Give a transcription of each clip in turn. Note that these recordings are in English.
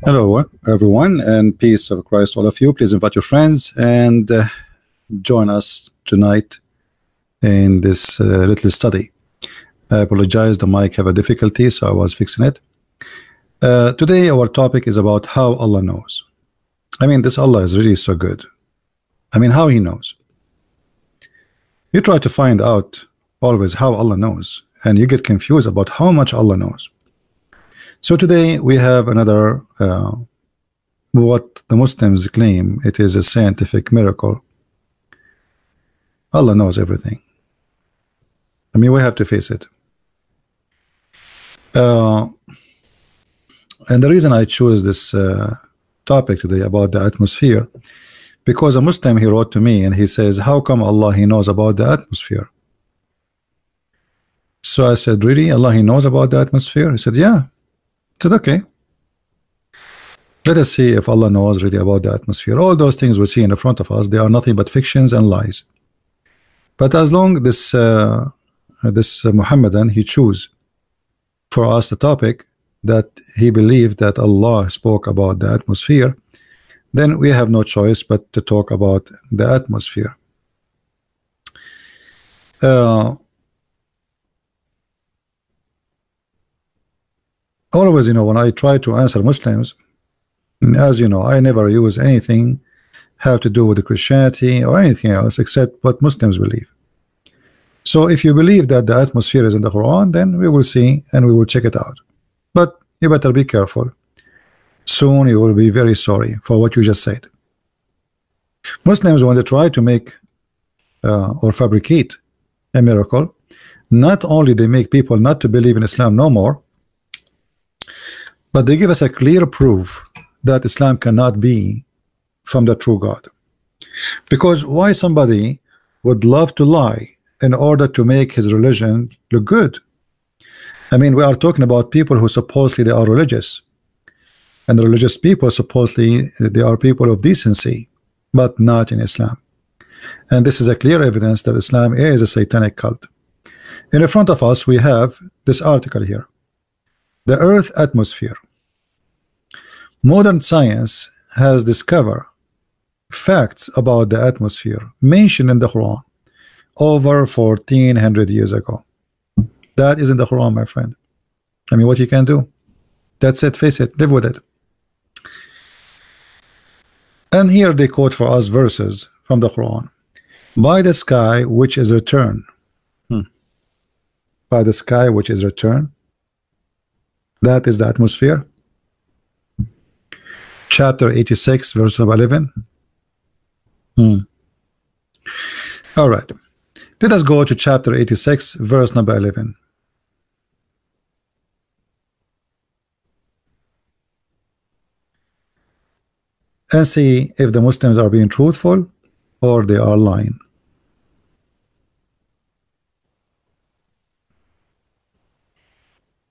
Hello, everyone, and peace of Christ, all of you. Please invite your friends and join us tonight in this little study. I apologize, the mic have a difficulty, so I was fixing it. Today, our topic is about how Allah knows. I mean, this Allah is really so good. I mean, how He knows. You try to find out always how Allah knows, and you get confused about how much Allah knows. So today we have another what the Muslims claim it is a scientific miracle. Allah knows everything. I mean, we have to face it. And the reason I chose this topic today about the atmosphere, because a Muslim, he wrote to me and he says, how come Allah He knows about the atmosphere? So I said, really, Allah He knows about the atmosphere? He said, yeah. I said, okay, let us see if Allah knows really about the atmosphere. All those things we see in the front of us, they are nothing but fictions and lies. But as long this Muhammadan, he choose for us the topic that he believed that Allah spoke about the atmosphere, then we have no choice but to talk about the atmosphere. Always, when I try to answer Muslims, as you know, I never use anything have to do with the Christianity or anything else except what Muslims believe. So if you believe that the atmosphere is in the Quran, then we will see and we will check it out. But you better be careful. Soon you will be very sorry for what you just said. Muslims, when they try to make or fabricate a miracle, not only they make people not to believe in Islam no more, but they give us a clear proof that Islam cannot be from the true God. Because why somebody would love to lie in order to make his religion look good? I mean, we are talking about people who supposedly they are religious, and religious people supposedly they are people of decency, but not in Islam. And this is a clear evidence that Islam is a satanic cult. In front of us we have this article here, the Earth atmosphere. Modern science has discovered facts about the atmosphere mentioned in the Quran over 1400 years ago. That is in the Quran, my friend. I mean, what you can do? That's it, face it, live with it. And here they quote for us verses from the Quran. By the sky which is returned. By the sky which is returned. That is the atmosphere. Chapter 86, verse number 11. All right. Let us go to chapter 86, verse number 11. And see if the Muslims are being truthful or they are lying.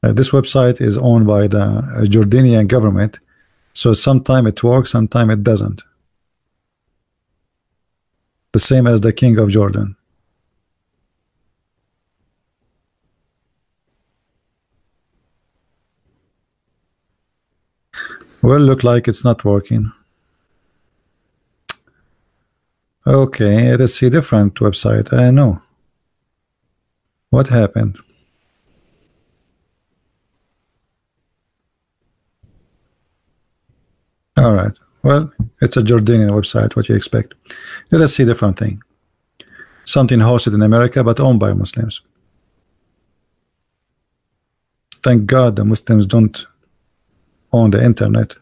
This website is owned by the Jordanian government, so sometime it works, sometime it doesn't. The same as the King of Jordan. Well, look like it's not working. Okay, it is a different website. I know. What happened? All right. Well, it's a Jordanian website. What you expect? Let us see different thing. Something hosted in America but owned by Muslims. Thank God the Muslims don't own the internet.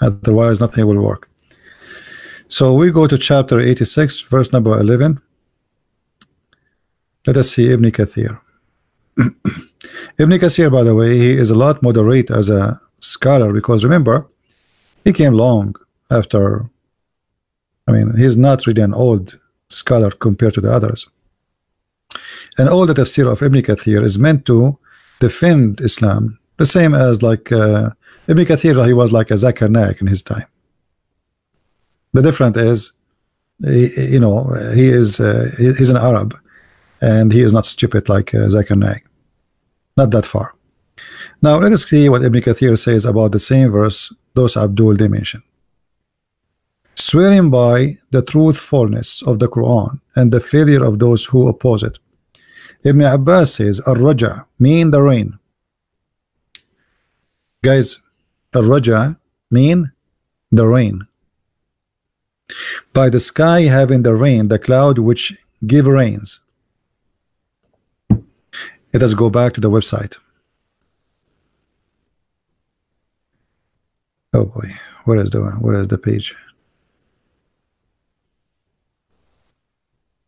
Otherwise, nothing will work. So we go to chapter 86, verse number 11. Let us see Ibn Kathir. Ibn Kathir, by the way, he is a lot moderate as a scholar, because remember, he came long after. I mean, he's not really an old scholar compared to the others. And all the tafsir of Ibn Kathir is meant to defend Islam, the same as like Ibn Kathir, he was like a Zakir Naik in his time. The difference is, he's an Arab, and he is not stupid like Zakir Naik. Not that far. Now let us see what Ibn Kathir says about the same verse those Abdul they mention. Swearing by the truthfulness of the Quran and the failure of those who oppose it. Ibn Abbas says, Al-Raja mean the rain. Guys, Al-Raja mean the rain. By the sky having the rain, the cloud which give rains. Let us go back to the website. Oh boy, where is the page?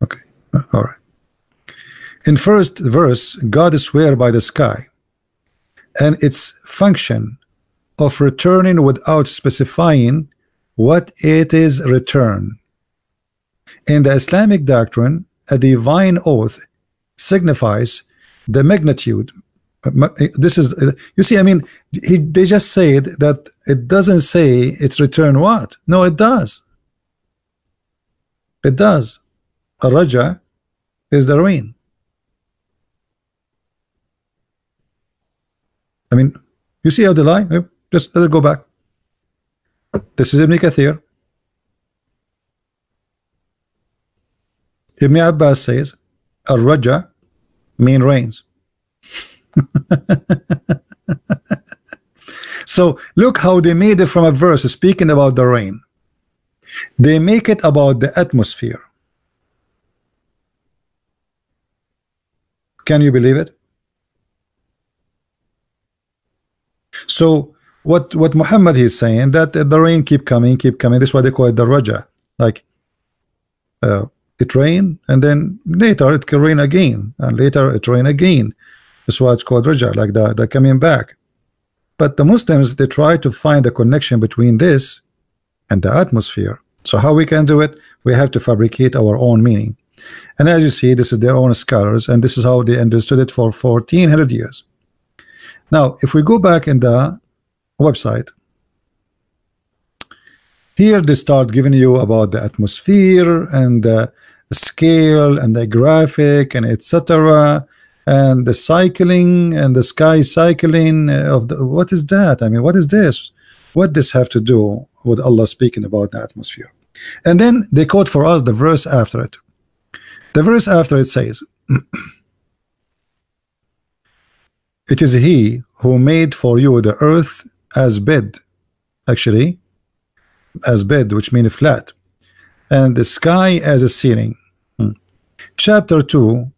Okay, all right. In first verse, God swear by the sky and its function of returning without specifying what it is return. In the Islamic doctrine, a divine oath signifies the magnitude. This is, you see, I mean, they just said that it doesn't say it's return what? No, it does. It does. Al-Raja is the rain. I mean, you see how they lie? Just let it go back. This is Ibn Kathir. Ibn Abbas says, Al-Raja mean rains. So look how they made it from a verse speaking about the rain. They make it about the atmosphere. Can you believe it? So what Muhammad is saying, that the rain keep coming. This is why they call it the Raja. Like it rain and then later it can rain again, and later it rain again. That's why it's called Raja, like the coming back. But the Muslims, they try to find a connection between this and the atmosphere. So how we can do it? We have to fabricate our own meaning. And as you see, this is their own scholars, and this is how they understood it for 1400 years. Now, if we go back in the website, here they start giving you about the atmosphere and the scale and the graphic and etc. and the cycling and the sky cycling of the, what is that? I mean, what is this? What does this have to do with Allah speaking about the atmosphere? And then they quote for us the verse after it. The verse after it says, it is he who made for you the earth as bed, actually as bed, which means flat, and the sky as a ceiling. Chapter 2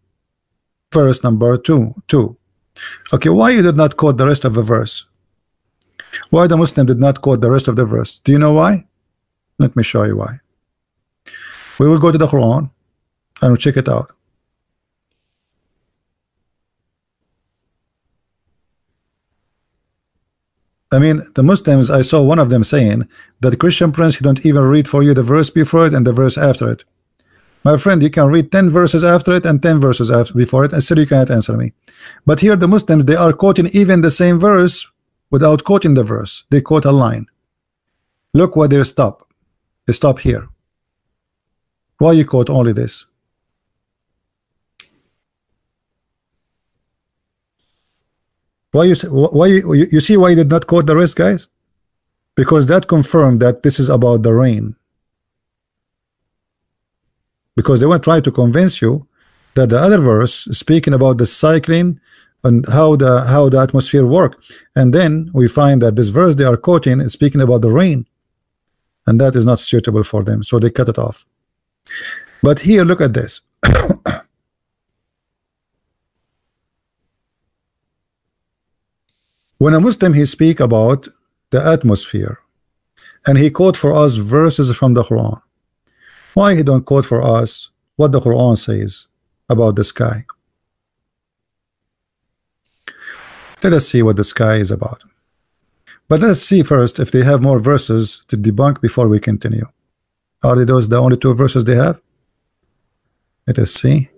verse number 2. Okay, why you did not quote the rest of the verse? Why the Muslim did not quote the rest of the verse? Do you know why? Let me show you why. We will go to the Quran and we'll check it out. I mean, the Muslims, I saw one of them saying that the Christian Prince, he don't even read for you the verse before it and the verse after it. My friend, you can read 10 verses after it and 10 verses after before it, and still you cannot answer me. But here the Muslims, they are quoting even the same verse without quoting the verse. They quote a line. Look where they stop. They stop here. Why you quote only this? Why you say, why you see why you did not quote the rest, guys? Because that confirmed that this is about the rain. Because they were trying to convince you that the other verse is speaking about the cycling and how the atmosphere work, and then we find that this verse they are quoting is speaking about the rain, and that is not suitable for them, so they cut it off. But here, look at this. When a Muslim he speak about the atmosphere and he quote for us verses from the Quran, why he don't quote for us what the Quran says about the sky? Let us see what the sky is about. But let's see first if they have more verses to debunk before we continue. Are those the only 2 verses they have? Let us see.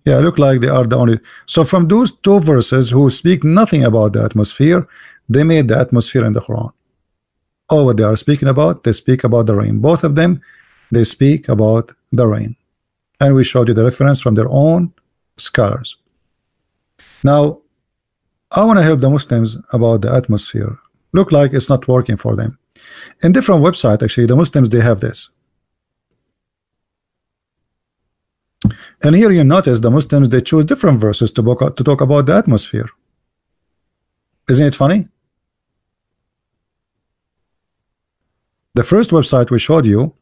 Yeah, look like they are the only. So from those 2 verses who speak nothing about the atmosphere, they made the atmosphere in the Quran. All what they are speaking about, they speak about the rain. Both of them, they speak about the rain. And we showed you the reference from their own scholars. Now, I want to help the Muslims about the atmosphere. Look like it's not working for them. In different website, actually, the Muslims, they have this. And here you notice the Muslims, they choose different verses to talk about the atmosphere. Isn't it funny? The first website we showed you,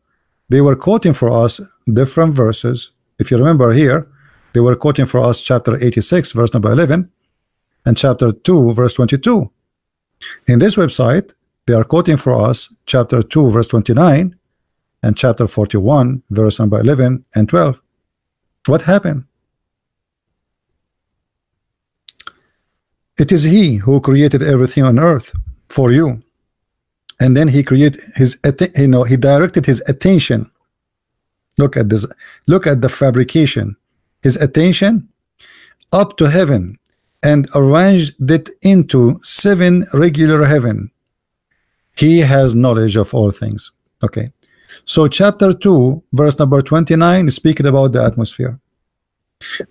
they were quoting for us different verses. If you remember here, they were quoting for us chapter 86, verse number 11, and chapter 2, verse 22. In this website, they are quoting for us chapter 2, verse 29, and chapter 41, verse number 11 and 12. What happened? It is He who created everything on earth for you, and then He created His, He directed His attention. Look at this. Look at the fabrication. His attention up to heaven, and arranged it into 7 regular heaven. He has knowledge of all things. Okay. So chapter 2, verse number 29 is speaking about the atmosphere.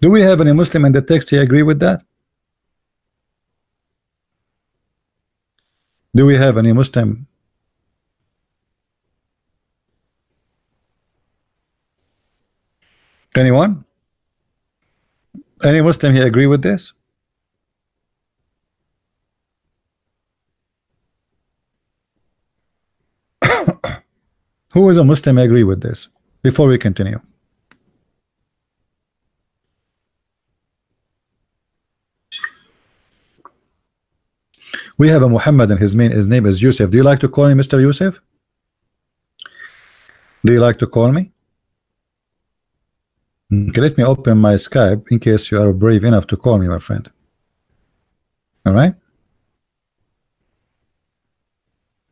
Do we have any Muslim in the text he agree with that? Do we have any Muslim? Anyone? Any Muslim he agree with this? Who is a Muslim agree with this before we continue? We have a Muhammad and his name is Yusuf. Do you like to call me Mr. Yusuf? Do you like to call me? Okay, let me open my Skype in case you are brave enough to call me, my friend. All right.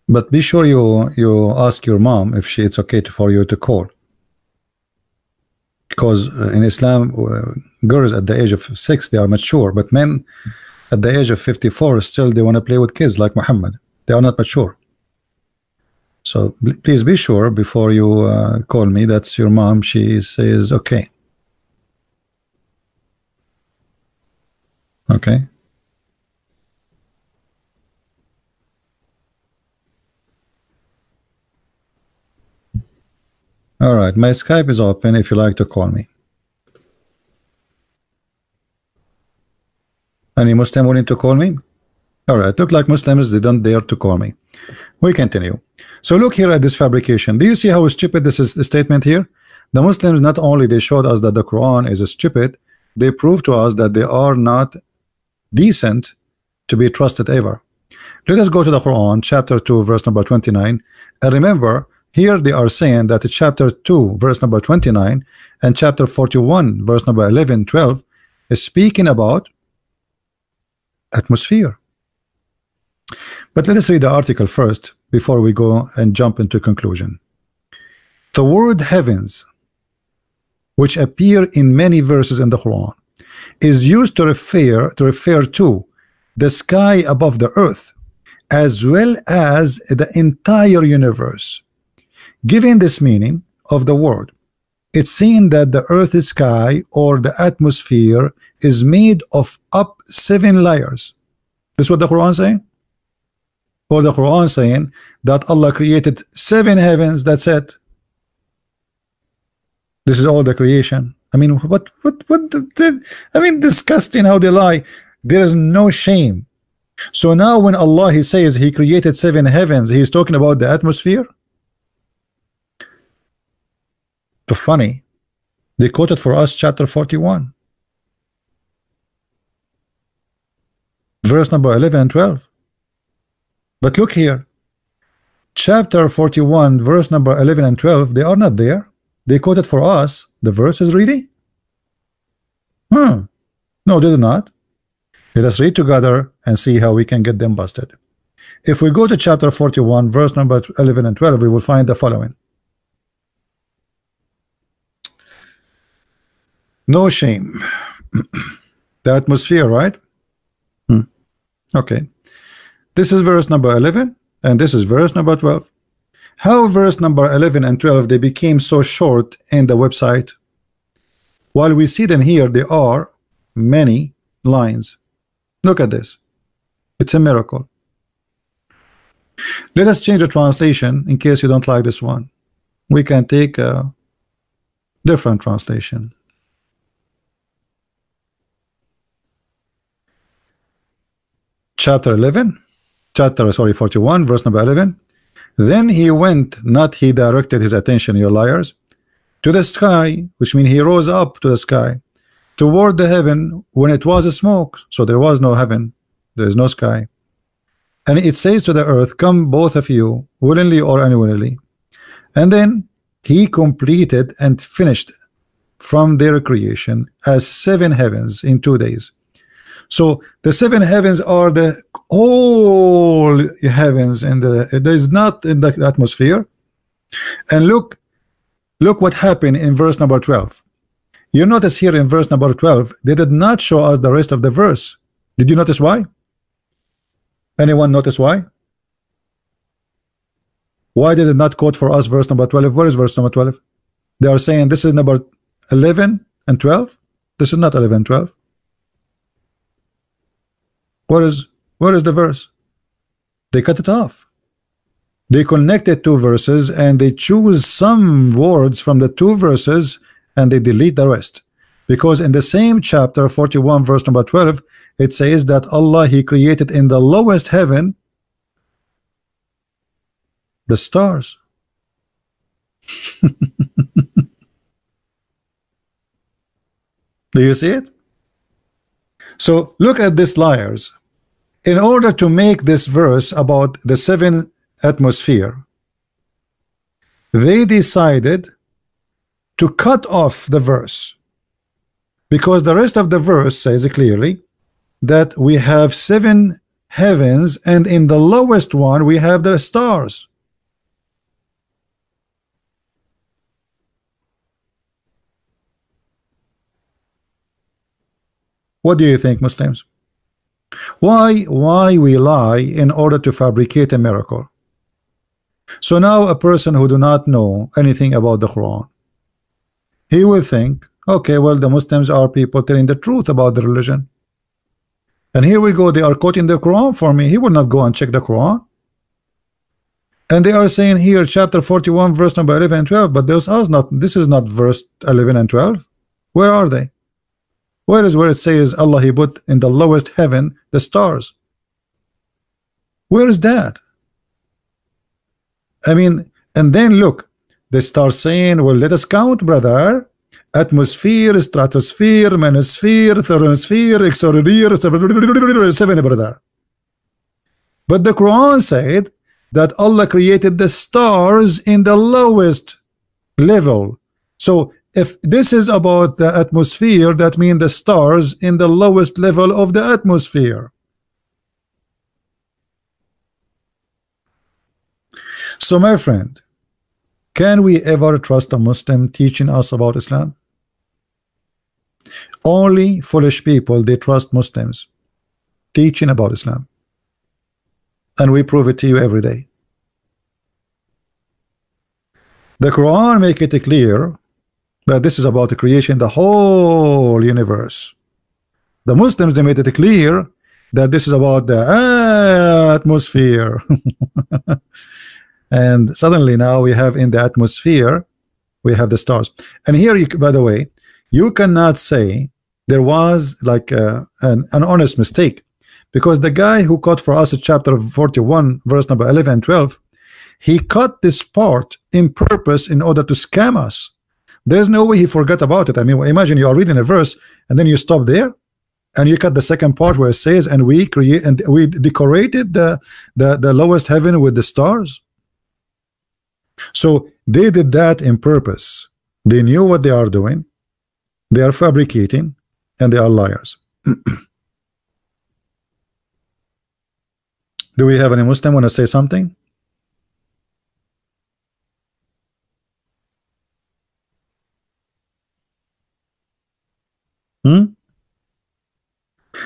But be sure you ask your mom if it's okay for you to call, because in Islam, girls at the age of 6 they are mature, but men at the age of 54 still they want to play with kids like Muhammad. They are not mature. So please be sure before you call me that's your mom. She says okay. Okay. All right, my Skype is open if you like to call me. Any Muslim willing to call me? All right, look like Muslims, they don't dare to call me. We continue. So look here at this fabrication. Do you see how stupid this is, the statement here? The Muslims, not only they showed us that the Quran is stupid, they proved to us that they are not decent to be trusted ever. Let us go to the Quran, chapter 2, verse number 29. And remember, here they are saying that chapter 2, verse number 29, and chapter 41, verse number 11, 12, is speaking about atmosphere. But let us read the article first before we go and jump into conclusion. The word heavens, which appear in many verses in the Quran, is used to refer to the sky above the earth, as well as the entire universe. Given this meaning of the word, it's seen that the earth's sky or the atmosphere is made of up 7 layers. This is what the Quran saying? Or the Quran saying that Allah created 7 heavens, that's it. This is all the creation. I mean, I mean, disgusting how they lie. There is no shame. So now when Allah he says he created 7 heavens, he's talking about the atmosphere. Too funny. They quoted for us chapter 41, verse number 11 and 12. But look here, chapter 41, verse number 11 and 12, they are not there. They quoted for us the verses really? No, they did not. Let us read together and see how we can get them busted. If we go to chapter 41, verse number 11 and 12, we will find the following. No shame. The atmosphere, right? Okay. This is verse number 11 and this is verse number 12. How verse number 11 and 12 they became so short in the website? While we see them here, there are many lines. Look at this. It's a miracle. Let us change the translation in case you don't like this one. We can take a different translation. Chapter 11, chapter, sorry, 41, verse number 11. Then he went, not he directed his attention, you liars, to the sky, which means he rose up to the sky, toward the heaven when it was a smoke. So there was no heaven, there is no sky. And it says to the earth, come both of you, willingly or unwillingly. And then he completed and finished from their creation as 7 heavens in 2 days. So the 7 heavens are the whole heavens, and there is not in the atmosphere. And look what happened in verse number 12. You notice here in verse number 12, they did not show us the rest of the verse. Did you notice why? Anyone notice why? Why did it not quote for us verse number 12? Where is verse number 12? They are saying this is number 11 and 12. This is not 11 and 12. Where is the verse? They cut it off. They connected 2 verses and they choose some words from the 2 verses and they delete the rest. Because in the same chapter 41 verse number 12, it says that Allah, he created in the lowest heaven the stars. Do you see it? So look at these liars. In order to make this verse about the 7 atmosphere, they decided to cut off the verse, because the rest of the verse says clearly that we have 7 heavens, and in the lowest one we have the stars. What do you think, Muslims? Why we lie in order to fabricate a miracle? So now a person who do not know anything about the Quran, he will think, okay, well, the Muslims are people telling the truth about the religion. And here we go, they are quoting the Quran for me. He will not go and check the Quran. And they are saying here, chapter 41, verse number 11 and 12, but this is not verse 11 and 12. Where are they? Where is where it says Allah, he put in the lowest heaven the stars? Where is that? I mean, and then look, they start saying, well, let us count, brother. Atmosphere, stratosphere, manosphere, thermosphere, exosphere, 7, brother. But the Quran said that Allah created the stars in the lowest level. So if this is about the atmosphere, that means the stars in the lowest level of the atmosphere. So my friend, can we ever trust a Muslim teaching us about Islam? Only foolish people, they trust Muslims teaching about Islam, and we prove it to you every day. The Quran make it clear that this is about the creation, the whole universe. The Muslims, they made it clear that this is about the atmosphere. And suddenly now we have in the atmosphere, we have the stars. And here, by the way, you cannot say there was like an honest mistake, because the guy who cut for us at chapter 41 verse number 11 and 12, he cut this part in purpose in order to scam us. There's no way he forgot about it. I mean, imagine you are reading a verse and then you stop there and you cut the second part where it says, and we create and we decorated the lowest heaven with the stars. So they did that in purpose. They knew what they are doing. They are fabricating, and they are liars. Do we have any Muslim want to say something?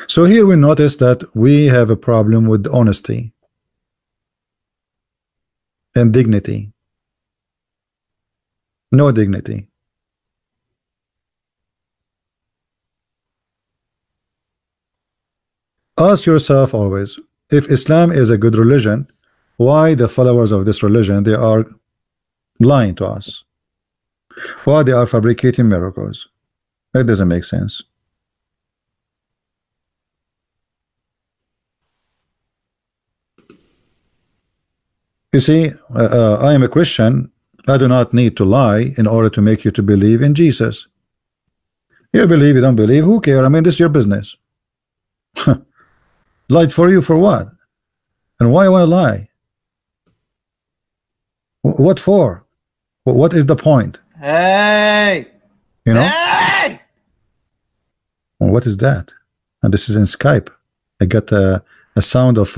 So here we notice that we have a problem with honesty and dignity. No dignity. Ask yourself always, if Islam is a good religion, why the followers of this religion, they are lying to us, why they are fabricating miracles. It doesn't make sense. You see, I am a Christian. I do not need to lie in order to make you to believe in Jesus. You believe, you don't believe, who cares? I mean, this is your business. Lied for you for what? And why you want to lie? What for? What is the point? Hey! You know? Hey! Well, what is that? And this is in Skype. I got a sound of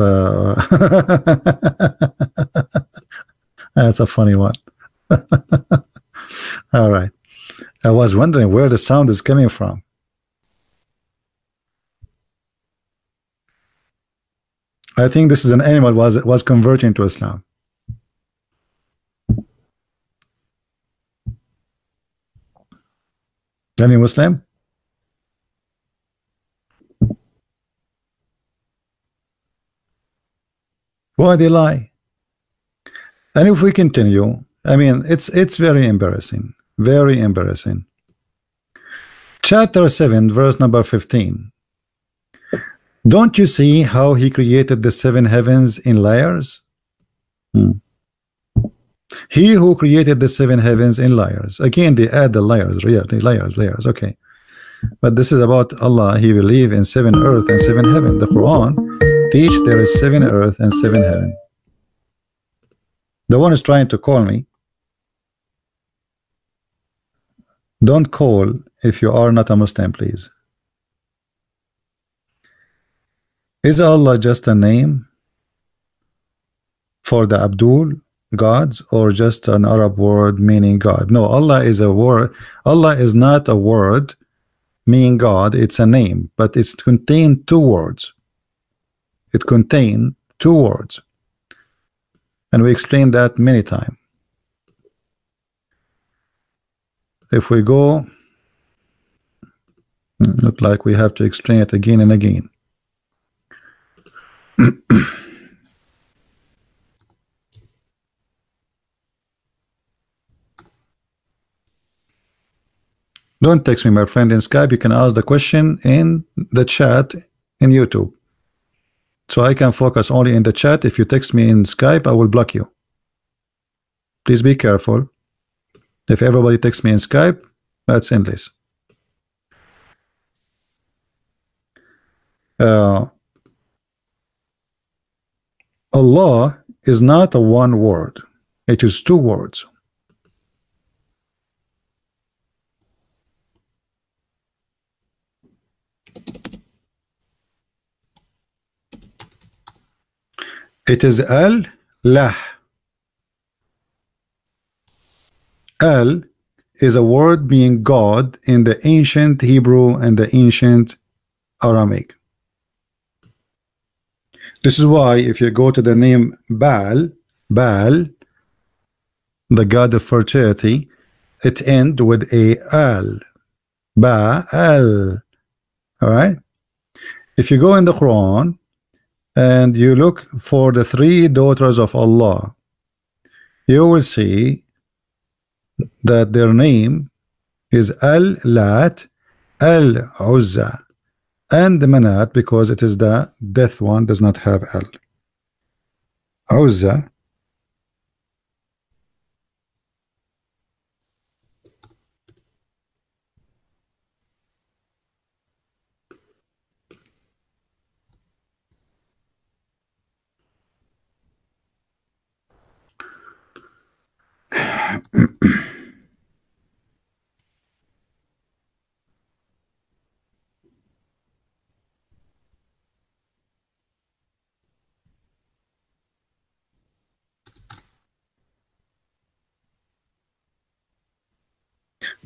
that's a funny one. All right. I was wondering where the sound is coming from. I think this is an animal was converting to Islam. Any Muslim? Why they lie? And if we continue, I mean, it's very embarrassing. Very embarrassing. Chapter 7, verse number 15. Don't you see how he created the 7 heavens in layers? He who created the 7 heavens in layers. Again, they add the layers, really, layers. Okay. But this is about Allah. He believe in 7 earth and 7 heaven. The Quran teach there is 7 earth and 7 heaven. The one is trying to call me. Don't call if you are not a Muslim, please. Is Allah just a name for the Abdul gods, or just an Arab word meaning God? No, Allah is a word. Allah is not a word meaning God. It's a name, but it's contained 2 words. It contains 2 words, and we explained that many times. If we go, look like we have to explain it again and again. Don't text me, my friend, in Skype. You can ask the question in the chat in YouTube, so I can focus only in the chat. If you text me in Skype, I will block you. Please be careful. If everybody texts me in Skype, that's endless. Allah is not a 1 word. It is 2 words. It is Al-Lah. Al is a word meaning God in the ancient Hebrew and the ancient Aramaic. This is why if you go to the name Baal, the god of fertility, it ends with a Al. Baal. All right. If you go in the Quran and you look for the 3 daughters of Allah, you will see that their name is Al-Lat, Al-Uzza, and the Manat, because it is the death one, does not have Al. Uzza.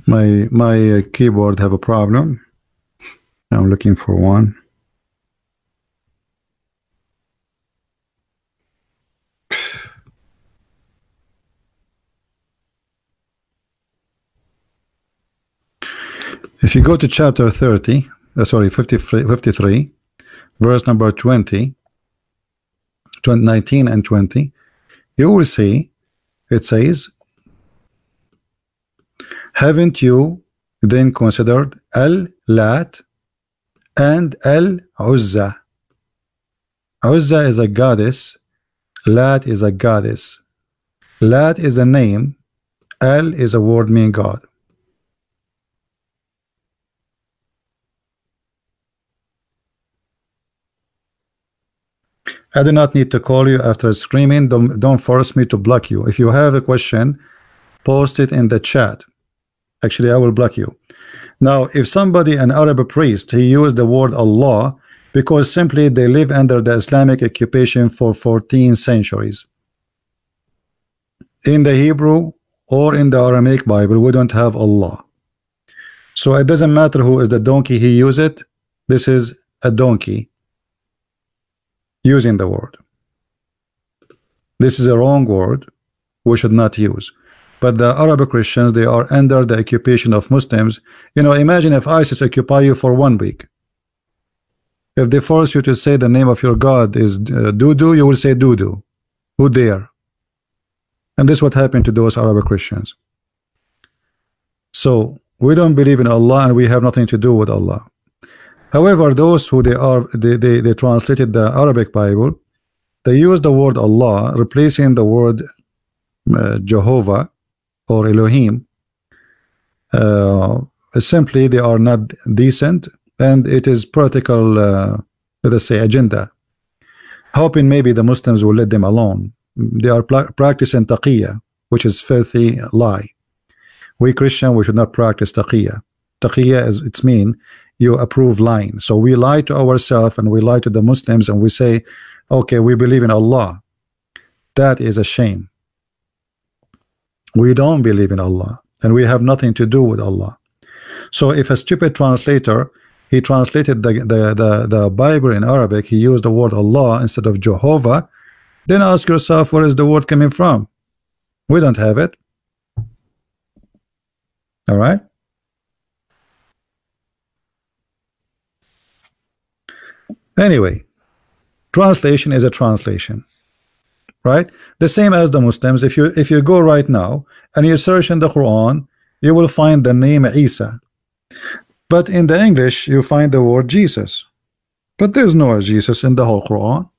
My keyboard have a problem. I'm looking for one. If you go to chapter 30, sorry, 53, verse number 19 and 20, you will see it says, haven't you then considered Al-Lat and Al-Uzza? Uzza is a goddess, Lat is a goddess. Lat is a name, Al is a word meaning God. I do not need to call you after screaming. Don't force me to block you. If you have a question, post it in the chat. Actually, I will block you. Now, if somebody, an Arab priest, he used the word Allah because simply they live under the Islamic occupation for 14 centuries. In the Hebrew or in the Aramaic Bible, we don't have Allah. So it doesn't matter who is the donkey he used it. This is a donkey using the word. This is a wrong word we should not use. But the Arab Christians, they are under the occupation of Muslims. You know, imagine if ISIS occupy you for 1 week. If they force you to say the name of your God is Dudu, you will say Dudu. Who dare? And this is what happened to those Arab Christians. So we don't believe in Allah and we have nothing to do with Allah. However, those who they translated the Arabic Bible, they use the word Allah replacing the word Jehovah or Elohim. Simply they are not decent, and it is political let us say agenda, hoping maybe the Muslims will let them alone. They are practicing taqiyya, which is filthy lie. We Christian, we should not practice taqiyya. Taqiyya is, it's mean you approve lying. So we lie to ourselves and we lie to the Muslims and we say, okay, we believe in Allah. That is a shame. We don't believe in Allah and we have nothing to do with Allah. So if a stupid translator, he translated the Bible in Arabic, he used the word Allah instead of Jehovah, then ask yourself, where is the word coming from? We don't have it. All right. Anyway, translation is a translation, right? The same as the Muslims. If you go right now and you search in the Quran, you will find the name Isa, but in the English you find the word Jesus, but there's no Jesus in the whole Quran.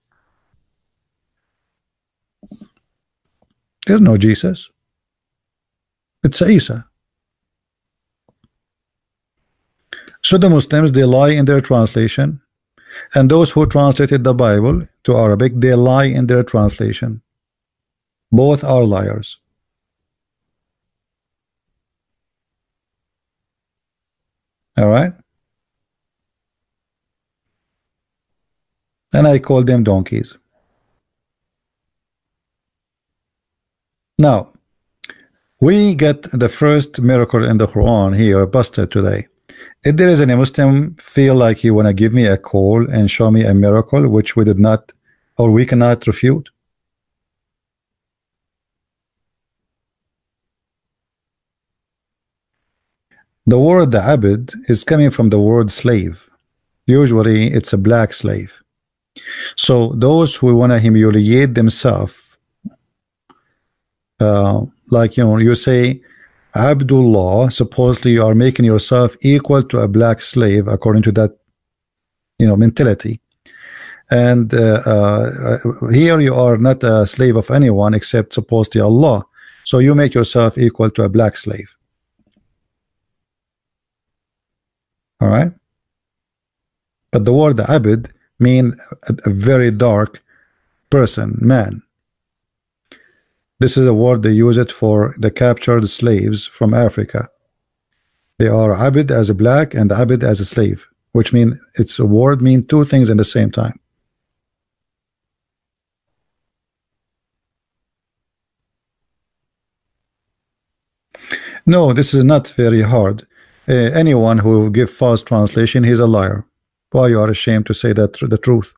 There's no Jesus. It's Isa. So the Muslims, they lie in their translation, and those who translated the Bible to Arabic, they lie in their translation. Both are liars. All right. And I call them donkeys. Now, we get the first miracle in the Quran here busted today. If there is any Muslim feel like he want to give me a call and show me a miracle which we did not or we cannot refute? The word the abd is coming from the word slave. Usually it's a black slave. So those who want to humiliate themselves, like, you know, you say Abdullah, supposedly you are making yourself equal to a black slave according to that, you know, mentality. And here you are not a slave of anyone except supposedly Allah. So you make yourself equal to a black slave. All right. But the word abd mean a very dark person, man. This is a word they use it for the captured slaves from Africa. They are abd as a black and abd as a slave, which mean it's a word mean two things in the same time. No, this is not very hard. Anyone who give false translation, he's a liar. Why you are ashamed to say that the truth?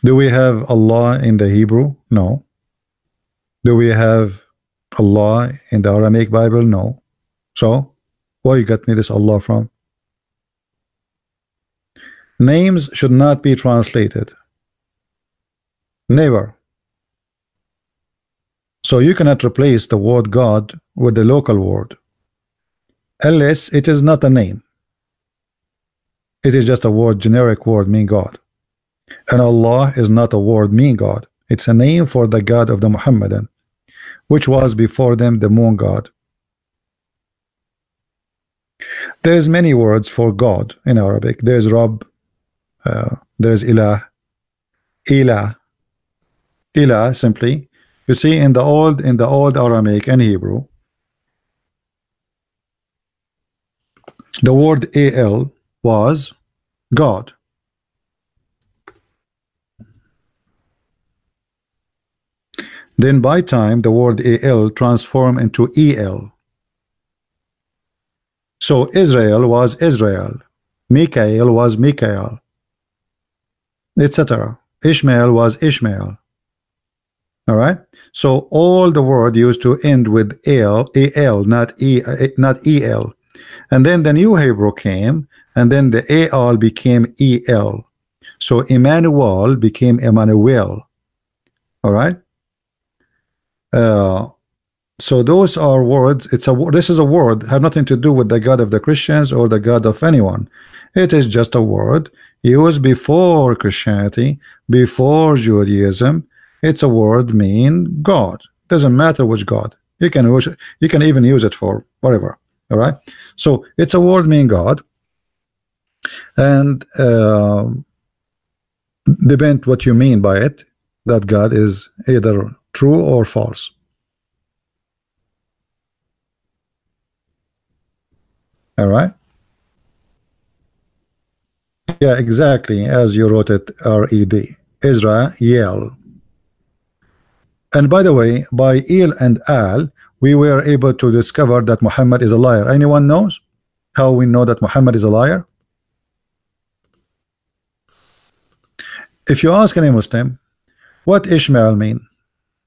Do we have Allah in the Hebrew? No. Do we have Allah in the Aramaic Bible? No. So where you got me this Allah from? Names should not be translated. Never. So you cannot replace the word God with the local word unless it is not a name. It is just a word, generic word, mean God. And Allah is not a word, mean God. It's a name for the God of the Muhammadan, which was before them the moon God. There's many words for God in Arabic. There's Rabb, there's Ilah, Ilah, Ilah simply. You see in the old Aramaic and Hebrew, the word al was God. Then by time the word al transformed into el. So Israel was Israel, Mikael was Mikael, etc. Ishmael was Ishmael. All right. So all the word used to end with al, not el. And then the new Hebrew came, and then the al became el. So Emmanuel became Emmanuel. All right. So those are words. This is a word, have nothing to do with the God of the Christians or the God of anyone. It is just a word used before Christianity, before Judaism. It's a word mean God. Doesn't matter which God. You can even use it for whatever. All right. So it's a word mean God, and depend what you mean by it. That God is either true or false. All right. Yeah, exactly as you wrote it. R-E-D. Israel. And by the way, by il and al, we were able to discover that Muhammad is a liar. Anyone knows how we know that Muhammad is a liar? If you ask any Muslim, what Ishmael mean?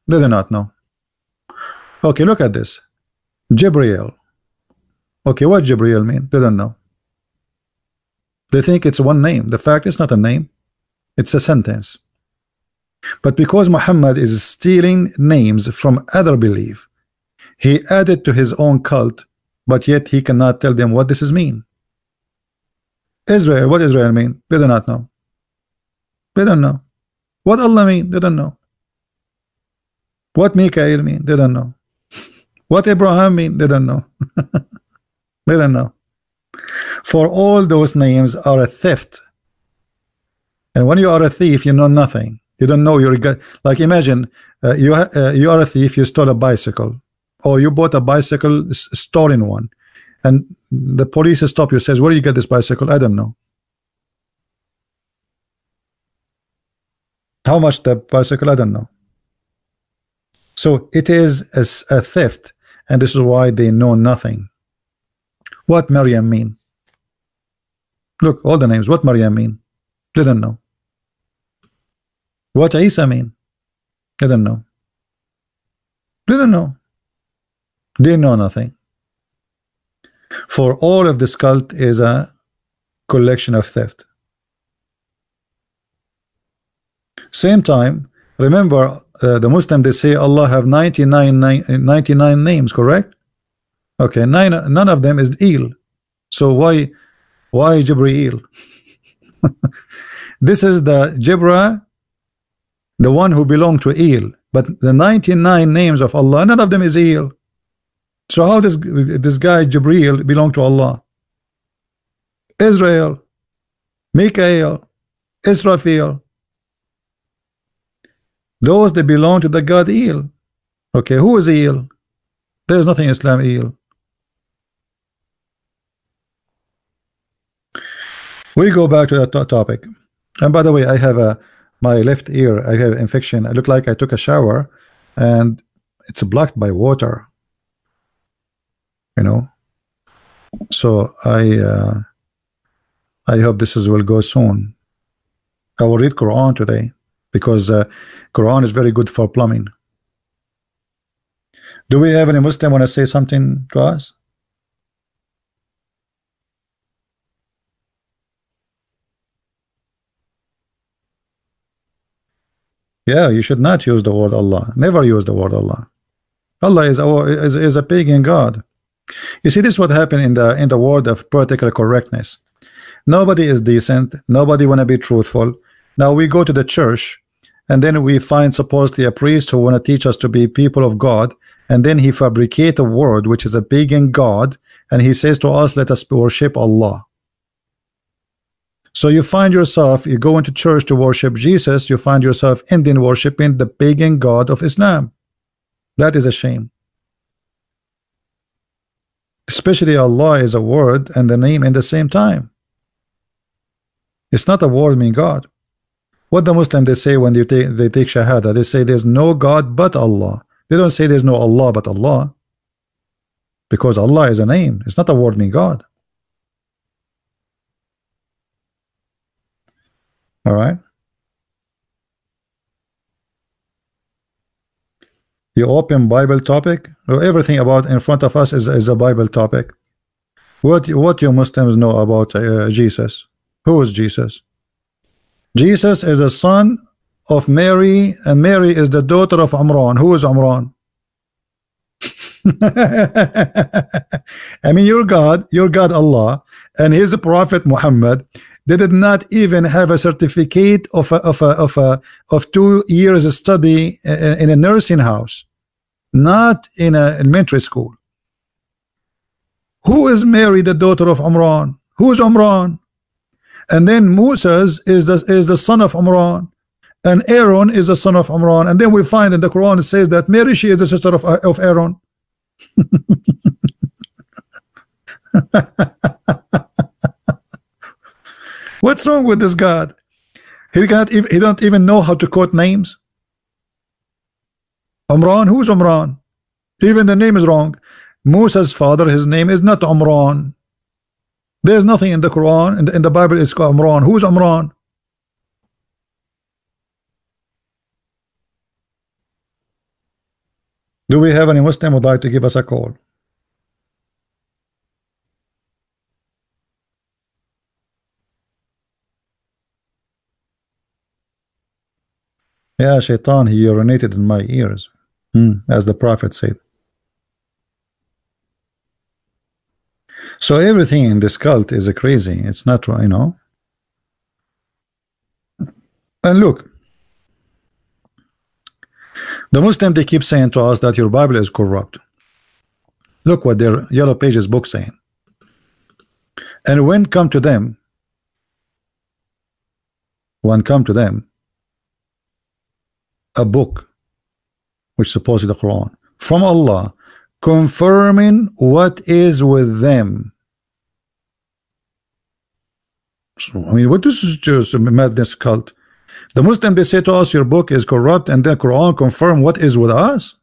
They do not know. Okay, look at this. Jibreel. Okay, what Jibreel mean? They don't know. They think it's one name. The fact it's not a name. It's a sentence. But because Muhammad is stealing names from other belief, he added to his own cult, but yet he cannot tell them what this is mean. Israel, what Israel mean? They do not know. They don't know. What Allah mean? They don't know. What Mikael mean? They don't know. What Abraham mean? They don't know. They don't know. For all those names are a theft. And when you are a thief, you know nothing. You don't know your God. Like imagine you are a thief. You stole a bicycle, or you bought a bicycle, stolen one, and the police stop you. Says, "Where you get this bicycle?" I don't know. How much the bicycle? I don't know. So it is a theft, and this is why they know nothing. What Maryam mean? Look, all the names. What Maryam mean? They don't know. What Isa mean? They don't know. They don't know. They know nothing. For all of this cult is a collection of theft. Same time, remember the Muslim, they say Allah have 99 names, correct? Okay, none of them is El. So why Jibreel? This is the Jibra, the one who belonged to El, but the 99 names of Allah, none of them is El. So how does this guy Jibreel belong to Allah? Israel, Mikael, Israfil, those that belong to the God El. Okay, who is El? There is nothing in Islam El. We go back to that topic. And by the way, I have my left ear, I have infection. I look like I took a shower and it's blocked by water, you know. So I hope will go soon. I will read Quran today because Quran is very good for plumbing. Do we have any Muslim want to say something to us? Yeah, you should not use the word Allah. Never use the word Allah. Allah is a pagan god. You see, this is what happened in the world of political correctness. Nobody is decent. Nobody want to be truthful. Now we go to the church, and then we find supposedly a priest who want to teach us to be people of God, and then he fabricate a word which is a pagan god, and he says to us, let us worship Allah. So you find yourself, you go into church to worship Jesus, you find yourself Indian worshiping the pagan god of Islam. That is a shame. Especially Allah is a word and the name in the same time. It's not a word mean God. What the Muslim they say when they take Shahada, they say there's no God but Allah. They don't say there's no Allah but Allah, because Allah is a name. It's not a word mean God. All right. You open Bible topic. Everything about in front of us is a Bible topic. What you Muslims know about Jesus? Who is Jesus? Jesus is the son of Mary, and Mary is the daughter of Amran. Who is Amran? I mean, your God Allah, and his prophet Muhammad, they did not even have a certificate of 2 years study in a nursing house, not in an elementary school. Who is Mary, the daughter of Amran? Who is Amran? And then Moses is the son of Amran, and Aaron is the son of Amran. And then we find in the Quran it says that Mary, she is the sister of Aaron. What's wrong with this God? He don't even know how to quote names. Amran, who's Amran? Even the name is wrong. Musa's father, his name is not Amran. There's nothing in the Quran, in the Bible it's called Amran. Who's Amran? Do we have any Muslim who would like to give us a call? Yeah, Shaitan, he urinated in my ears, as the Prophet said. So everything in this cult is crazy. It's not, you know. And look, the Muslim, they keep saying to us that your Bible is corrupt. Look what their Yellow Pages book saying. And when come to them a book which supposedly the Quran from Allah, confirming what is with them. So, I mean, what this is just a madness cult. The Muslim, they say to us, your book is corrupt, and the Quran confirm what is with us.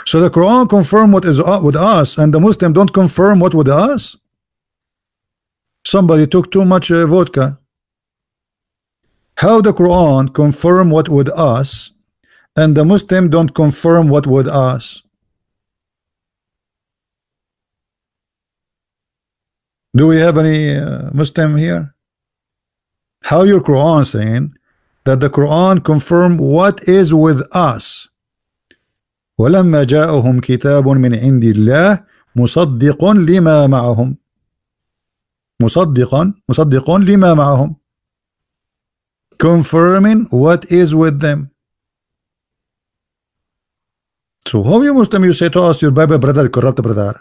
So the Quran confirm what is with us, and the Muslim don't confirm what with us. Somebody took too much vodka. How the Quran confirm what with us, and the Muslim don't confirm what with us? Do we have any Muslim here? How your Quran saying that the Quran confirm what is with us? وَلَمَّا جَاءَهُمْ كِتَابٌ مِنْ عِنْدِ اللَّهِ مُصَدِّقٌ لِمَا مَعَهُمْ مصدق لما معهم, confirming what is with them. So how you Muslim, you say to us your Bible brother corrupt brother?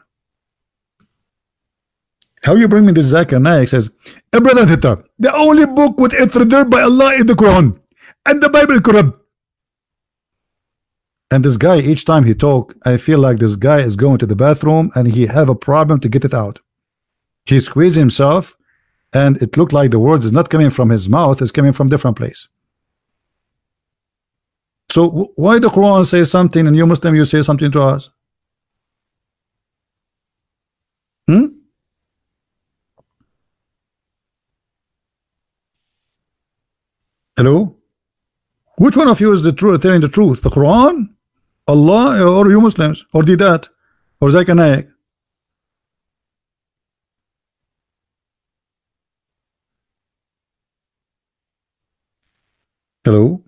How you bring me this Zakir Naik says a brother the only book with it revealed by Allah is the Quran, and the Bible is corrupt. And this guy, each time he talk, I feel like this guy is going to the bathroom and he have a problem to get it out. He squeezed himself, and it looked like the words is not coming from his mouth, it's coming from different place. So why the Quran says something and you Muslim you say something to us? Hello? Which one of you is the truth, telling the truth? The Quran, Allah, or you Muslims, or Didat, or Zakir Naik? Hello?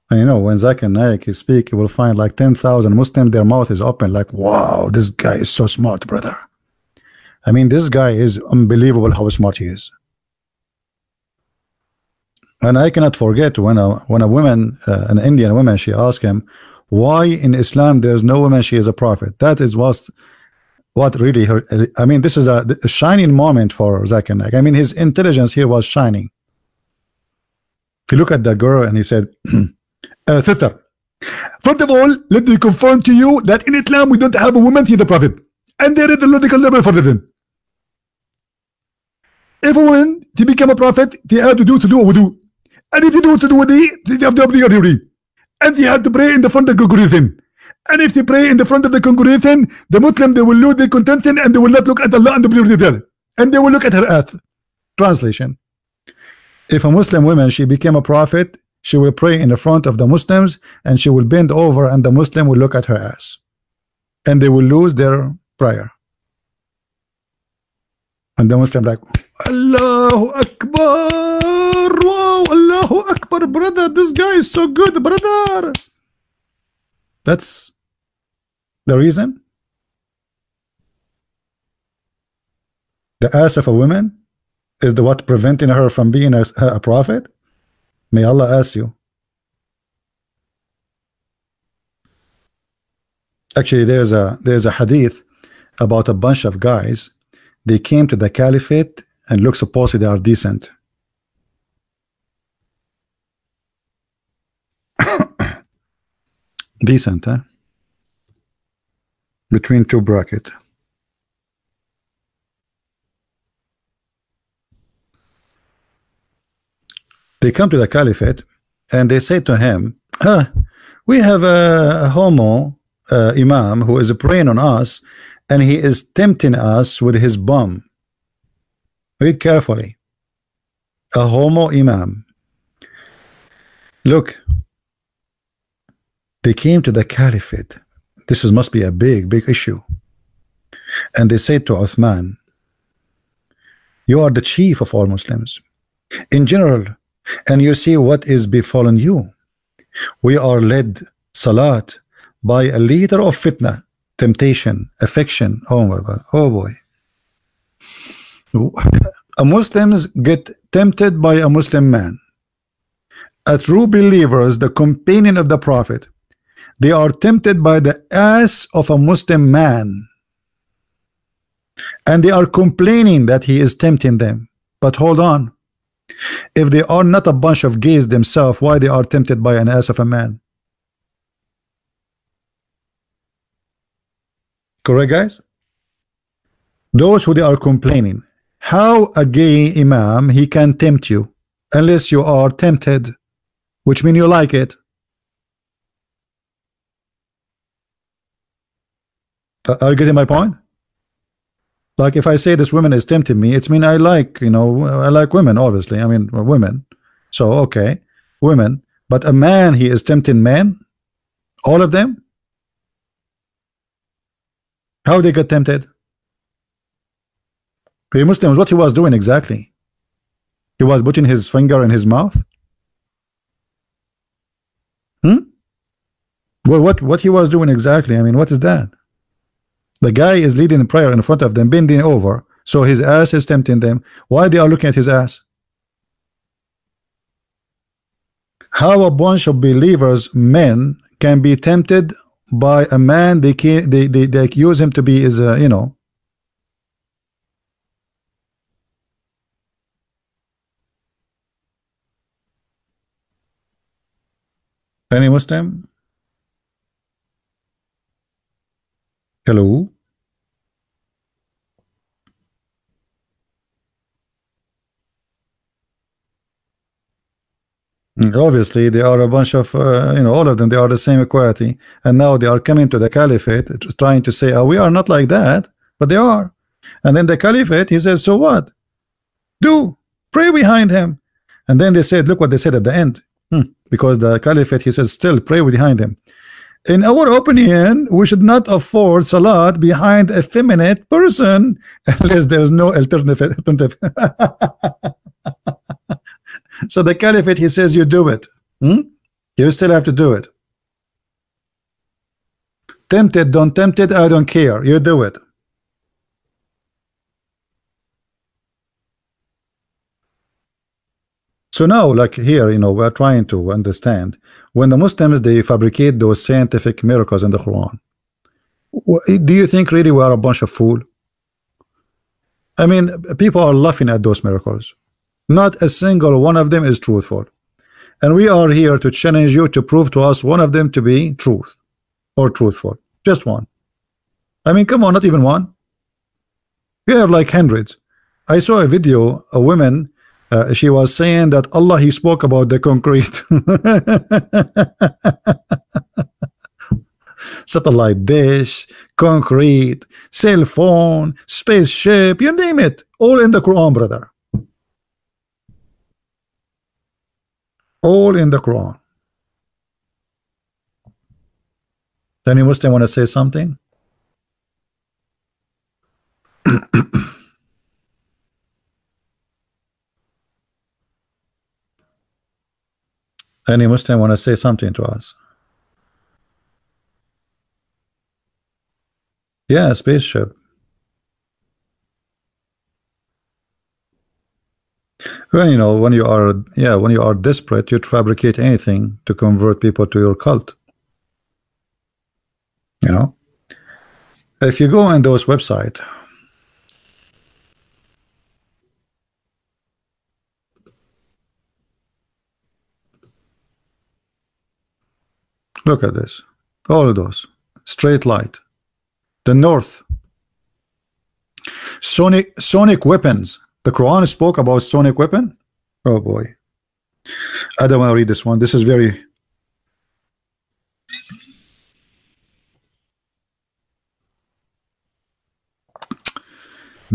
And you know, when Zakir Naik he speak, you will find like 10,000 Muslims, their mouth is open, like, wow, this guy is so smart, brother. I mean, this guy is unbelievable how smart he is. And I cannot forget when a woman, an Indian woman, she asked him, why in Islam there is no woman, she is a prophet. That is what really hurt. I mean, this is a shining moment for Zakir Naik. I mean, his intelligence here was shining. He looked at the girl and he said, sister, first of all, let me confirm to you that in Islam we don't have a woman, he the prophet. And there is a logical level for them. If a woman to become a prophet, they have to do wudu. And if you do wudu, they have to do. And they have to pray in the front of the congregation. And if they pray in the front of the congregation, the Muslim, they will lose their contention and they will not look at Allah and the and they will look at her earth. Translation: if a Muslim woman, she became a prophet, she will pray in the front of the Muslims and she will bend over and the Muslim will look at her ass. And they will lose their prayer. And the Muslim like, Allahu Akbar, wow, Allahu Akbar, brother, this guy is so good, brother. That's the reason. The ass of a woman is the what preventing her from being a prophet. May Allah ask you. Actually, there's a hadith about a bunch of guys. They came to the caliphate and look supposedly they are decent. Decent, huh? Between two brackets. They come to the caliphate and they say to him, we have a homo imam who is praying on us and he is tempting us with his bum. Read carefully. A homo imam. Look, they came to the caliphate. This must be a big issue. And they said to Uthman, you are the chief of all Muslims in general, and you see what is befallen you. We are led salat by a leader of fitna, temptation, affection. Oh my God, oh boy. Muslims get tempted by a Muslim man. A true believers, the companion of the Prophet, they are tempted by the ass of a Muslim man, and they are complaining that he is tempting them. But hold on, if they are not a bunch of gays themselves, why they are tempted by an ass of a man? Correct, guys? Those who they are complaining, how a gay imam he can tempt you unless you are tempted, which means you like it. Are you getting my point? Like if I say this woman is tempting me, it's mean I like, you know, I like women, obviously. I mean women. So okay, women. But a man, he is tempting men, all of them. How they get tempted? The Muslims, what he was doing exactly? He was putting his finger in his mouth. Well, what he was doing exactly? I mean, what is that? The guy is leading prayer in front of them, bending over, so his ass is tempting them. Why they are looking at his ass? How a bunch of believers, men, can be tempted by a man they accuse him to be is you know. Any Muslim? Hello? Obviously, they are a bunch of, you know, all of them, they are the same equality. And now they are coming to the caliphate, trying to say, oh, we are not like that, but they are. And then the caliphate, he says, so what? Do, pray behind him. And then they said, look what they said at the end. Because the caliphate, he says, still pray behind him. In our opinion, we should not afford salat behind a feminine person unless there is no alternative. So the caliphate, he says, you do it. You still have to do it. Tempted, don't tempt it, I don't care. You do it. So now, like here, we're trying to understand when the Muslims they fabricate those scientific miracles in the Quran. Do you think really we are a bunch of fools? I mean, people are laughing at those miracles. Not a single one of them is truthful. And we are here to challenge you to prove to us one of them to be truth or truthful. Just one. I mean, come on, not even one. You have like hundreds. I saw a video, a woman, she was saying that Allah, he spoke about the concrete. Satellite dish, concrete, cell phone, spaceship, you name it, all in the Quran, brother. All in the Quran. Any Muslim want to say something? Any Muslim want to say something to us? Yeah, spaceship. Well, when you are desperate, you fabricate anything to convert people to your cult. If you go on those websites, look at this, all of those straight light, the north, sonic weapons. The Quran spoke about sonic weapon. Oh boy, I don't want to read this one. This is very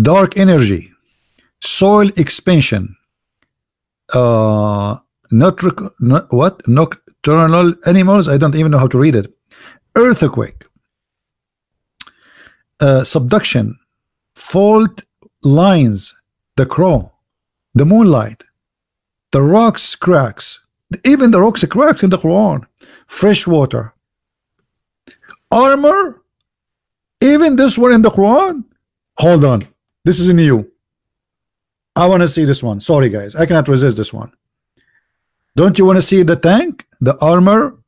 dark energy, soil expansion, nocturnal animals. I don't even know how to read it. Earthquake, subduction, fault lines, the crow, the moonlight, the rocks cracks. Even the rocks cracks in the Quran. Fresh water, armor. Even this one in the Quran. Hold on. This is new. I want to see this one. Sorry, guys. I cannot resist this one. Don't you want to see the tank? The armor?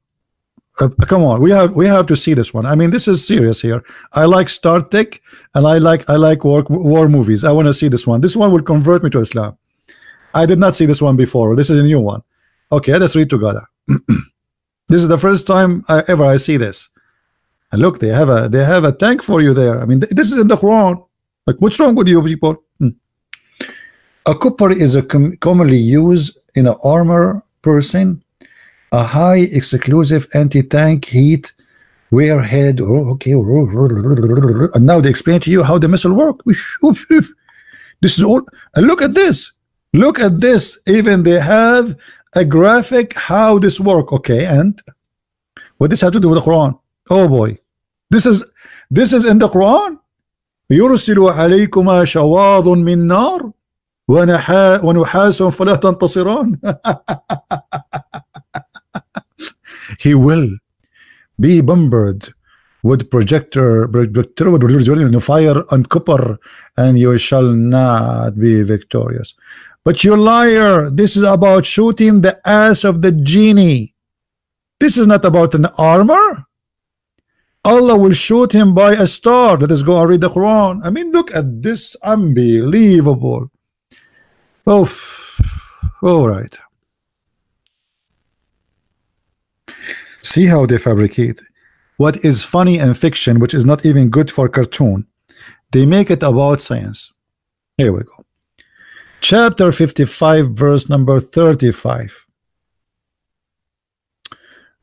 Come on. We have to see this one. I mean, this is serious here. I like Star Trek and I like war movies. I want to see this one. This one will convert me to Islam. I did not see this one before. This is a new one. Okay, let's read together. This is the first time I see this. And look, they have a tank for you there. I mean, this is in the Quran. Like, what's wrong with you people? A copper is commonly used in an armor person, a high exclusive anti-tank heat warhead. Oh, okay. And now they explain to you how the missile work. This is all. And look at this. Look at this. Even they have a graphic how this work. Okay, and what this have to do with the Quran? Oh boy, this is in the Quran. يرسل عليكما شواظ من نار ونحاس فلا تنتصران. He will be bombarded with projector fire and copper, and you shall not be victorious. But you liar, this is about shooting the ass of the genie. This is not about an armor. Allah will shoot him by a star. Let us go and read the Quran. I mean, look at this. Unbelievable. Oh, all right. See how they fabricate what is funny and fiction, which is not even good for cartoon. They make it about science. Here we go. Chapter 55, verse number 35.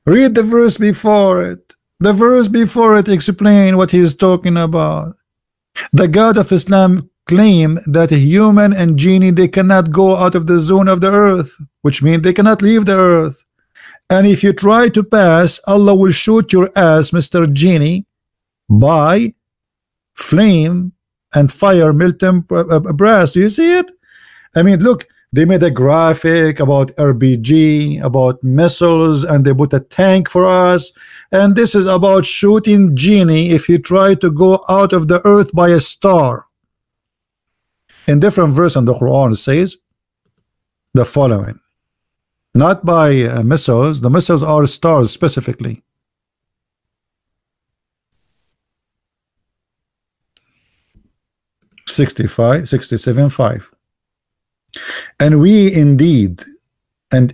Read the verse before it. The verse before it explain what he is talking about. The God of Islam claim that a human and genie, they cannot go out of the zone of the earth, which means they cannot leave the earth. And if you try to pass, Allah will shoot your ass, Mr. Genie, by flame and fire, molten brass. Do you see it? I mean, look, They made a graphic about RPG, about missiles, and they put a tank for us. And this is about shooting genie if he tried to go out of the earth by a star. In different verse in the Quran it says the following: not by missiles. The missiles are stars specifically. 65, 67, 5. And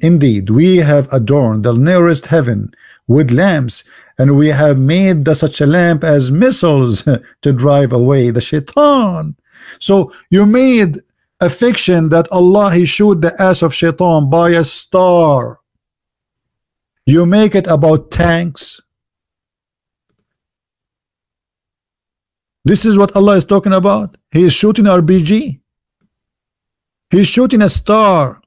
indeed we have adorned the nearest heaven with lamps, and we have made such a lamp as missiles to drive away the shaitan. So you made a fiction that Allah he shoot the ass of shaitan by a star. You make it about tanks. This is what Allah is talking about. He is shooting RPG. He's shooting a star.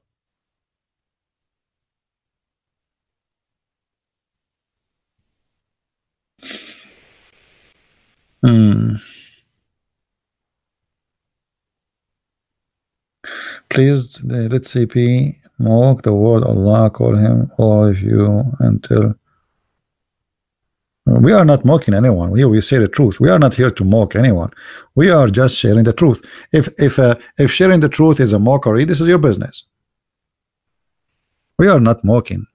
Please let CP mock the word Allah, call him all of you until we are not mocking anyone. We say the truth. We are not here to mock anyone. We are just sharing the truth. If sharing the truth is a mockery, this is your business. We are not mocking.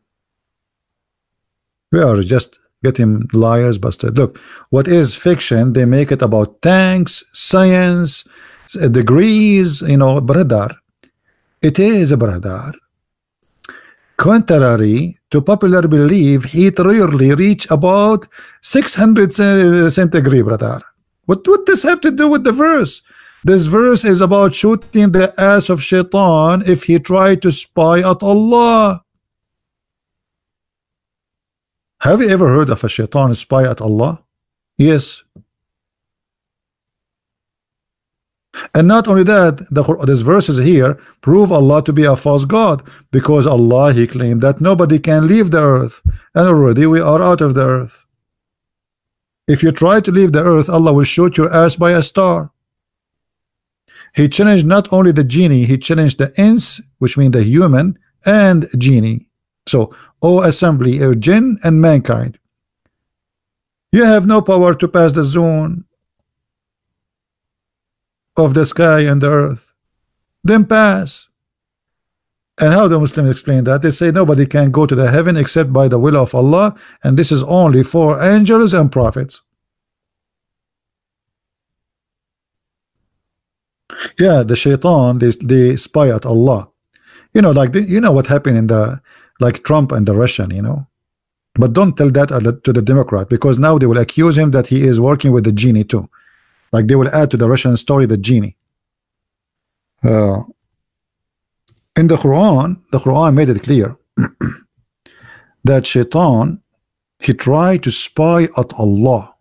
We are just getting liars busted. Look, what is fiction? They make it about tanks, science, degrees, brother. It is a brother. Contrary to popular belief, heat rarely reach about 600 centigrade, brother. What this have to do with the verse? This verse is about shooting the ass of shaitan if he tried to spy at Allah. Have you ever heard of a shaitan spy at Allah? Yes. And not only that, these verses here prove Allah to be a false God, because Allah he claimed that nobody can leave the earth, and already we are out of the earth. If you try to leave the earth, Allah will shoot your ass by a star. He challenged not only the genie, he challenged the ins, which mean the human, and genie. So, O assembly of jinn and mankind, you have no power to pass the zone of the sky and the earth. Then pass. And how do Muslims explain that? They say nobody can go to the heaven except by the will of Allah, and this is only for angels and prophets. Yeah, the shaitan, they spy at Allah. Like what happened in the Trump and the Russian, But don't tell that to the Democrat, because now they will accuse him that he is working with the genie too. Like they will add to the Russian story the genie. In the Quran made it clear that shaitan, he tried to spy at Allah.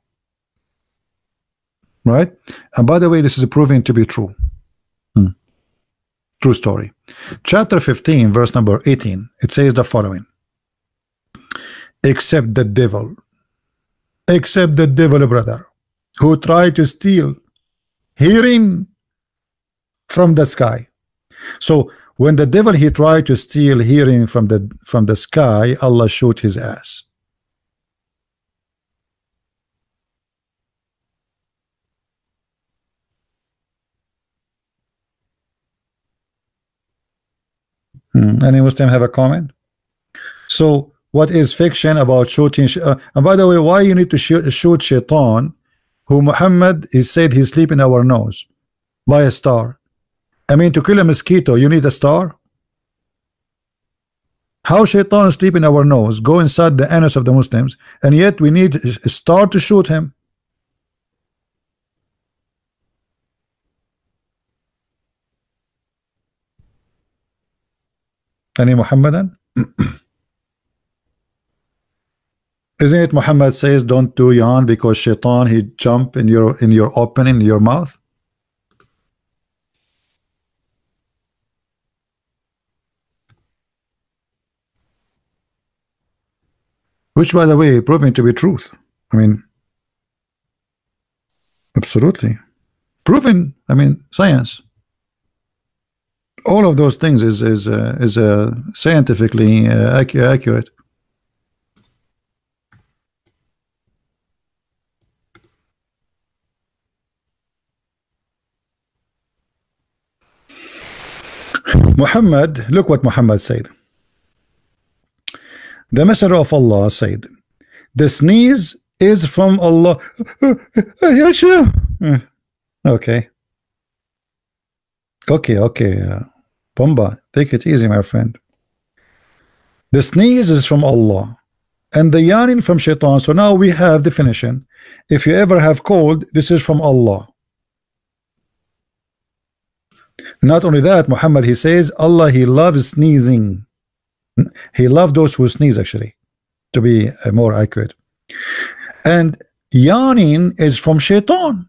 Right? And by the way, this is proving to be true. True story. Chapter 15, verse number 18, it says the following: except the devil, brother, who tried to steal hearing from the sky. So when the devil he tried to steal hearing from the sky, Allah shoot his ass. Any Muslim have a comment? So what is fiction about shooting? And by the way, why you need to shoot shaitan, who Muhammad is said he sleep in our nose by a star? I mean, to kill a mosquito, you need a star? How shaitan sleep in our nose, go inside the anus of the Muslims, and yet we need a star to shoot him? Any Muhammadan? Isn't it Muhammad says don't do yawn because shaitan he jump in your opening in your mouth? Which by the way proving to be truth. I mean, absolutely proven. I mean, science. All of those things is scientifically accurate. Muhammad, look what Muhammad said. The Messenger of Allah said, the sneeze is from Allah. Okay. Okay. Bomba, take it easy, my friend. The sneeze is from Allah and the yawning from shaitan. So now we have definition. If you ever have cold, this is from Allah. Not only that, Muhammad, he says Allah, he loves sneezing. He loved those who sneeze, actually, to be more accurate. And yawning is from shaitan.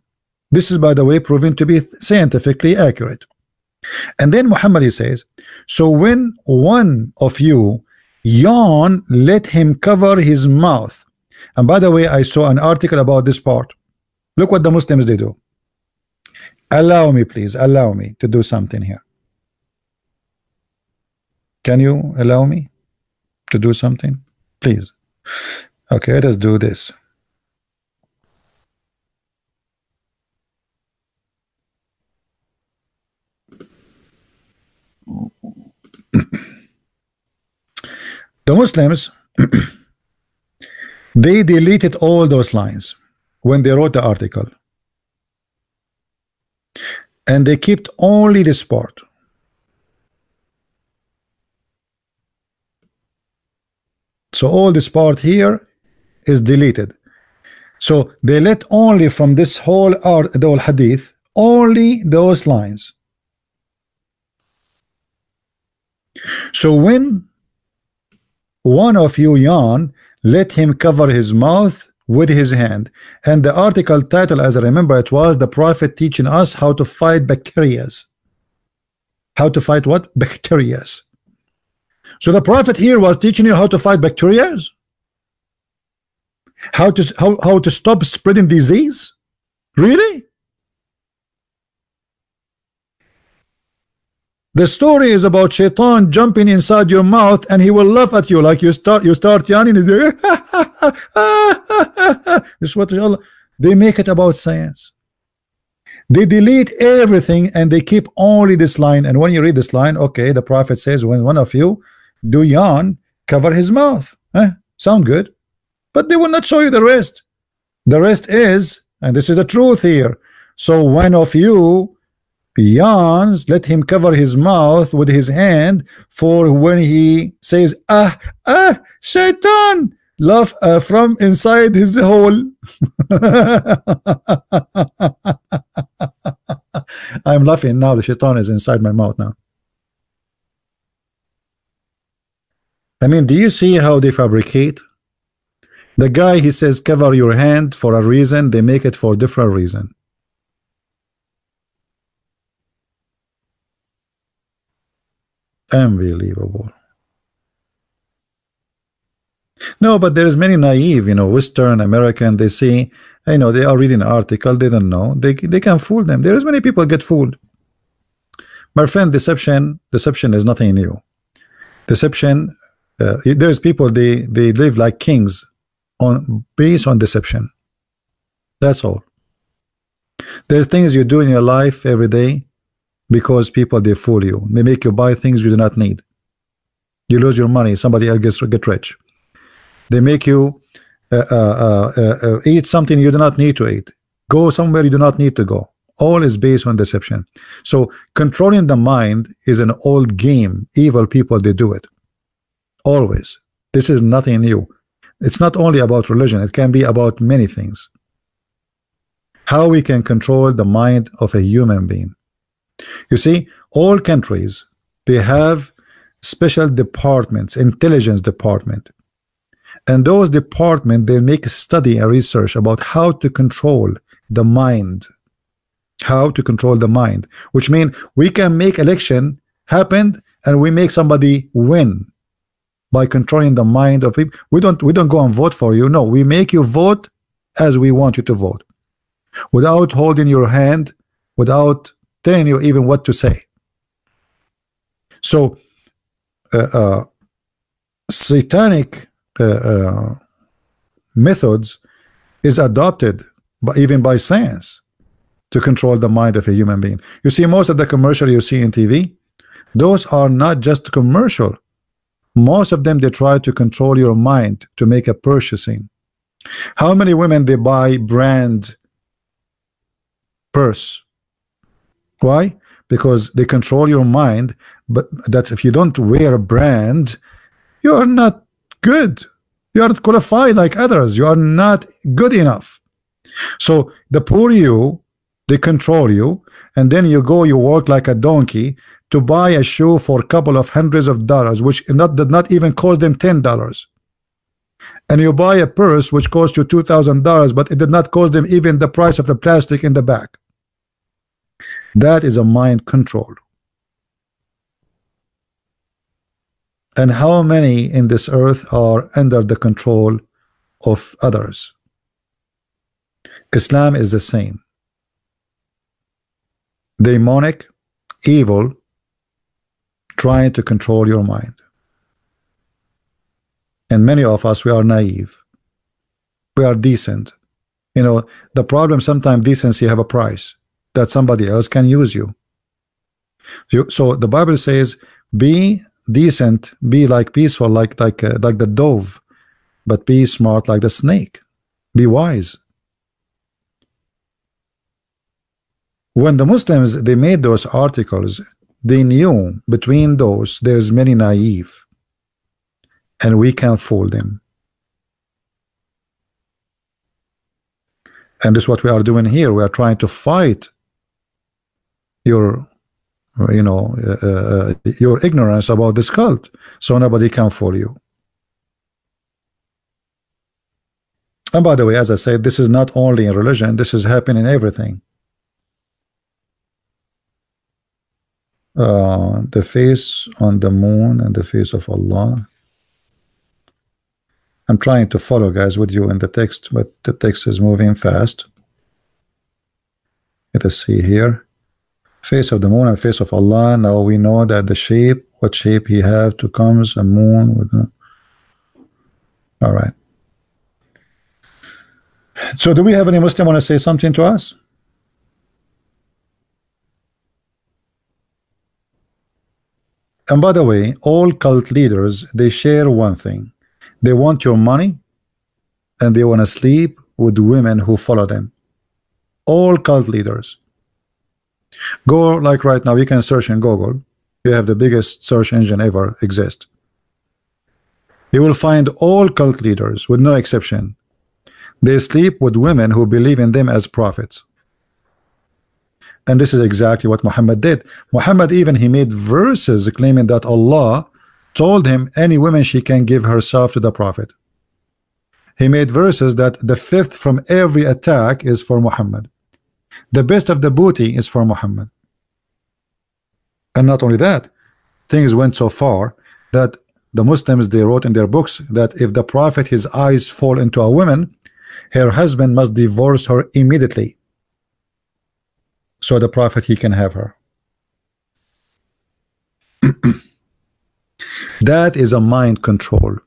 This is, by the way, proven to be scientifically accurate. And then Muhammad, he says, so when one of you yawn, let him cover his mouth. And by the way, I saw an article about this part. Look what the Muslims, they do. Allow me, please, allow me to do something here. Can you allow me to do something, please? Okay, let us do this. The Muslims they deleted all those lines when they wrote the article, and they kept only this part. So all this part here is deleted. So they let only from this whole art, the whole hadith, only those lines. So when one of you yawn, let him cover his mouth with his hand. And the article title, as I remember, it was the Prophet teaching us how to fight bacterias. How to fight what? Bacterias. So the Prophet here was teaching you how to fight bacteria, how to stop spreading disease. Really? The story is about shaitan jumping inside your mouth, and he will laugh at you like you start yawning. This is what they make it about science. They delete everything and they keep only this line. And when you read this line, okay, the Prophet says, when one of you do yawn, cover his mouth. Sound good, but they will not show you the rest. The rest is, and this is the truth here, so one of you yawns, let him cover his mouth with his hand, for when he says shaitan, laugh from inside his hole. I'm laughing now. The shaitan is inside my mouth now. I mean, do you see how they fabricate? The guy, he says cover your hand for a reason, they make it for different reason. Unbelievable. No, but there's many naive, Western American, they see, they are reading an article, they don't know, they can fool them. There's many people get fooled. My friend, deception is nothing new. Deception, there's people, they live like kings based on deception. That's all. There's things you do in your life every day because people, they fool you. They make you buy things you do not need. You lose your money, somebody else get rich. They make you eat something you do not need to eat, go somewhere you do not need to go. All is based on deception. So controlling the mind is an old game. Evil people, they do it always. This is nothing new. It's not only about religion, it can be about many things. How we can control the mind of a human being. You see, all countries, they have special departments, intelligence department, and those departments, they make a study and research about how to control the mind. How to control the mind, which means we can make election happen and we make somebody win by controlling the mind of people. We don't go and vote for you. No, we make you vote as we want you to vote, without holding your hand, without telling you even what to say. So satanic methods is adopted even by science to control the mind of a human being. You see, most of the commercial you see in TV, those are not just commercial. Most of them, they try to control your mind to make a purchasing. How many women they buy brand purse? Why? Because they control your mind, but that if you don't wear a brand, you are not good. You aren't qualified like others. You are not good enough. So the poor you, they control you, and then you go, you work like a donkey to buy a shoe for a couple of hundreds of dollars, which did not even cost them $10. And you buy a purse which cost you $2,000, but it did not cost them even the price of the plastic in the back. That is a mind control. And how many in this earth are under the control of others? Islam is the same. Demonic, evil, trying to control your mind. And many of us, we are naive. We are decent. You know, the problem sometimes decency have a price that somebody else can use you. So the Bible says, be decent, be like peaceful, like the dove, but be smart like the snake. Be wise. When the Muslims, they made those articles, they knew between those there's many naive, and we can't fool them. And this is what we are doing here. We are trying to fight your, you know, your ignorance about this cult, so nobody can fool you. And by the way, as I said, this is not only in religion, this is happening in everything. The face on the moon and the face of Allah. I'm trying to follow, guys, with you in the text, but the text is moving fast. Let us see here. Face of the moon and face of Allah. Now we know that the shape, what shape he have to comes a moon with a... All right. So do we have any Muslim want to say something to us? And by the way, all cult leaders, they share one thing. They want your money, and they want to sleep with women who follow them. All cult leaders. Go, like right now, you can search in Google. You have the biggest search engine ever exist. You will find all cult leaders, with no exception. They sleep with women who believe in them as prophets. And this is exactly what Muhammad did. Muhammad even, he made verses claiming that Allah told him any woman she can give herself to the prophet. He made verses that the fifth from every attack is for Muhammad. The best of the booty is for Muhammad. And not only that, things went so far that the Muslims, they wrote in their books that if the prophet, his eyes fall into a woman, her husband must divorce her immediately, so the prophet, he can have her. That is a mind control.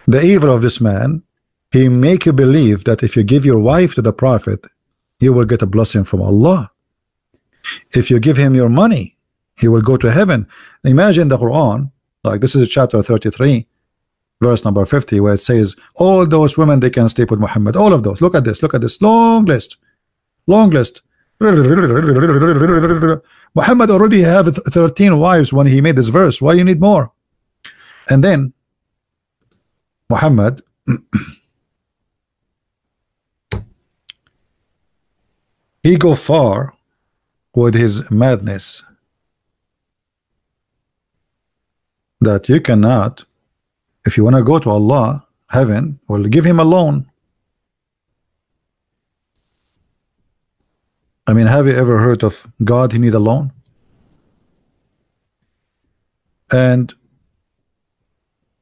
The evil of this man, he make you believe that if you give your wife to the prophet, you will get a blessing from Allah. If you give him your money, he will go to heaven. Imagine the Quran, like this is chapter 33, verse number 50, where it says all those women, they can sleep with Muhammad. All of those. Look at this long list. Long list. Muhammad already have 13 wives when he made this verse. Why you need more? And then Muhammad he go far with his madness that you cannot, if you want to go to Allah, heaven, well, give him a loan. I mean, have you ever heard of God, he need a loan? And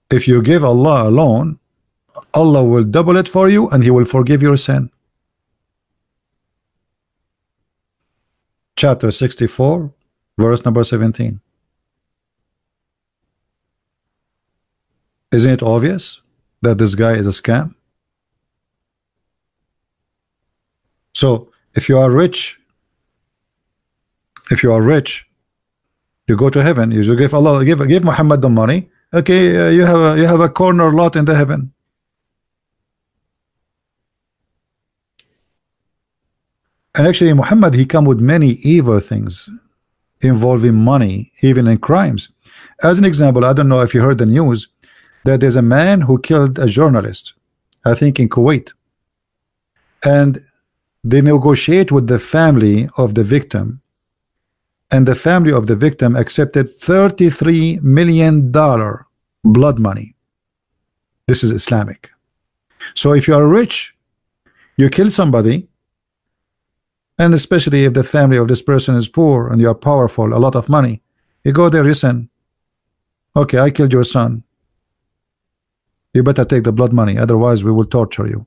if you give Allah a loan, Allah will double it for you and he will forgive your sin. Chapter 64, verse number 17. Isn't it obvious that this guy is a scam? So if you are rich, you go to heaven. You should give Allah, give Muhammad the money. Okay, you have a corner lot in the heaven. And actually, Muhammad, he come with many evil things involving money, even in crimes. As an example, I don't know if you heard the news that there's a man who killed a journalist, I think in Kuwait, and they negotiate with the family of the victim, and the family of the victim accepted $33 million blood money. This is Islamic. So if you are rich, you kill somebody, and especially if the family of this person is poor and you are powerful, a lot of money, you go there, listen, okay, I killed your son, you better take the blood money, otherwise we will torture you.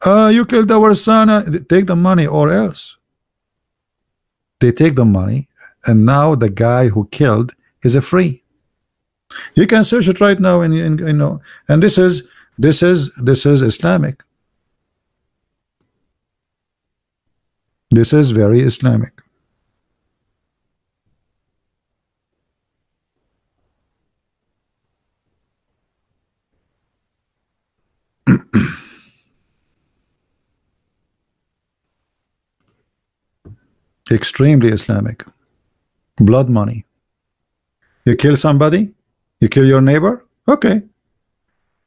You killed our son, take the money or else. They take the money, and now the guy who killed is a free. You can search it right now, and you know, and this is Islamic. This is very Islamic. Extremely Islamic. Blood money. You kill somebody, you kill your neighbor, okay,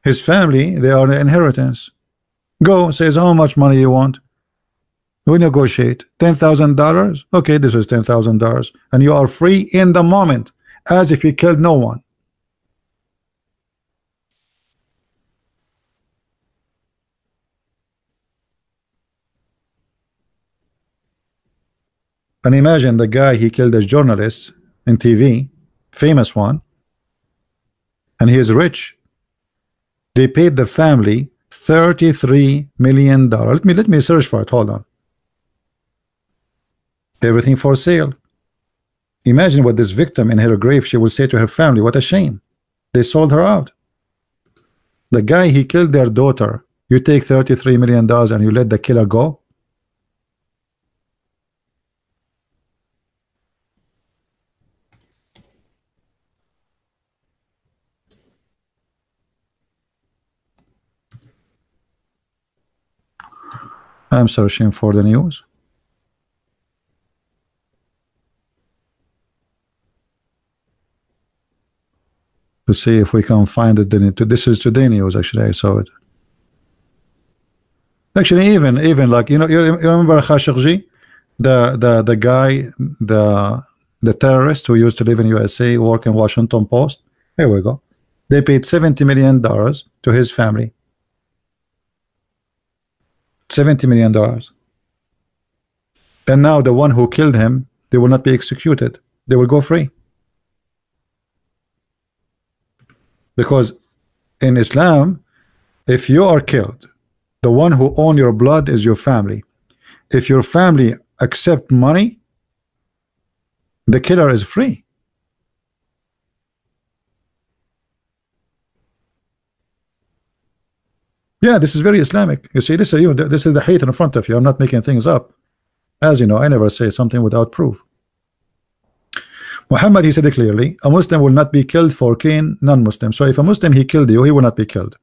his family, they are the inheritance. Go, says how much money you want, we negotiate. $10,000, okay, this is $10,000, and you are free in the moment, as if you killed no one. And imagine the guy, he killed a journalist in TV, famous one, and he is rich. They paid the family $33 million. Let me search for it. Hold on. Everything for sale. Imagine what this victim in her grave, she will say to her family, what a shame. They sold her out. The guy, he killed their daughter. You take $33 million and you let the killer go? I'm searching for the news. To see if we can find it. This is today news, actually. I saw it. Actually, even like, you remember Khashoggi, the guy, the terrorist who used to live in USA, work in Washington Post. Here we go. They paid $70 million to his family. $70 million. And now the one who killed him, they will not be executed. They will go free. Because in Islam, if you are killed, the one who owns your blood is your family. If your family accept money, the killer is free. Yeah, this is very Islamic. You see, this is the hate in front of you. I'm not making things up. As you know, I never say something without proof. Muhammad, he said it clearly, a Muslim will not be killed for killing non-Muslim. So if a Muslim, he killed you, he will not be killed.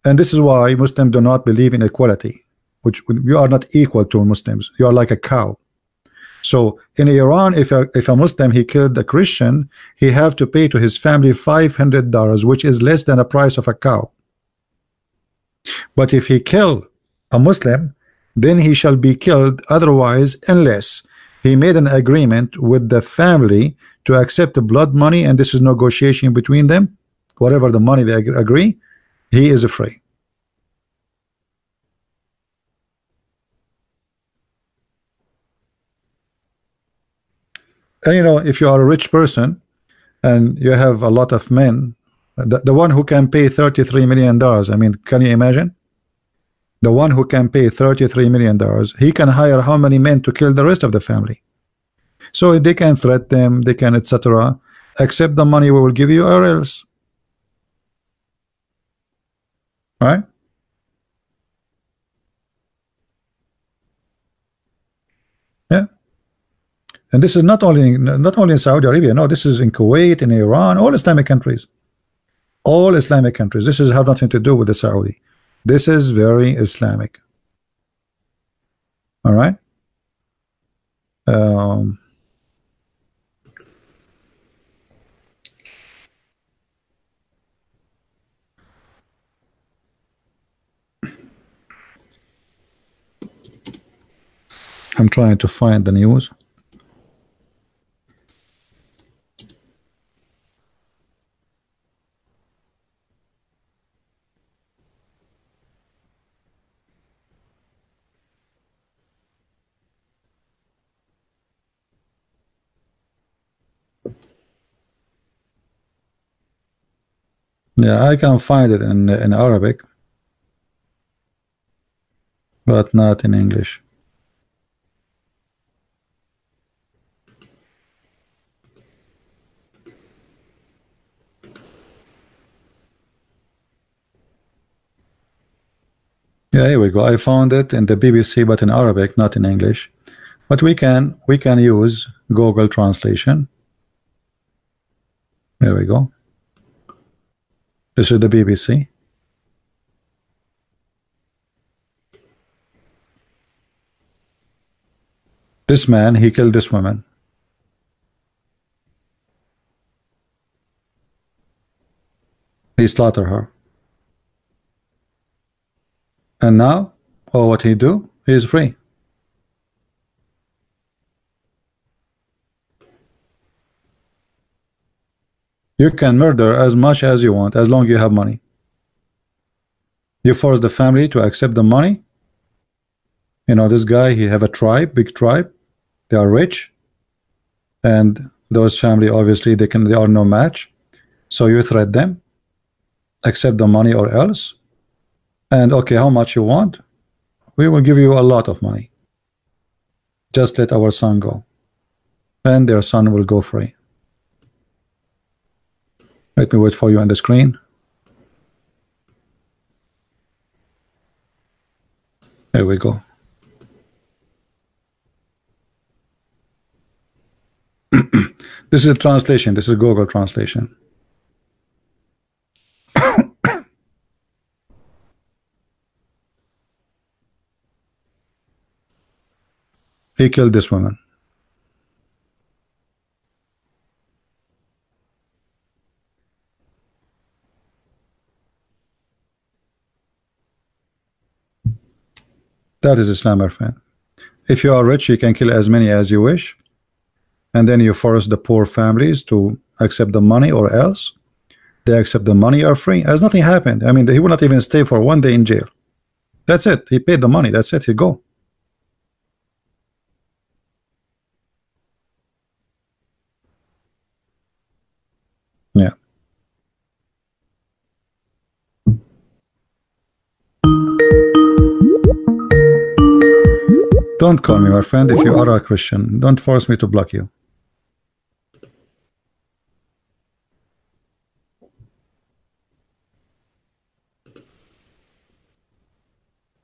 And this is why Muslims do not believe in equality, which you are not equal to Muslims. You are like a cow. So in Iran, if a Muslim, he killed a Christian, he have to pay to his family $500, which is less than the price of a cow. But if he kill a Muslim, then he shall be killed otherwise, unless he made an agreement with the family to accept the blood money, and this is negotiation between them. Whatever the money they agree, he is free. And you know, if you are a rich person and you have a lot of men, the one who can pay $33 million, I mean, can you imagine? The one who can pay $33 million, he can hire how many men to kill the rest of the family? So they can threat them, they can etc. accept the money we will give you or else. Right? Yeah. And this is not only in Saudi Arabia. No, this is in Kuwait, in Iran, all Islamic countries. All Islamic countries. This is have nothing to do with the Saudi. This is very Islamic. All right. I'm trying to find the news. Yeah, I can find it in Arabic, but not in English. Yeah, here we go. I found it in the BBC, but in Arabic, not in English. But we can use Google Translation. There we go. This is the BBC. This man, he killed this woman. He slaughtered her. And now, oh, what he do? He is free. You can murder as much as you want, as long as you have money. You force the family to accept the money. You know, this guy, he have a tribe, big tribe. They are rich. And those family, obviously, they are no match. So you threat them. Accept the money or else. And okay, how much you want? We will give you a lot of money. Just let our son go. And their son will go free. Let me wait for you on the screen. There we go. This is a translation. This is Google Translation. He killed this woman. That is Islam, my friend. If you are rich, you can kill as many as you wish, and then you force the poor families to accept the money, or else they accept the money, are free, as nothing happened. I mean, he will not even stay for one day in jail. That's it. He paid the money. That's it. He go. Yeah. Don't call me, my friend, if you are a Christian. Don't force me to block you.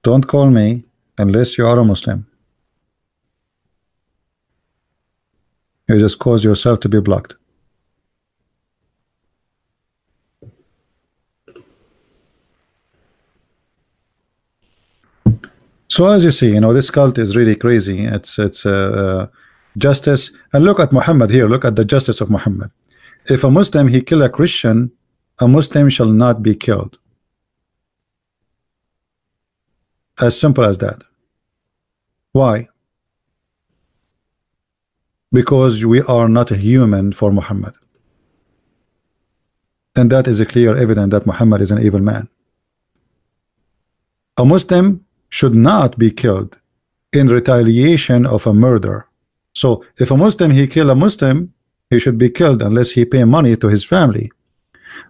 Don't call me unless you are a Muslim. You just cause yourself to be blocked. So as you see, you know, this cult is really crazy. It's justice. And look at Muhammad here. Look at the justice of Muhammad. If a Muslim, he kill a Christian, a Muslim shall not be killed. As simple as that. Why? Because we are not a human for Muhammad. And that is a clear evidence that Muhammad is an evil man. A Muslim should not be killed in retaliation of a murder. So if a Muslim, he kill a Muslim, he should be killed unless he pay money to his family.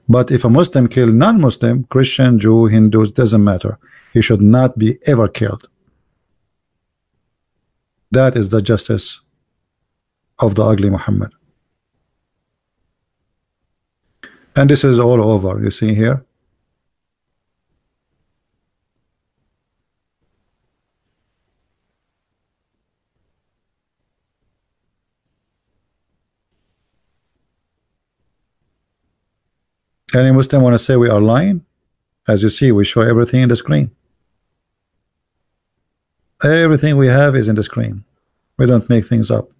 But if a Muslim kill non-Muslim, Christian, Jew, Hindus, doesn't matter, he should not be ever killed. That is the justice of the ugly Muhammad. And this is all over, you see here. Any Muslim want to say we are lying? As you see, we show everything in the screen. Everything we have is in the screen. We don't make things up.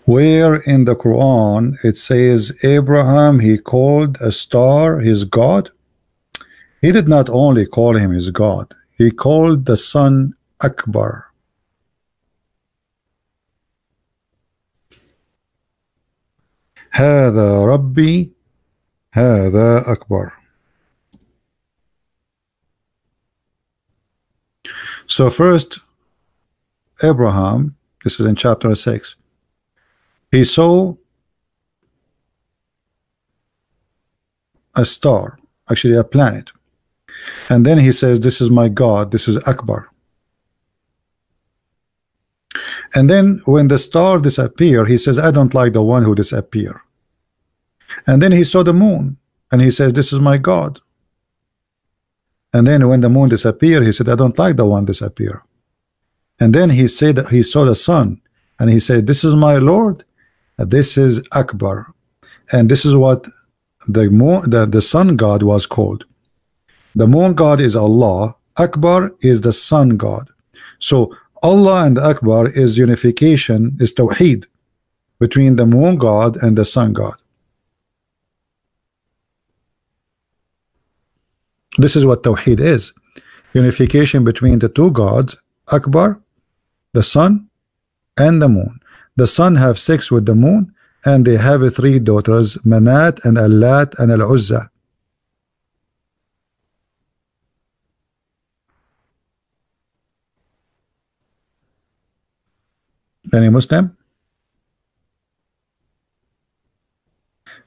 Where in the Quran it says Abraham, he called a star his God? He did not only call him his God, he called the sun Akbar. هذا ربي هذا أكبر. So first, Abraham, this is in chapter 6, he saw a star, actually a planet, and then he says, this is my God, this is Akbar. And then when the star disappeared, he says, I don't like the one who disappeared. And then he saw the moon and he says, this is my God. And then when the moon disappeared, he said, I don't like the one disappear. And then he said he saw the sun and he said, this is my Lord, this is Akbar. And this is what the moon, the sun God was called. The moon God is Allah, Akbar is the sun God. So Allah and Akbar is unification, is Tawheed between the moon God and the sun God. This is what Tawheed is, unification between the two gods, Akbar, the sun and the moon. The sun have sex with the moon and they have three daughters, Manat and Allat and Al-Uzza. Any Muslim?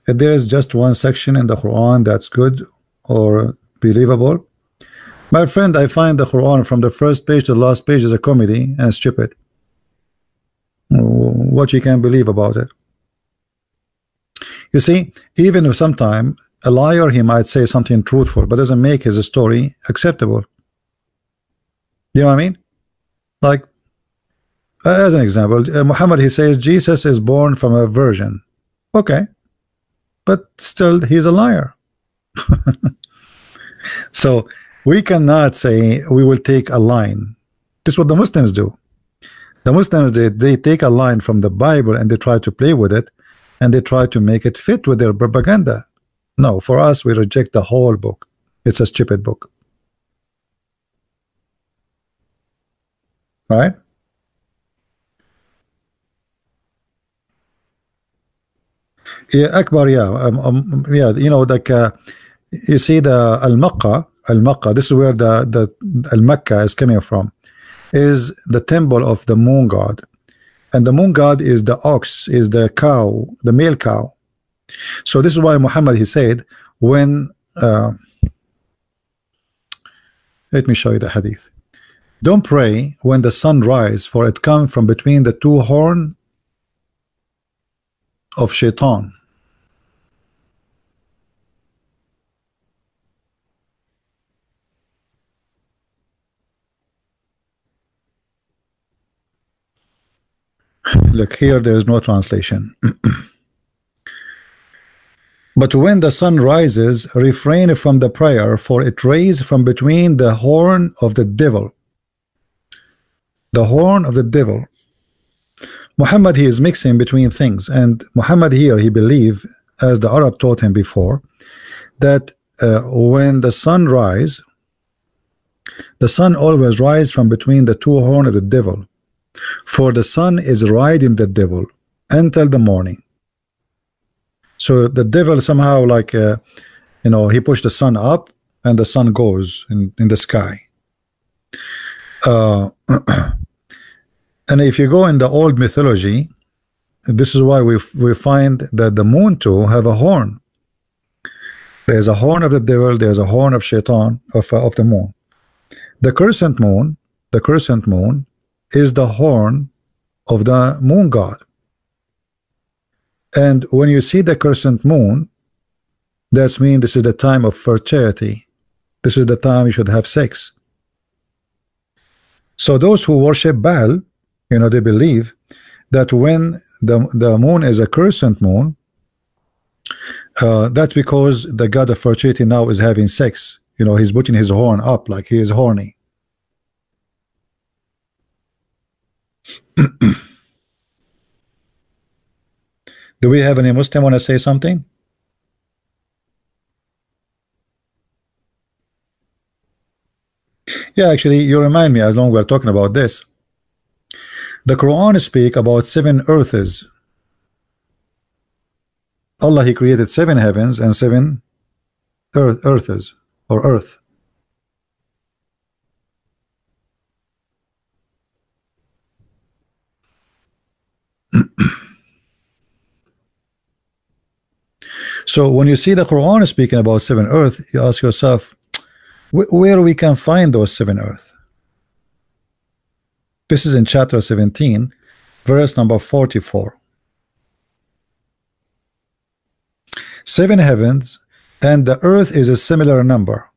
If there is just one section in the Quran that's good or believable, my friend, I find the Quran from the first page to the last page is a comedy and stupid. What you can believe about it? You see, even if sometime a liar, he might say something truthful, but doesn't make his story acceptable. You know what I mean? Like, as an example, Muhammad, he says Jesus is born from a virgin. Okay, but still he's a liar. So we cannot say we will take a line. This is what the Muslims do. The Muslims, they take a line from the Bible and they try to play with it and they try to make it fit with their propaganda. No, for us, we reject the whole book. It's a stupid book. Right? Yeah, Akbar, yeah. Yeah, you know, like you see the Al-Makkah, this is where the Al-Makkah is coming from, is the temple of the moon god. And the moon god is the ox, is the cow, the male cow. So this is why Muhammad, he said, when let me show you the hadith. Don't pray when the sun rises, for it comes from between the two horns of Shaitan. Look here, there is no translation. But when the sun rises, refrain from the prayer, for it raises from between the horn of the devil. The horn of the devil. Muhammad, he is mixing between things, and Muhammad here, he believed, as the Arab taught him before, that when the sun rises, the sun always rises from between the two horns of the devil. For the sun is riding the devil until the morning. So the devil somehow, like you know, he pushed the sun up and the sun goes in the sky. And if you go in the old mythology, this is why we find that the moon too have a horn. There's a horn of the devil, there's a horn of shaitan, of the moon. The crescent moon, is the horn of the moon god. And when you see the crescent moon, that means this is the time of fertility. This is the time you should have sex. So those who worship Baal, they believe that when the moon is a crescent moon, that's because the god of fertility now is having sex. He's putting his horn up like he is horny. Do we have any Muslim want to say something? Yeah, actually, you remind me, as long as we're talking about this. The Quran speak about 7 earths. Allah, He created 7 heavens and 7 earths, or earth. So when you see the Quran speaking about 7 earth, you ask yourself, where we can find those 7 earth? This is in chapter 17, verse number 44. 7 heavens, and the earth is a similar number.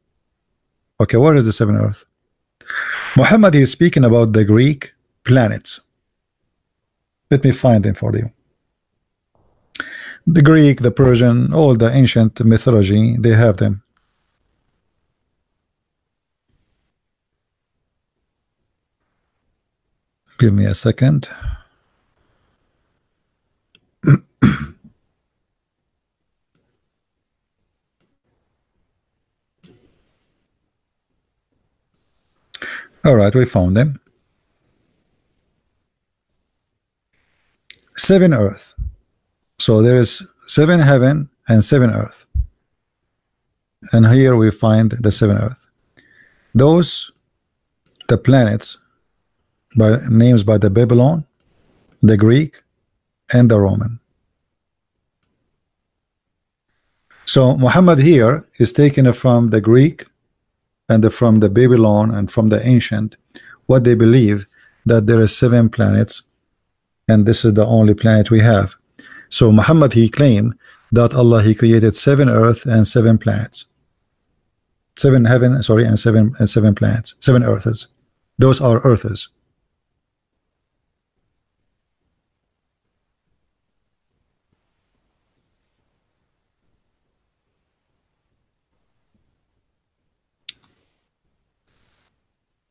Okay, what is the 7 earth? Muhammad is speaking about the Greek planets. Let me find them for you. The Greek, the Persian, all the ancient mythology, they have them. Give me a second. All right, we found them. 7 earth. So there is 7 heaven and 7 earth. And here we find the 7 earth. Those, the planets, by names by the Babylon, the Greek, and the Roman. So Muhammad here is taken from the Greek and from the Babylon and from the ancient, what they believe that there are 7 planets, and this is the only planet we have. So Muhammad, he claimed that Allah, He created 7 earth and 7 planets, 7 heaven, sorry, and 7 planets, 7 earths. Those are earths.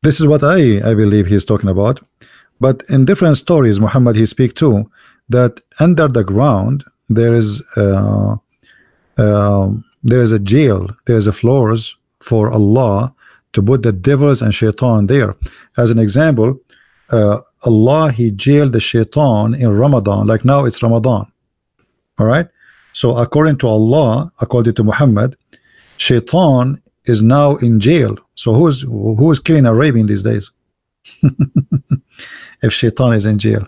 This is what I believe he's talking about. But in different stories, Muhammad, he speak too, that under the ground there is a jail, there is a floors for Allah to put the devils and shaitan there. As an example, Allah, He jailed the shaitan in Ramadan, like now it's Ramadan. All right. So according to Allah, according to Muhammad, shaitan is now in jail. So who is killing Arabian these days? If shaitan is in jail.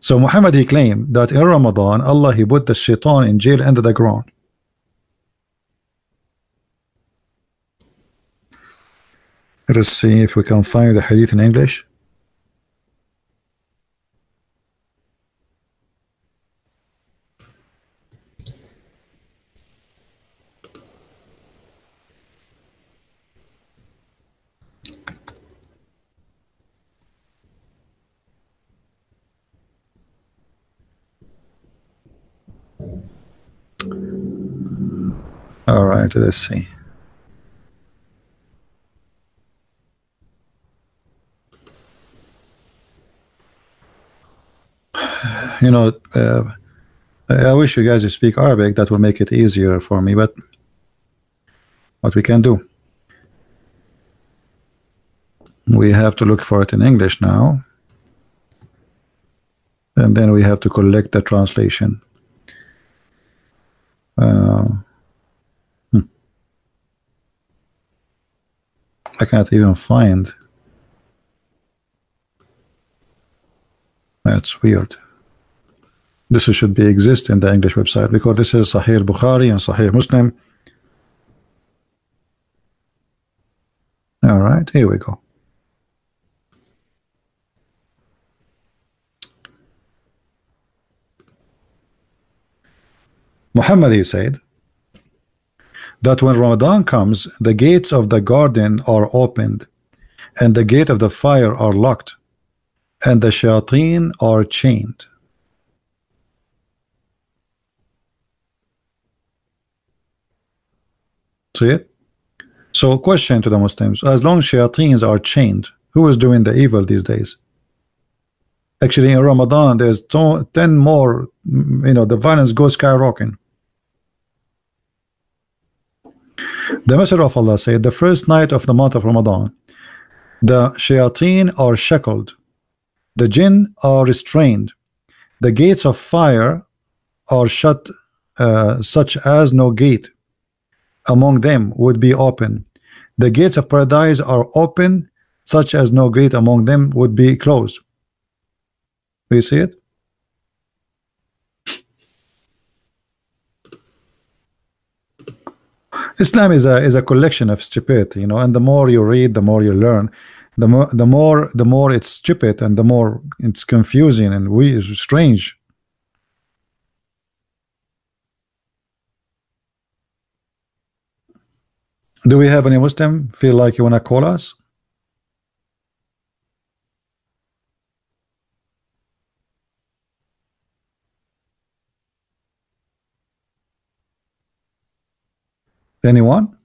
So Muhammad, he claimed that in Ramadan, Allah, He put the shaitan in jail under the ground. Let us see if we can find the hadith in English. All right, let's see. I wish you guys speak Arabic. That will make it easier for me, but what we can do, we have to look for it in English now, and then we have to collect the translation. I can't even find. That's weird. This should be exist in the English website, because this is Sahih Bukhari and Sahih Muslim, All right, here we go. Muhammad, he said that when Ramadan comes, the gates of the garden are opened, and the gate of the fire are locked, and the shayateen are chained. See it? So, question to the Muslims: as long as shayateens are chained, who is doing the evil these days? Actually, in Ramadan, there's 10 more. The violence goes skyrocketing. The Messenger of Allah said, the first night of the month of Ramadan, the shayateen are shackled, the jinn are restrained, the gates of fire are shut, such as no gate among them would be open. The gates of paradise are open, such as no gate among them would be closed. Do you see it? Islam is a collection of stupidity, and the more you read, the more you learn. The more it's stupid, and the more it's confusing and strange. Do we have any Muslim feel like you want to call us? Anyone?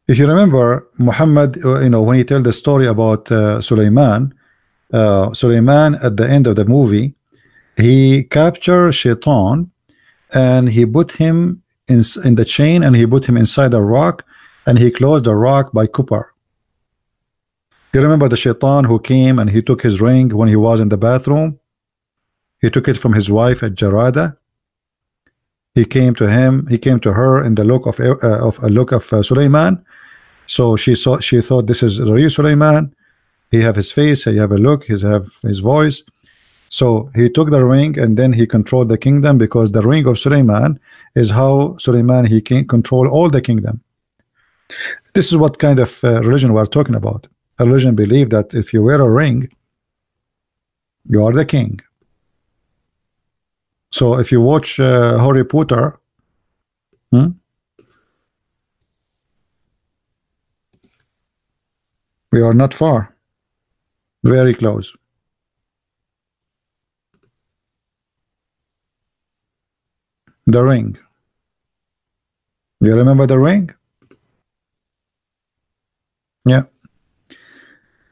If you remember, Muhammad, when he tells the story about Sulaiman at the end of the movie, he captured Shaitan and he put him in the chain, and he put him inside a rock, and he closed the rock by copper. You remember the Shaitan who came and he took his ring when he was in the bathroom? He took it from his wife at Jarada. He came to her in the look of Sulaiman. So she thought this is the real Sulaiman. He have his face, he have a look, he have his voice. So he took the ring, and then he controlled the kingdom, because the ring of Sulaiman is how Sulaiman he can control all the kingdom. This is what kind of religion we are talking about. A religion believe that if you wear a ring, you are the king. So if you watch Harry Potter, we are not far, very close. The ring. You remember the ring? Yeah.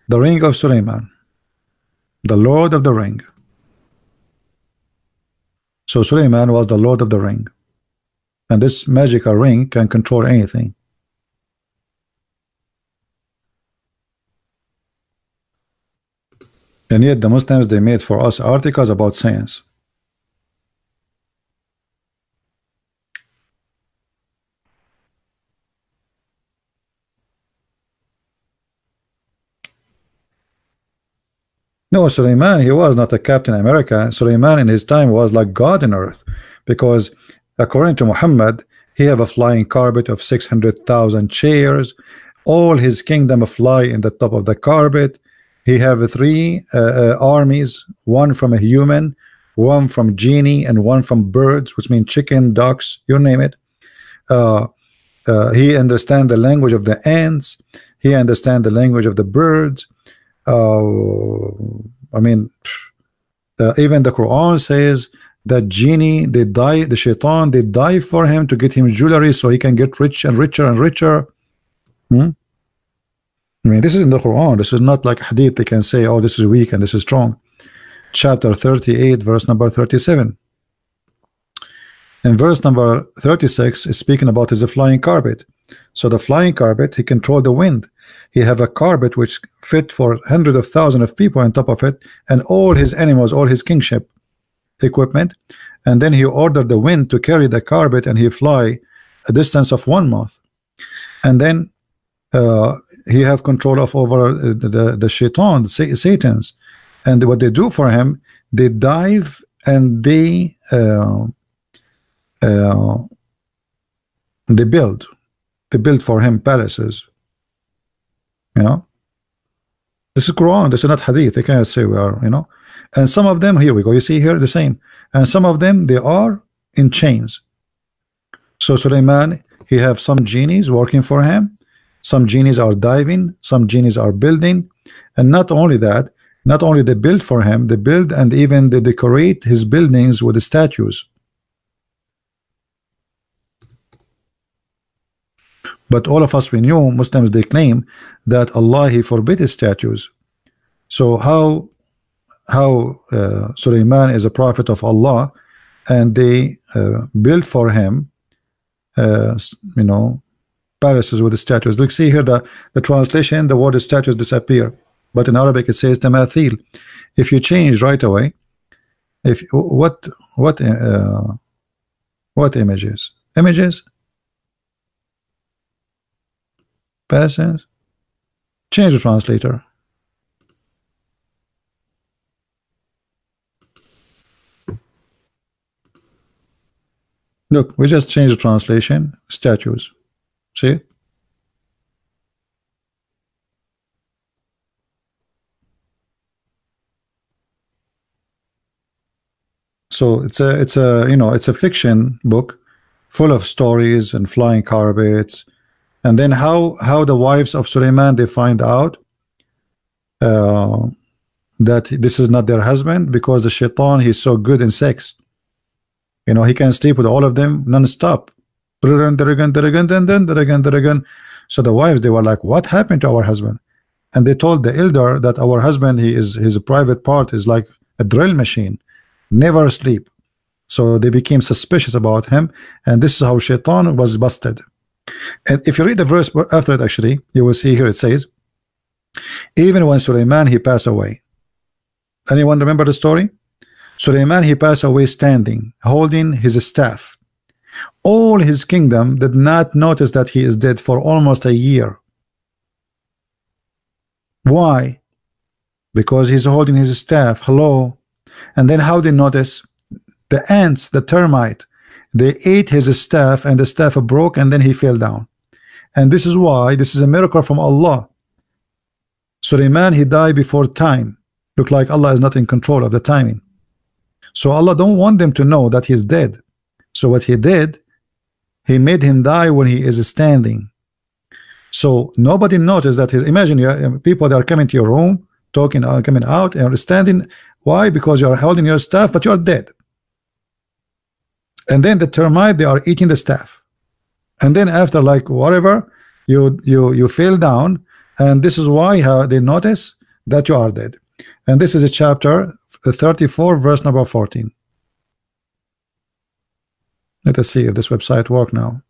The ring of Sulaiman, the Lord of the Ring. So Sulaiman was the Lord of the Ring, and this magical ring can control anything. And yet the Muslims, they made for us articles about science. No, Sulaiman, he was not a Captain America. Sulaiman in his time was like God on earth, because according to Muhammad, he have a flying carpet of 600,000 chairs. All his kingdom fly in the top of the carpet. He have 3 armies, one from a human, one from genie, and one from birds, which mean chicken, ducks, you name it. He understand the language of the ants. He understand the language of the birds. I mean, even the Quran says that genie, they die, the shaitan, they die for him to get him jewelry so he can get rich and richer and richer. I mean, this is in the Quran. This is not like hadith. They can say, oh, this is weak and this is strong. Chapter 38, verse number 37. In verse number 36 is speaking about his flying carpet. So the flying carpet, he controlled the wind. He have a carpet which fit for hundreds of thousands of people on top of it, and all his animals, all his kingship equipment. And then he ordered the wind to carry the carpet, and he fly a distance of 1 month. And then he have control of over the shaitan, Satans. And what they do for him, they dive and they uh, they build for him palaces. You know, this is Quran. This is not Hadith. They cannot say we are. You know, and some of them, here we go. You see here the same, and some of them they are in chains. So Suleiman, he have some genies working for him. Some genies are diving. Some genies are building, and not only that, not only they build for him, they build and even they decorate his buildings with the statues. But all of us, we knew Muslims, they claim that Allah, he forbid his statues. So how Suleiman is a prophet of Allah, and they built for him you know, palaces with the statues. Look, see here the translation, the word statues disappear, but in Arabic it says tamathil. If you change right away, if what images passes, change the translator. Look, we just changed the translation, statues. See? So it's a you know, it's a fiction book full of stories and flying carpets. And then how the wives of Suleiman, they find out that this is not their husband, because the shaitan, he's so good in sex. You know, he can sleep with all of them non-stop. So the wives, they were like, what happened to our husband? And they told the elder that our husband, his private part is like a drill machine, never sleep. So they became suspicious about him, and this is how shaitan was busted. And if you read the verse after it, actually, you will see here it says, even when Suleiman, he passed away. Anyone remember the story? Suleiman, he passed away standing, holding his staff. All his kingdom did not notice that he is dead for almost a year. Why? Because he's holding his staff. Hello. And then how they notice? The ants, the termite, they ate his staff, and the staff broke, and then he fell down. And this is why this is a miracle from Allah. Suleiman, he died before time. Look like Allah is not in control of the timing. So Allah don't want them to know that he's dead. So what he did, he made him die when he is standing. So nobody noticed that his, imagine you, people that are coming to your room, talking, coming out and standing. Why? Because you are holding your staff, but you are dead. And then the termite, they are eating the staff. And then after like whatever, you fell down, and this is why how they notice that you are dead. And this is a chapter 34, verse number 14. Let us see if this website works now.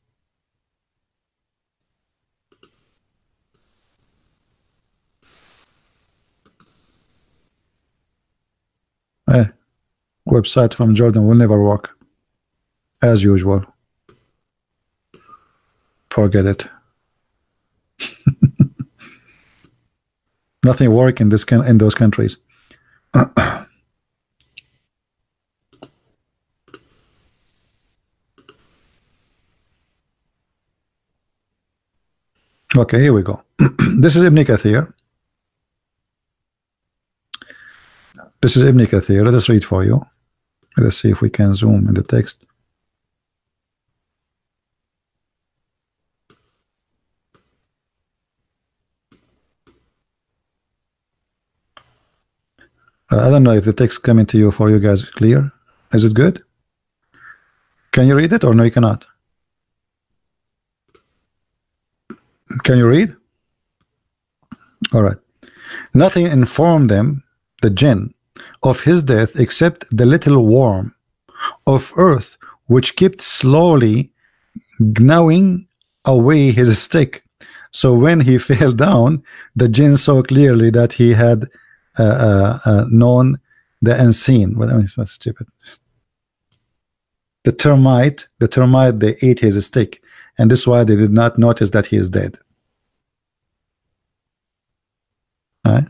Website from Jordan will never work, as usual. Forget it. Nothing work in those countries. Okay, here we go. This is Ibn Kathir. This is Ibn Kathir. Let us read for you. Let us see if we can zoom in the text. I don't know if the text coming to you for you guys clear. Is it good? Can you read it or no, you cannot? Can you read? All right. Nothing informed them, the jinn, of his death except the little worm of earth which kept slowly gnawing away his stick. So when he fell down, the jinn saw clearly that he had known the unseen. Well, I mean, that's stupid. The termite, they ate his stick, and this is why they did not notice that he is dead. All right?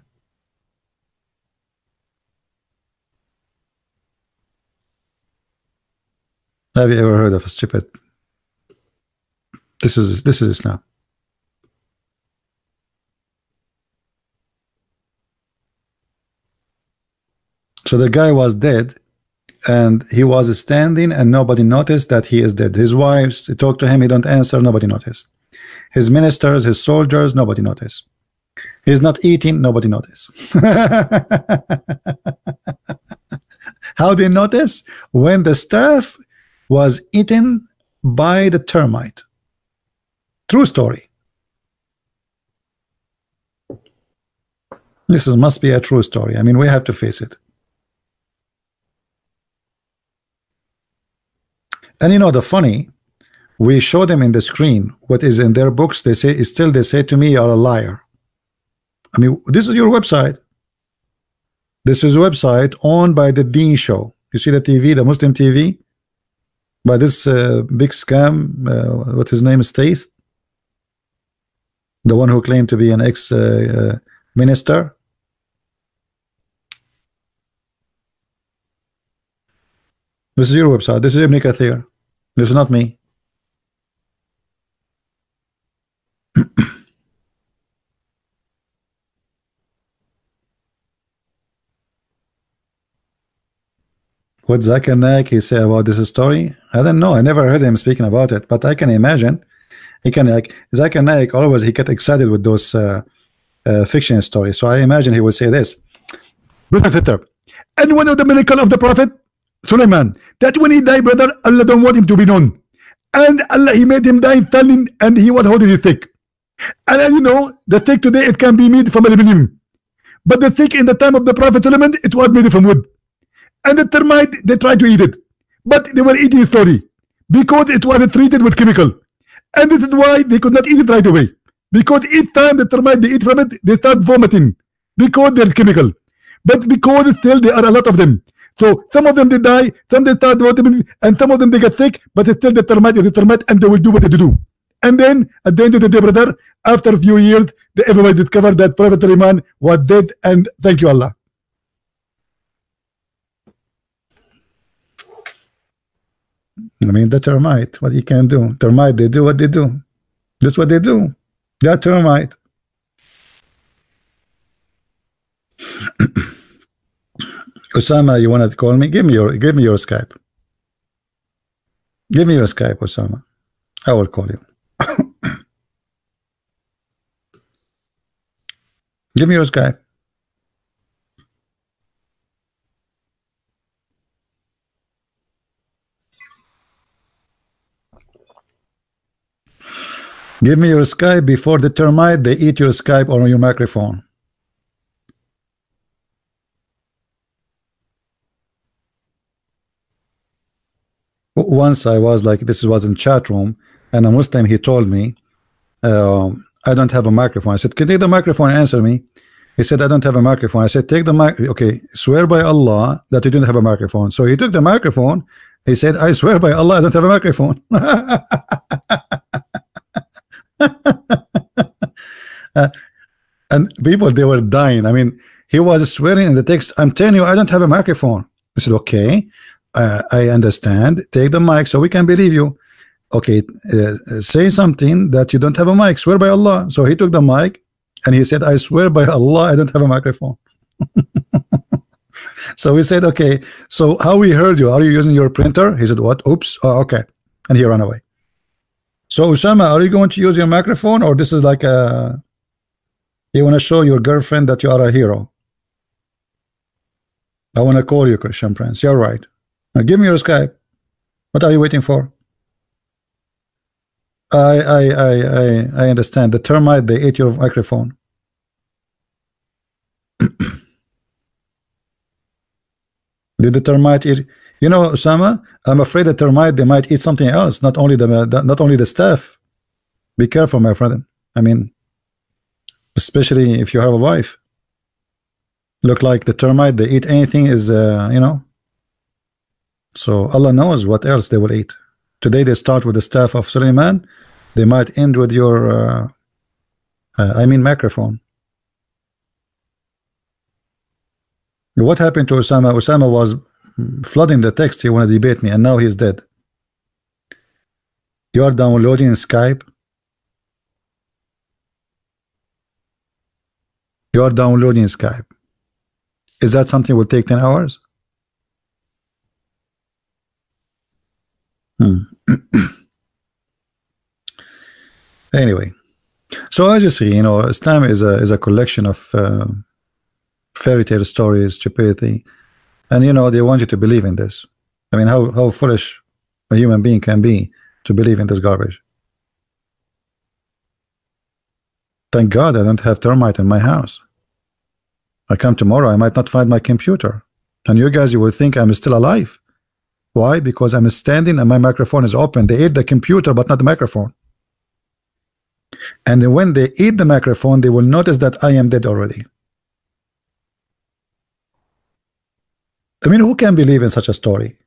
Have you ever heard of a stupid? This is Islam. So the guy was dead, and he was standing, and nobody noticed that he is dead. His wives talk to him, he don't answer, nobody noticed. His ministers, his soldiers, nobody noticed. He's not eating, nobody noticed. How they notice? When the staff was eaten by the termite. True story. This must be a true story. I mean, we have to face it. And you know the funny, we show them in the screen what is in their books. They say, still they say to me, you're a liar. I mean, this is your website. This is a website owned by the Deen Show. You see the TV, the Muslim TV, by this big scam, what his name is, Staith, the one who claimed to be an ex-minister. This is your website. This is Ibn Kathir. This is not me. What Zakir Naik he say about this story? I don't know. I never heard him speaking about it, but I can imagine he can, like, Zakir Naik always he get excited with those fiction stories. So I imagine he would say this. Brother, and one of the miracle of the Prophet Sulaiman, that when he died, brother, Allah don't want him to be known, and Allah he made him die falling, and he was holding his thick. And as you know, the thick today it can be made from aluminum, but the thick in the time of the Prophet Sulaiman it was made from wood. And the termite they tried to eat it, but they were eating it slowly because it was treated with chemical, and this is why they could not eat it right away, because each time the termite they eat from it they start vomiting because they're chemical, but because still there are a lot of them. So some of them they die, some they start vomiting, and some of them they get sick, but still the termite is the termite, and they will do what they do. And then at the end of the day, brother, after a few years, everybody discovered that Prophet Sulaiman was dead, and thank you Allah. I mean, the termite, what you can do. Termite, they do what they do. That's what they do. They are termite. Osama, you want to call me? Give me your Skype. Give me your Skype, Osama. I will call you. Give me your Skype. Give me your Skype before the termite they eat your Skype or your microphone. Once I was like, this was in chat room, and a Muslim he told me, I don't have a microphone. I said, can you take the microphone and answer me? He said, I don't have a microphone. I said, take the mic. Okay, swear by Allah that you don't have a microphone. So he took the microphone. He said, I swear by Allah I don't have a microphone. And people they were dying. I mean, he was swearing in the text, I'm telling you I don't have a microphone. I said, okay, I understand, take the mic so we can believe you. Okay, say something that you don't have a mic, swear by Allah. So he took the mic and he said, I swear by Allah I don't have a microphone. So we said, okay, so how we heard you? Are you using your printer? He said, what? Oops. Oh, okay. And he ran away. So Osama, are you going to use your microphone, or this is like a, you want to show your girlfriend that you are a hero? I want to call you, Christian Prince. You're right. Now give me your Skype. What are you waiting for? I understand. The termite they ate your microphone. Did the termite eat? You know, Osama, I'm afraid the termite they might eat something else, not only the staff. Be careful, my friend. I mean, especially if you have a wife. Look like the termite they eat anything is you know. So Allah knows what else they will eat. Today they start with the staff of Suleiman. They might end with your I mean microphone. What happened to Osama? Osama was flooding the text. He wanted to debate me, and now he's dead. You are downloading Skype. You are downloading Skype. Is that something will take 10 hours? Anyway, so I just see, you know, Islam is a collection of fairy tale stories, stupidity, and you know they want you to believe in this. I mean, how foolish a human being can be to believe in this garbage. Thank God I don't have termite in my house. I come tomorrow, I might not find my computer, and you guys, you will think I'm still alive. Why? Because I'm standing and my microphone is open. They ate the computer but not the microphone. And when they eat the microphone, they will notice that I am dead already. I mean, who can believe in such a story?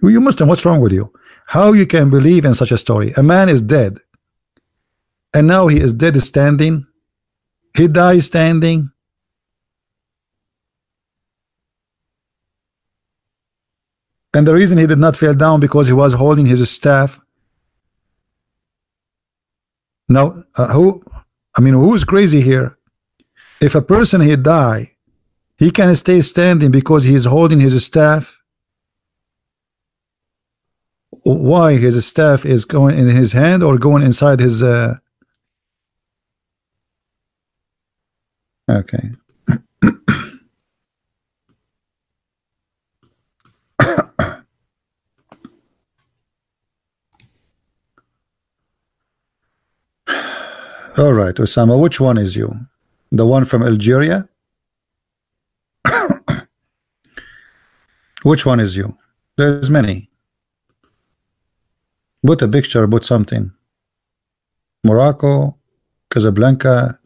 You Muslim, what's wrong with you? How you can believe in such a story? A man is dead, and now he is dead standing. He dies standing. And the reason he did not fall down because he was holding his staff. Now, who's crazy here? If a person he die, he can stay standing because he is holding his staff. Why? His staff is going in his hand or going inside his okay. All right, Osama, which one is you? The one from Algeria? Which one is you? There's many. Put a picture, put something. Morocco, Casablanca.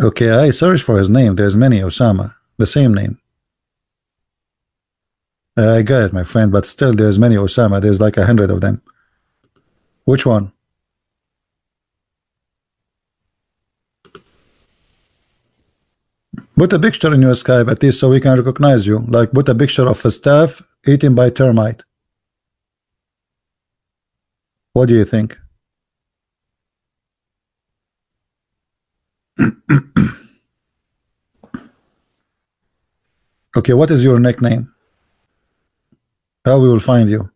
Okay, I searched for his name. There's many Osama, the same name. I got it, my friend, but still there's many Osama. There's like 100 of them. Which one? Put a picture in your Skype at least so we can recognize you. Like put a picture of a staff eaten by termite. What do you think? Okay, what is your nickname? How we will find you?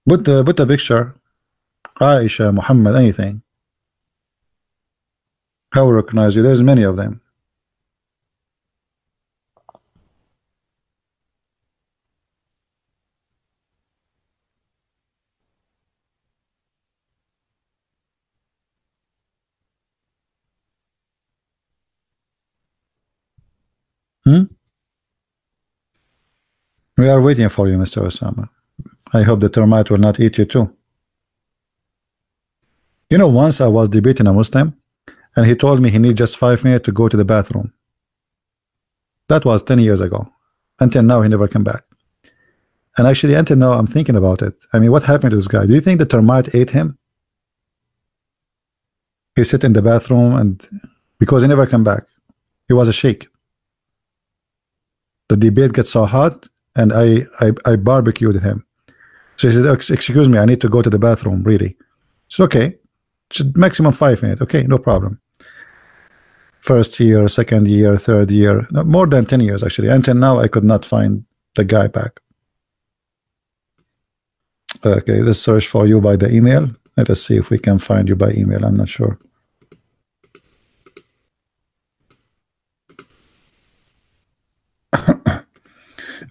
Put a picture. Aisha, Muhammad, anything. How will recognize you? There's many of them. We are waiting for you, Mr. Osama. I hope the termite will not eat you too. You know, once I was debating a Muslim, and he told me he needs just 5 minutes to go to the bathroom. That was 10 years ago. Until now, he never came back. And actually, until now, I'm thinking about it. I mean, what happened to this guy? Do you think the termite ate him? He sit in the bathroom, and because he never came back, he was a sheikh. The debate gets so hot, and I barbecued him. So he said, excuse me, I need to go to the bathroom, really. So okay, just maximum 5 minutes. Okay, no problem. First year, second year, third year, no, more than 10 years actually. Until now, I could not find the guy back. Okay, let's search for you by the email. Let us see if we can find you by email. I'm not sure.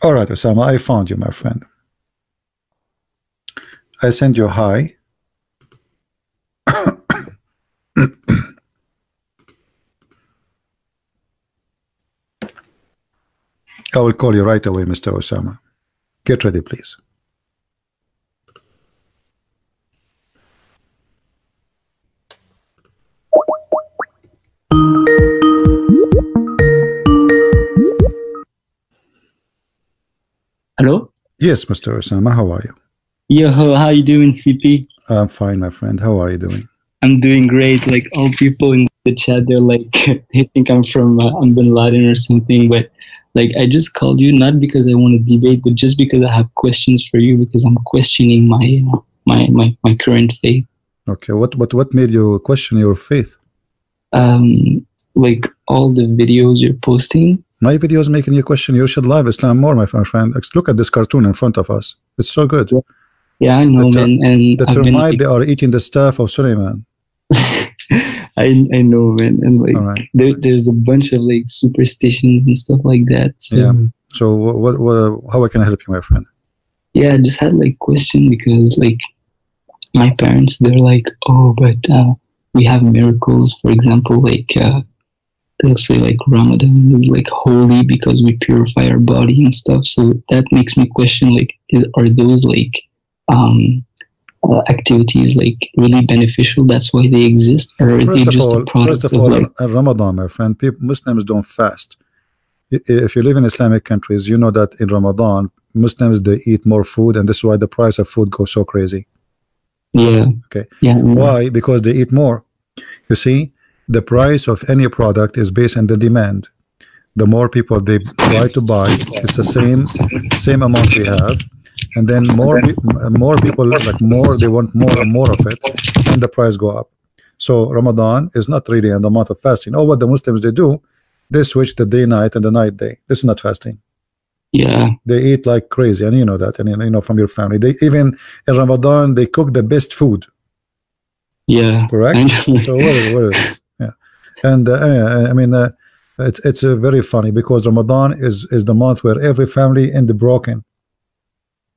All right, Osama, I found you, my friend. I send you a hi. I will call you right away, Mr. Osama. Get ready, please. Hello? Yes, Mr. Osama, how are you? Yeah, how you doing, CP? I'm fine, my friend. How are you doing? I'm doing great. Like all people in the chat, they're like, they think I'm Bin Laden or something. But like, I just called you not because I want to debate, but just because I have questions for you because I'm questioning my current faith. Okay, what made you question your faith? Like all the videos you're posting. My videos making you question. You should love Islam more, my friend. Look at this cartoon in front of us. It's so good. Yeah, I know, man. And the termite, they are eating the staff of Suleiman. I know, man. And like right. there's a bunch of like superstitions and stuff like that. So, yeah. So how I can help you, my friend? Yeah, I just had like question because like my parents, they're like, oh, but we have miracles. For example, like they'll say like Ramadan is like holy because we purify our body and stuff. So that makes me question like, are those like activities like really beneficial? That's why they exist, or are they just a product of all, like Ramadan, my friend, Muslims don't fast. If you live in Islamic countries, you know that in Ramadan, Muslims, they eat more food, and this is why the price of food goes so crazy. Yeah. Okay. Yeah. Why? Because they eat more. You see, the price of any product is based on the demand. The more people they try to buy, it's the same amount we have, and then more people like more, they want more and more of it, and the price go up. So Ramadan is not really an amount of fasting. Oh, what the Muslims they do, they switch the day night and the night day. This is not fasting. Yeah, they eat like crazy, and you know that, and you know from your family. They even in Ramadan they cook the best food. Yeah, correct. So what is it? Yeah, and I mean it's very funny because Ramadan is the month where every family end broken.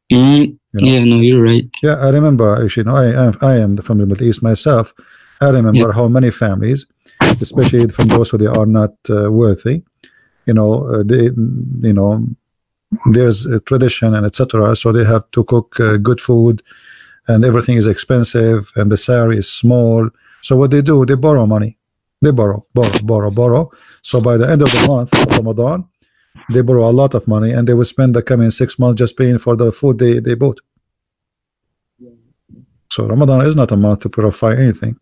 You know? Yeah, no, you're right. Yeah, I remember actually. I am from the Middle East myself. I remember how many families, especially from those who they are not wealthy, there's a tradition and etc. So they have to cook good food, and everything is expensive, and the salary is small. So what they do, they borrow money. They borrow. So by the end of the month of Ramadan, they borrow a lot of money, and they will spend the coming 6 months just paying for the food they bought. So Ramadan is not a month to purify anything.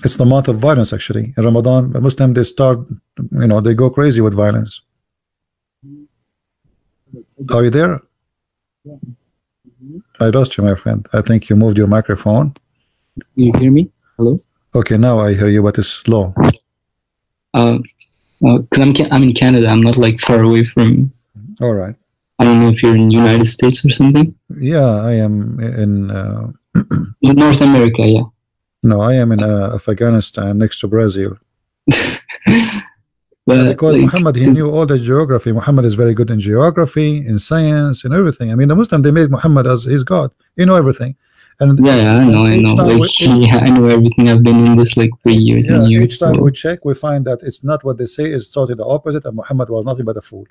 It's the month of violence, actually. In Ramadan, a Muslim, they start, they go crazy with violence. Are you there? I lost you, my friend. I think you moved your microphone. You hear me? Hello? Okay, now I hear you, but it's slow. Because I'm in Canada. I'm not like far away from. All right. I don't know if you're in the United States or something. Yeah, I am in North America. Yeah. No, I am in Afghanistan, next to Brazil. But because Muhammad, he knew all the geography. Muhammad is very good in geography, in science, and everything. I mean, the Muslim, they made Muhammad as his God. You know everything. And I know. I know everything. I've been in this like for years and years. Each time we check, we find that it's not what they say. It's totally the opposite. And Muhammad was nothing but a fool.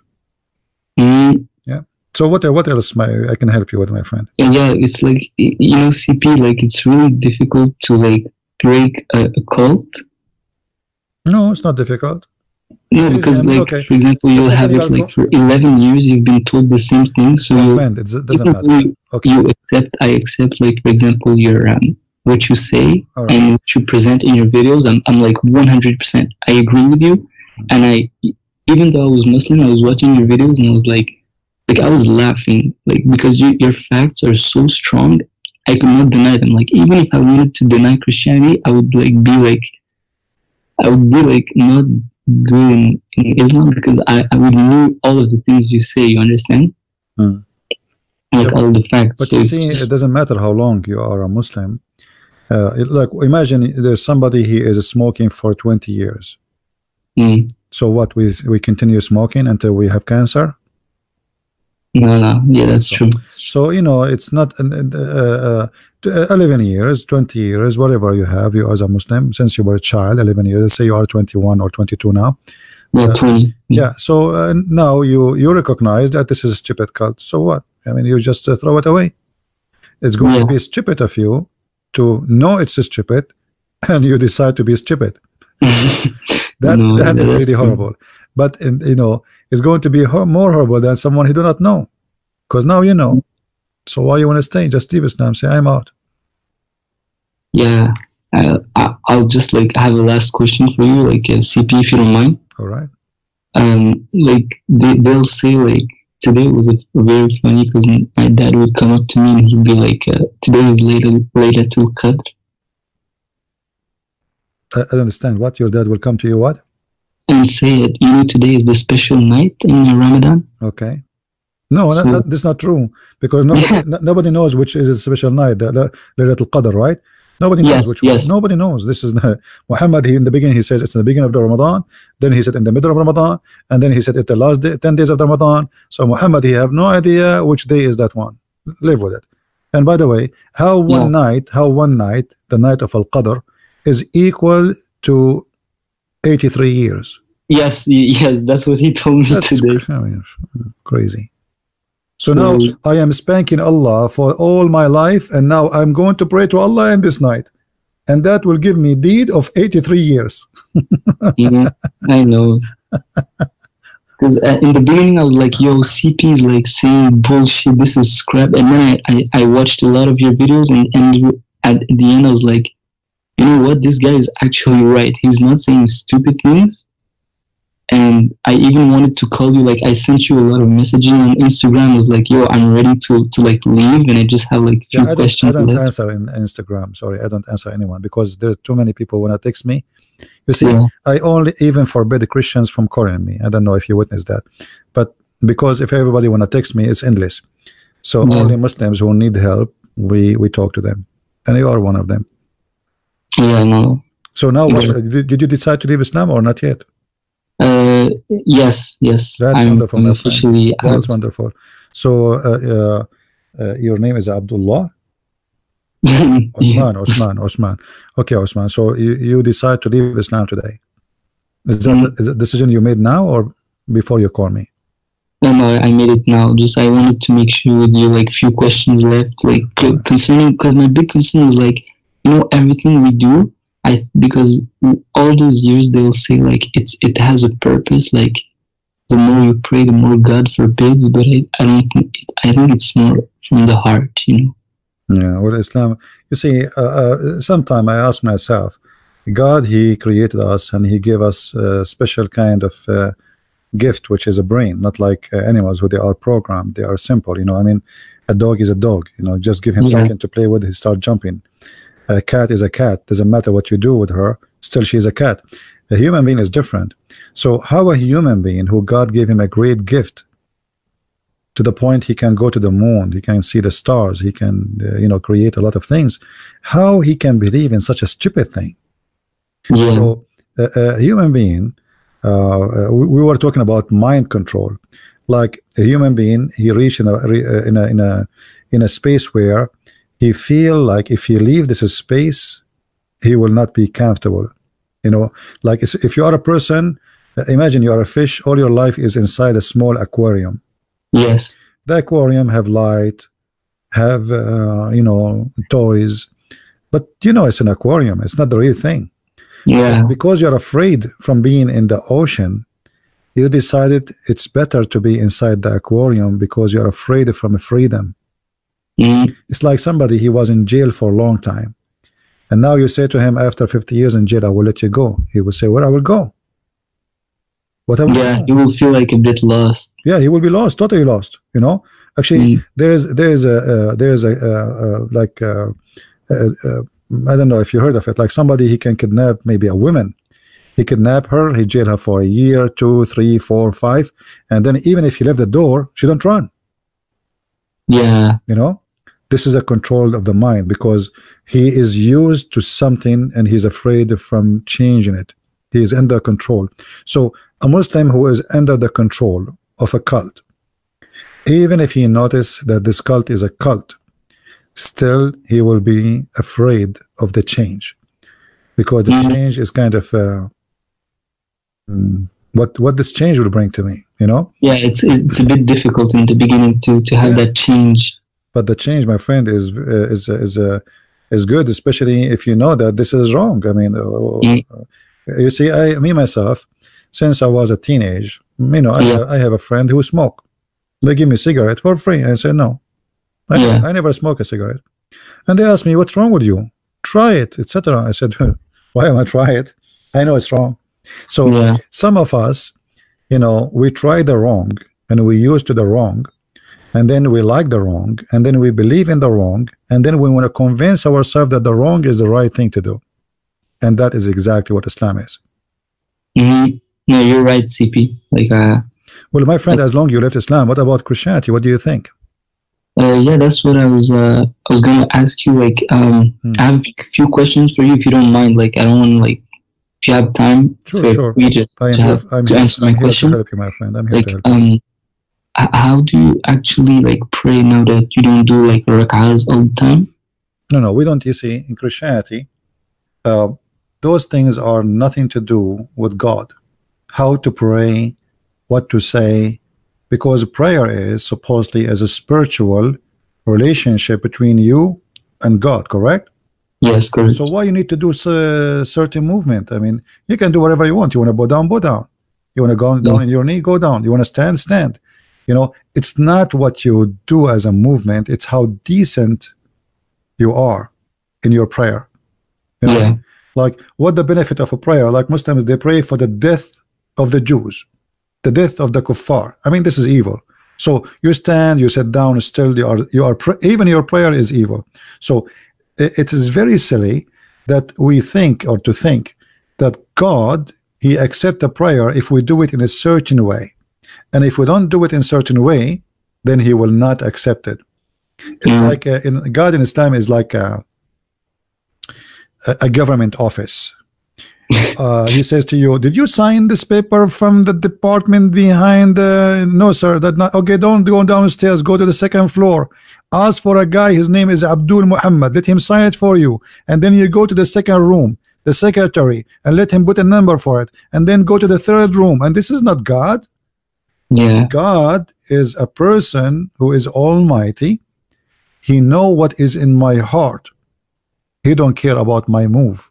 Yeah. So what else I can help you with, my friend? Yeah, it's like CP. Like it's really difficult to like break a cult. No, it's not difficult. No, because like for example, you'll have it like for 11 years you've been told the same thing. So my friend, it doesn't matter. I accept like for example your what you say and what you present in your videos. I'm like 100%. I agree with you, and even though I was Muslim, I was watching your videos and I was like I was laughing like because your facts are so strong. I could not deny them. Like even if I wanted to deny Christianity, I would be not good in Islam because I would know all of the things you say. You understand? All the facts. But you see, it doesn't matter how long you are a Muslim. Like imagine there's somebody he is smoking for 20 years. So what, we continue smoking until we have cancer? No, yeah, that's true. So it's not 11 years, 20 years, whatever you have, you as a Muslim, since you were a child, 11 years. Let's say you are 21 or 22 now. Yeah, 20. Yeah. So now you recognize that this is a stupid cult. So what? I mean, you just throw it away. It's going to be stupid of you to know it's stupid, and you decide to be stupid. That is really horrible. But it's going to be more horrible than someone who do not know, because now you know. So why you want to stay? Just leave Islam. Say I'm out. Yeah, I'll just like have a last question for you, like CP, if you don't mind. All right. Like they'll say like today was a very funny because my dad would come up to me and he'd be like, "Today is Laylatul Qadr." I don't understand. What, your dad will come to you? What? And say it. You know, today is the special night in Ramadan. Okay. No, So that's not true, because nobody knows which is a special night, the Laylatul Qadr, right? Nobody knows yes, which one. yes, Nobody knows. This is Muhammad. He, in the beginning, he says it's in the beginning of the Ramadan. Then he said in the middle of Ramadan, and then he said at the last day, 10 days of the Ramadan. So Muhammad, he have no idea which day is that one. Live with it. And by the way, how yeah, one night, the night of Al Qadr, is equal to 83 years. yes, yes. That's what he told me That's today. crazy. So So now I am spanking Allah for all my life, and now I'm going to pray to Allah in this night, and that will give me deed of 83 years. yeah, I know. Because in the beginning I was like, "Yo, CP is like saying bullshit. This is scrap." And then I watched a lot of your videos, and at the end I was like, "You know what? This guy is actually right. He's not saying stupid things." And I even wanted to call you. Like I sent you a lot of messaging on Instagram. I was like, "Yo, I'm ready to like leave," and I just have like few I questions don't left. answer in Instagram. Sorry, I don't answer anyone, because there's too many people when I text me. You see, Yeah, I only even forbid Christians from calling me. I don't know if you witnessed that, but because if everybody wanna text me, it's endless. So yeah, only Muslims who need help, we talk to them, and you are one of them. yeah. No. So now, what Yeah. did you decide to leave Islam or not yet? Yes, yes. That's I'm wonderful, I'm my friend. officially That's out. wonderful. So your name is Abdullah? Yeah. Osman. Okay, Osman. So you decide to leave Islam today. Mm, Is that a decision you made now or before you call me? no, I made it now. Just I wanted to make sure with you like few questions left, like concerning because my big concern is like everything we do. Because all those years they'll say like it has a purpose. Like the more you pray, the more God forbids. But I don't think I think it's more from the heart. Yeah, well, Islam, you see, sometime I ask myself, God, He created us and He gave us a special kind of gift, which is a brain, not like animals who they are programmed. They are simple, I mean, a dog is a dog, just give him Yeah. something to play with, he start jumping. A cat is a cat, doesn't matter what you do with her, still she is a cat. A human being is different. So how a human being who God gave him a great gift to the point he can go to the moon, he can see the stars, he can create a lot of things, how he can believe in such a stupid thing? Yeah. So a human being, we were talking about mind control. Like a human being, he reached in a space where he feel like if he leave this space, he will not be comfortable. Like if you are a person, imagine you are a fish, all your life is inside a small aquarium. Yes. The aquarium have light, have toys, but it's an aquarium, it's not the real thing. Yeah. Because you're afraid from being in the ocean, you decided it's better to be inside the aquarium because you're afraid from freedom. Mm. It's like somebody, he was in jail for a long time, and now you say to him after 50 years in jail, I will let you go. He will say, where I will go? What I will Yeah, do? you will feel like a bit lost. Yeah, he will be lost, totally lost. Actually, there is a like I don't know if you heard of it. Like somebody, he can kidnap maybe a woman. He kidnap her, he jail her for a year, 2, 3, 4, 5, and then even if he left the door, she don't run. Yeah. This is a control of the mind because he is used to something and he's afraid from changing it. He is under control. So a Muslim who is under the control of a cult, even if he notices that this cult is a cult, still he will be afraid of the change, because the change is kind of what this change will bring to me. Yeah, it's a bit difficult in the beginning to have that change. But the change, my friend, is good, especially if you know that this is wrong. I mean, you see, me myself, since I was a teenage, I have a friend who smoke. They give me a cigarette for free. I say no. I never smoke a cigarette. And they ask me, what's wrong with you? try it, etc. I said, why am I try it? I know it's wrong. So some of us, you know, we try the wrong and we used to the wrong, and then we like the wrong, and then we believe in the wrong, and then we want to convince ourselves that the wrong is the right thing to do. And that is exactly what Islam is. No, you're right, CP. Like, well, my friend, as long you left Islam, what about Christianity? What do you think? Yeah, that's what I was going to ask you. Like, I have a few questions for you, if you don't mind. Like, I don't want to, like, if you have time, sure. to answer my questions. To help you, my friend. I'm here like, to help you. How do you actually, like, pray now that you don't do, like, rak'ahs all the time? No, we don't. You see, in Christianity, those things are nothing to do with God. How to pray, what to say, because prayer is supposedly as a spiritual relationship between you and God, correct? Yes, correct. So why you need to do certain movement? I mean, you can do whatever you want. You want to bow down, bow down. You want to go down in your knee, go down. You want to stand, stand. You know, it's not what you do as a movement, it's how decent you are in your prayer. You know, like what the benefit of a prayer? Like Muslims, they pray for the death of the Jews, the death of the kuffar. I mean, this is evil. So you stand, you sit down, still you are even your prayer is evil. So it is very silly that we think, or to think that God, he accepts a prayer if we do it in a certain way, and if we don't do it in a certain way, then he will not accept it. It's like God in Islam is like a government office. He says to you, did you sign this paper from the department behind? No, sir, that not okay. Don't go downstairs, go to the second floor, ask for a guy, his name is Abdul Muhammad, let him sign it for you, and then you go to the second room, the secretary, and let him put a number for it, and then go to the third room. And this is not God. God is a person who is almighty. He know what is in my heart. He don't care about my move.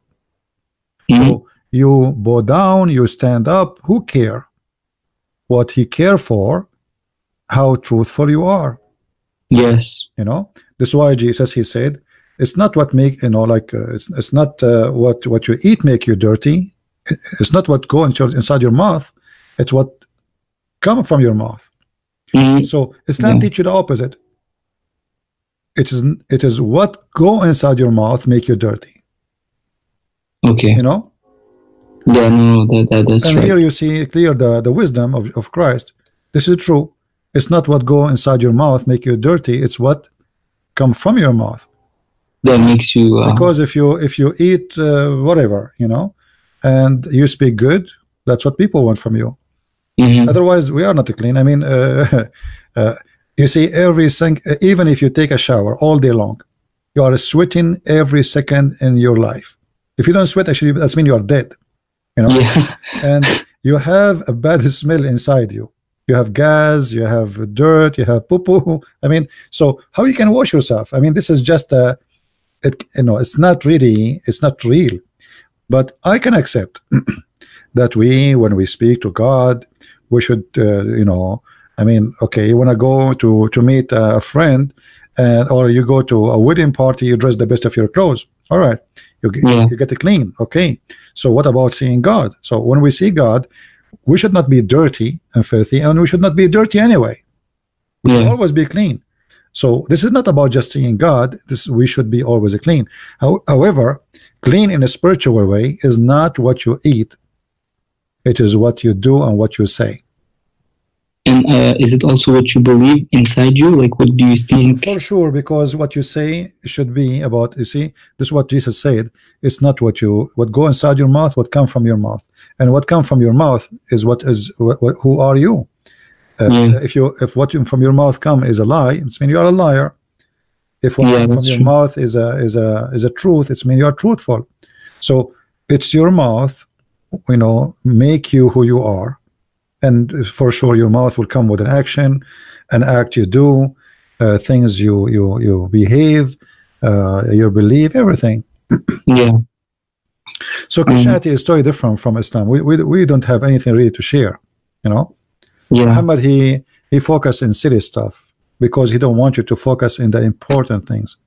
So you bow down, you stand up, who care? What he care for, how truthful you are. Yes. You know, this is why Jesus, he said, it's not what make, you know, like it's not what you eat make you dirty. It's not what go inside your mouth. It's what come from your mouth. So Islam teach you the opposite. It is what go inside your mouth make you dirty. Okay. You know? Yeah, no, that's and right. Here you see clear the wisdom of Christ. This is true. It's not what go inside your mouth make you dirty. It's what come from your mouth that makes you because if you eat whatever, you know, and you speak good, that's what people want from you. Otherwise we are not clean. I mean, you see, even if you take a shower all day long, you are sweating every second in your life. If you don't sweat, actually that means you are dead, you know. And you have a bad smell inside you. You have gas, you have dirt, you have poo-poo. I mean, so how you can wash yourself? I mean, this is just you know, it's not real. But I can accept that when we speak to God, we should you know, I mean, okay, you want to go to meet a friend, or you go to a wedding party, you dress the best of your clothes, all right, you get it clean, okay. So what about seeing God? So when we see God, we should not be dirty and filthy, and we should not be dirty anyway. We should always be clean. So this is not about just seeing God. We should be always clean. However, clean in a spiritual way is not what you eat. It is what you do and what you say. And is it also what you believe inside you? Like, what do you think? For sure, because what you say should be about, you see, this is what Jesus said. It's not what go inside your mouth, what come from your mouth. And what come from your mouth is who are you? If what from your mouth come is a lie, it means you are a liar. If what from your mouth is a truth, it means you are truthful. So it's your mouth, you know, make you who you are. And for sure your mouth will come with an action, an act you do, things you behave, your belief, everything. So Christianity is totally different from Islam. We don't have anything really to share, you know. Muhammad, he focused in silly stuff because he don't want you to focus in the important things.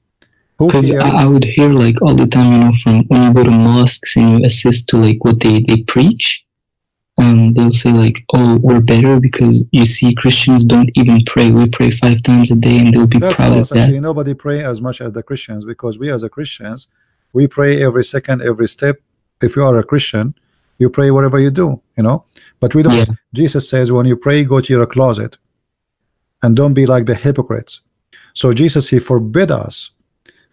Because I would hear like all the time, you know, from when you go to mosques and you assist to like what they preach, they'll say like, oh, we're better because you see Christians don't even pray. We pray 5 times a day, and they'll be That's proud false. of that. Actually, nobody pray as much as the Christians, because we as a Christians, we pray every second, every step. If you are a Christian, you pray whatever you do, you know. But we don't. Yeah. Jesus says, when you pray, go to your closet and don't be like the hypocrites. So Jesus, he forbid us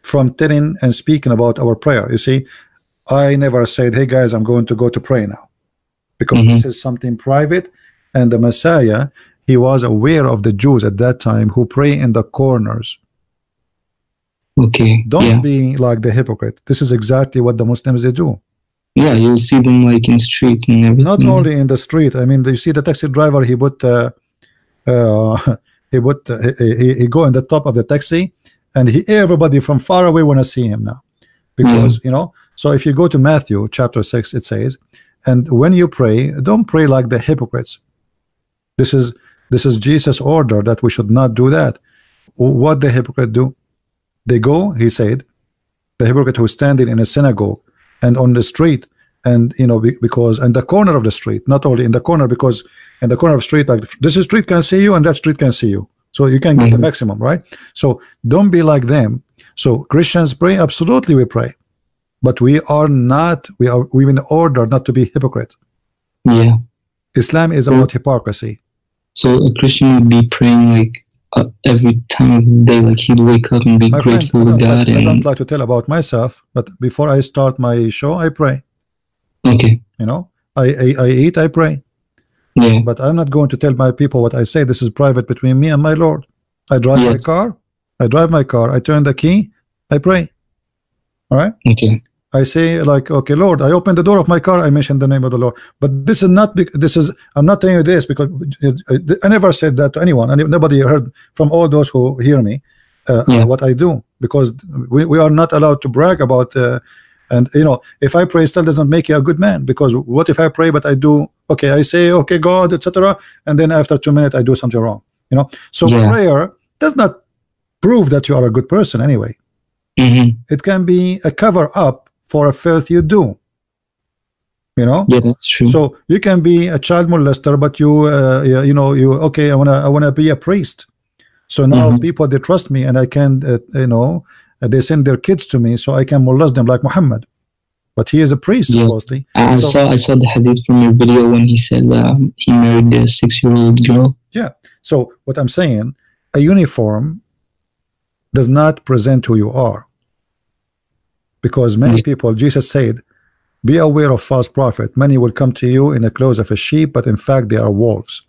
from telling and speaking about our prayer. You see, I never said, hey guys, I'm going to go to pray now, because this is something private. And the Messiah, he was aware of the Jews at that time who pray in the corners. Okay. Don't be like the hypocrite. This is exactly what the Muslims, they do. Yeah, you'll see them like in street and everything. Not only in the street. I mean, you see the taxi driver, he put he go in the top of the taxi, and everybody from far away want to see him now, because you know. So if you go to Matthew chapter 6, it says, and when you pray, don't pray like the hypocrites. This is Jesus' order that we should not do that. What the hypocrite do? They go, he said, the hypocrite who's standing in a synagogue and on the street, and you know, because in the corner of the street, not only in the corner, because in the corner of the street, like this street can see you and that street can see you, so you can get the maximum, right? So don't be like them. So Christians pray, absolutely we pray, but we are not, we've been ordered not to be hypocrite. Yeah. Islam is about hypocrisy. So a Christian would be praying like every time of the day, like he'd wake up and be grateful to God. I don't like to tell about myself, but before I start my show, I pray. Okay. You know, I eat, I pray. Yeah. But I'm not going to tell my people what I say. This is private between me and my Lord. I drive my car. I drive my car. I turn the key. I pray. All right. Okay. I say like, okay, Lord, I open the door of my car. I mention the name of the Lord. But this is not. This is. I'm not telling you this because I never said that to anyone. And nobody heard from all those who hear me what I do, because we are not allowed to brag about. And you know, if I pray, still doesn't make you a good man, because what if I pray but I do, okay, I say okay God, etc., and then after 2 minutes I do something wrong, you know. So prayer does not prove that you are a good person anyway. It can be a cover up for a filth you do, you know. Yeah, that's true. So you can be a child molester, but you know, okay, I wanna be a priest, so now people, they trust me, and I can you know, they send their kids to me so I can molest them like Muhammad, but he is a priest supposedly. I saw the hadith from your video when he said he married a 6-year-old girl. Yeah. So what I'm saying, a uniform does not present who you are, because many people, Jesus said, be aware of false prophet. Many will come to you in the clothes of a sheep, but in fact they are wolves.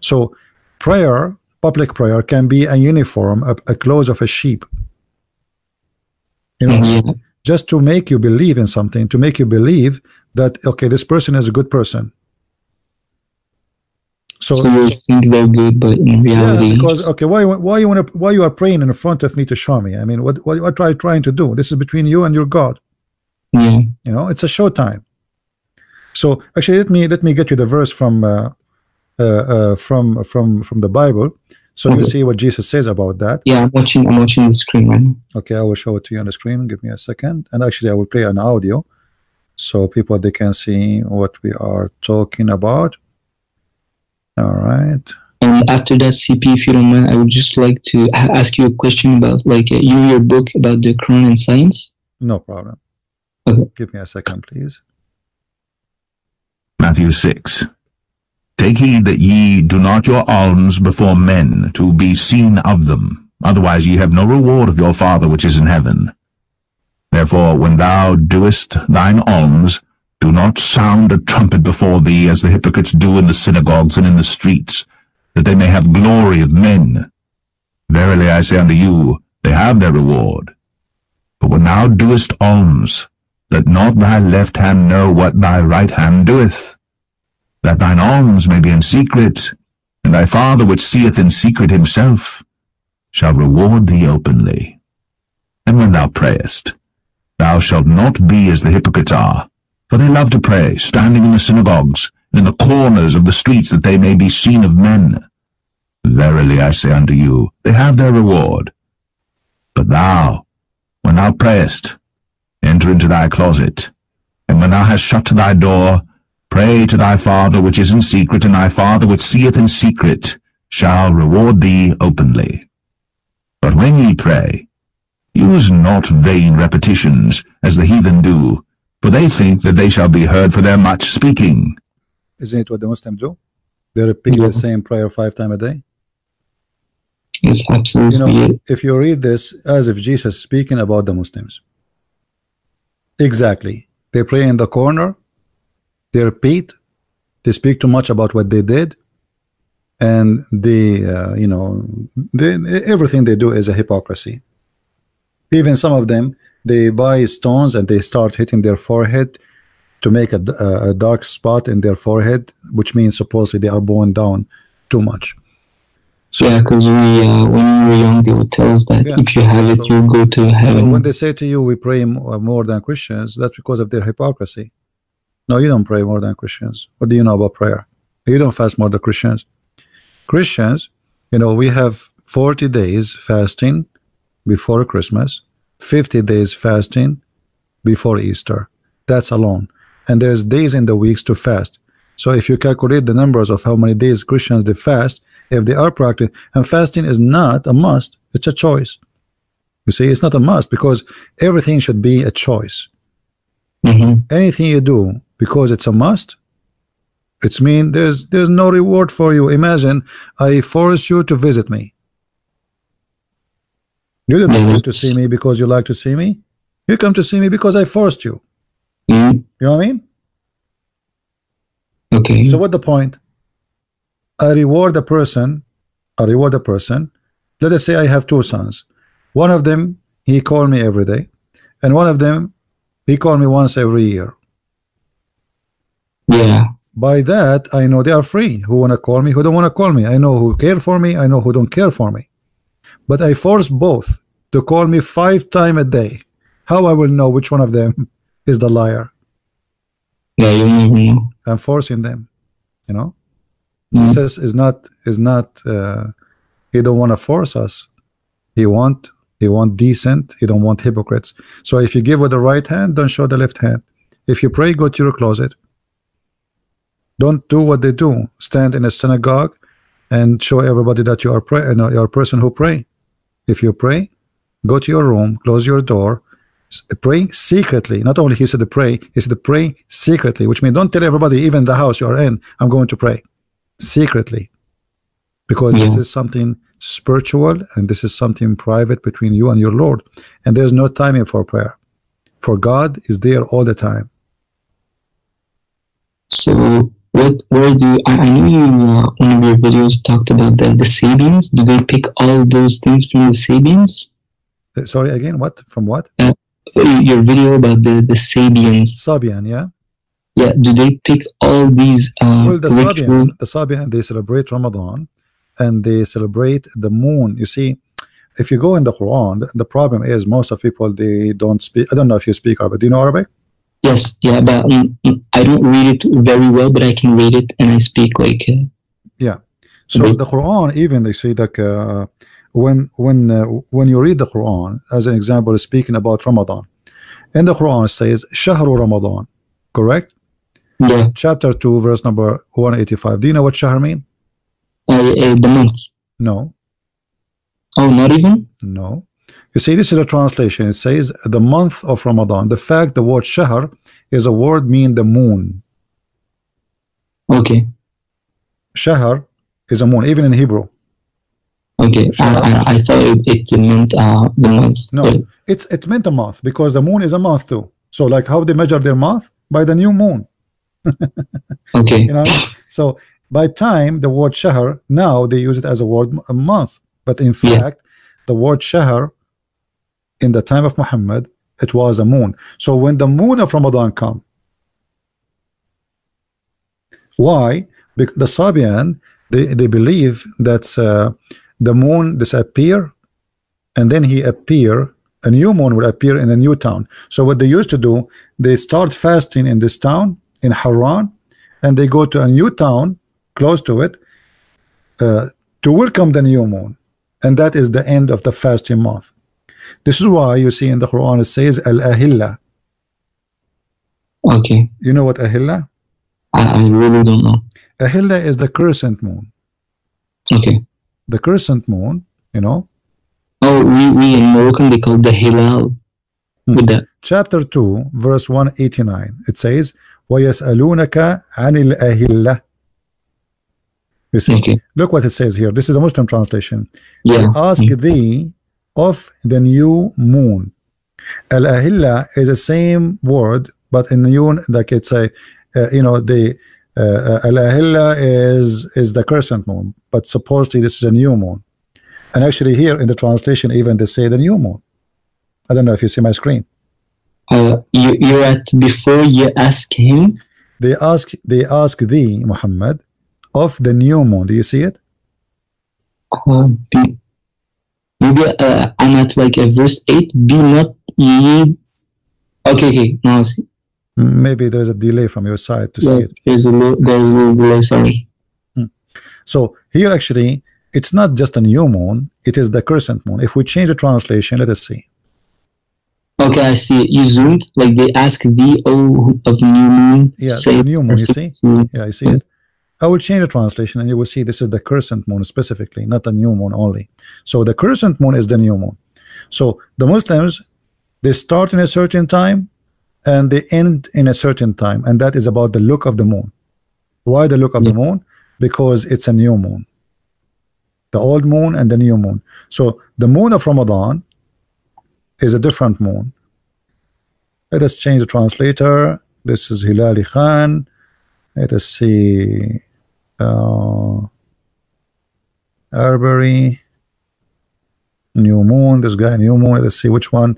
So prayer, public prayer, can be a uniform, a clothes of a sheep. You know, just to make you believe in something, to make you believe that okay, this person is a good person. So you think they're good, but in reality, because okay, why you are praying in front of me to show me? I mean, what are you trying to do? This is between you and your God. Yeah, you know, it's a show time. So actually, let me get you the verse from the Bible. So you see what Jesus says about that. Yeah, I'm watching the screen right now. Okay, I will show it to you on the screen. Give me a second. And actually, I will play an audio so people, they can see what we are talking about. All right. And after that, CP, if you don't mind, I would just like to ask you a question about like your book about the Quran and science. No problem. Okay. Give me a second, please. Matthew 6. Take heed that ye do not your alms before men, to be seen of them. Otherwise ye have no reward of your Father which is in heaven. Therefore, when thou doest thine alms, do not sound a trumpet before thee, as the hypocrites do in the synagogues and in the streets, that they may have glory of men. Verily I say unto you, they have their reward. But when thou doest alms, let not thy left hand know what thy right hand doeth, that thine alms may be in secret, and thy Father which seeth in secret himself shall reward thee openly. And when thou prayest, thou shalt not be as the hypocrites are, for they love to pray, standing in the synagogues, and in the corners of the streets, that they may be seen of men. Verily I say unto you, they have their reward. But thou, when when thou prayest, enter into thy closet, and when thou hast shut thy door, pray to thy Father which is in secret, and thy Father which seeth in secret shall reward thee openly. But when ye pray, use not vain repetitions, as the heathen do, for they think that they shall be heard for their much speaking. Isn't it what the Muslims do? They repeat the same prayer 5 times a day. It's absolutely if you read this as if Jesus is speaking about the Muslims, exactly. They pray in the corner, they repeat, they speak too much about what they did, and they everything they do is a hypocrisy. Even some of them, they buy stones and they start hitting their forehead to make a dark spot in their forehead, which means supposedly they are bowing down too much. So, yeah, because when we were young, they would tell us that if you have it, you'll go to heaven. So when they say to you, we pray more than Christians, that's because of their hypocrisy. No, you don't pray more than Christians. What do you know about prayer? You don't fast more than Christians. Christians, we have 40 days fasting before Christmas, 50 days fasting before Easter. That's alone. And there's days in the weeks to fast. So if you calculate the numbers of how many days Christians they fast, if they are practicing, and fasting is not a must, it's a choice. You see, it's not a must because everything should be a choice. Anything you do because it's a must, it's mean there's no reward for you. Imagine I force you to visit me. You didn't come to see me because you like to see me. You come to see me because I forced you. You know what I mean? Okay. So what the point? I reward a person. Let us say I have 2 sons. One of them, he called me every day, and one of them, he called me once every year. Yeah. By that, I know they are free. Who want to call me, who don't want to call me. I know who care for me, I know who don't care for me. But I force both to call me 5 times a day. How I will know which one of them is the liar? Yeah, you never know. I'm forcing them, Jesus is not he don't want to force us. He want decent, he don't want hypocrites. So if you give with the right hand, don't show the left hand. If you pray, go to your closet. Don't do what they do. Stand in a synagogue and show everybody that you are you're a person who pray. If you pray, go to your room, close your door, pray secretly. Not only he said to pray, he said to pray secretly, which means don't tell everybody, even the house you are in, I'm going to pray secretly, because this is something spiritual and this is something private between you and your Lord, and there's no timing for prayer, for God is there all the time. So where do I know you one of your videos talked about the Sabians. Do they pick all those things from the Sabians? Sorry, again, what? From what? Your video about the Sabians. Sabian, yeah. Yeah, do they pick all these well, the Sabian, they celebrate Ramadan and they celebrate the moon. You see, if you go in the Quran, the problem is most of people, they don't speak. I don't know if you speak Arabic. Do you know Arabic? Yes, yeah, but I don't read it very well, but I can read it and I speak like yeah. So the Quran, even they say that when you read the Quran, as an example, is speaking about Ramadan, and the Quran says Shahru Ramadan, correct? Yeah. Chapter 2, verse number 185. Do you know what Shahr mean? The month. No. Oh, not even? No. You see, this is a translation. It says the month of Ramadan. The fact the word Shahr is a word mean the moon. Okay. Shahr is a moon, even in Hebrew. Okay. I thought it meant the month. No, it meant a month because the moon is a month too. So like how they measure their month? By the new moon. Okay. So by time the word Shahr, now they use it as a word a month, but in fact the word Shahr in the time of Muhammad, it was a moon. So when the moon of Ramadan come, why? Because the Sabian, they believe that the moon disappear and then he appear, a new moon will appear in a new town. So what they used to do, they start fasting in this town in Haran, and they go to a new town close to it to welcome the new moon, and that is the end of the fasting month. This is why you see in the Quran it says al-ahilla. Okay. You know what ahilla? I really don't know. Ahilla is the crescent moon. Okay. The crescent moon, you know. Oh, we in Moroccan they call it the hilal. With that. Chapter 2, verse 189. It says, وَيَسْأَلُونَكَ عَنِ الْأَهِلَّةِ. You see, Okay. look what it says here. This is the Muslim translation. Yeah. They ask thee of the new moon. Al-ahilla is the same word, but in new, like it's a, you know, the al-ahilla is the crescent moon, but supposedly this is a new moon. And actually here in the translation, even they say the new moon. I don't know if you see my screen. You're at before you ask him. They ask thee, Muhammad, of the new moon. Do you see it? Maybe I'm at like a verse 8. Be not ye. Okay. Now I see. Maybe there's a delay from your side to see it. There's a little delay. Sorry. So here actually, it's not just a new moon. It is the crescent moon. If we change the translation, let us see. Okay, I see it. You zoomed, like they ask thee, oh, of new moon. Yeah, the new moon, you see? Yeah, you see it? I will change the translation and you will see this is the crescent moon specifically, not the new moon only. So the crescent moon is the new moon. So the Muslims, they start in a certain time and they end in a certain time, and that is about the look of the moon. Why the look of the moon? Because it's a new moon. The old moon and the new moon. So the moon of Ramadan is a different moon. Let us change the translator. This is Hilali Khan. Let us see Arbery, new moon, this guy, new moon. Let's see which one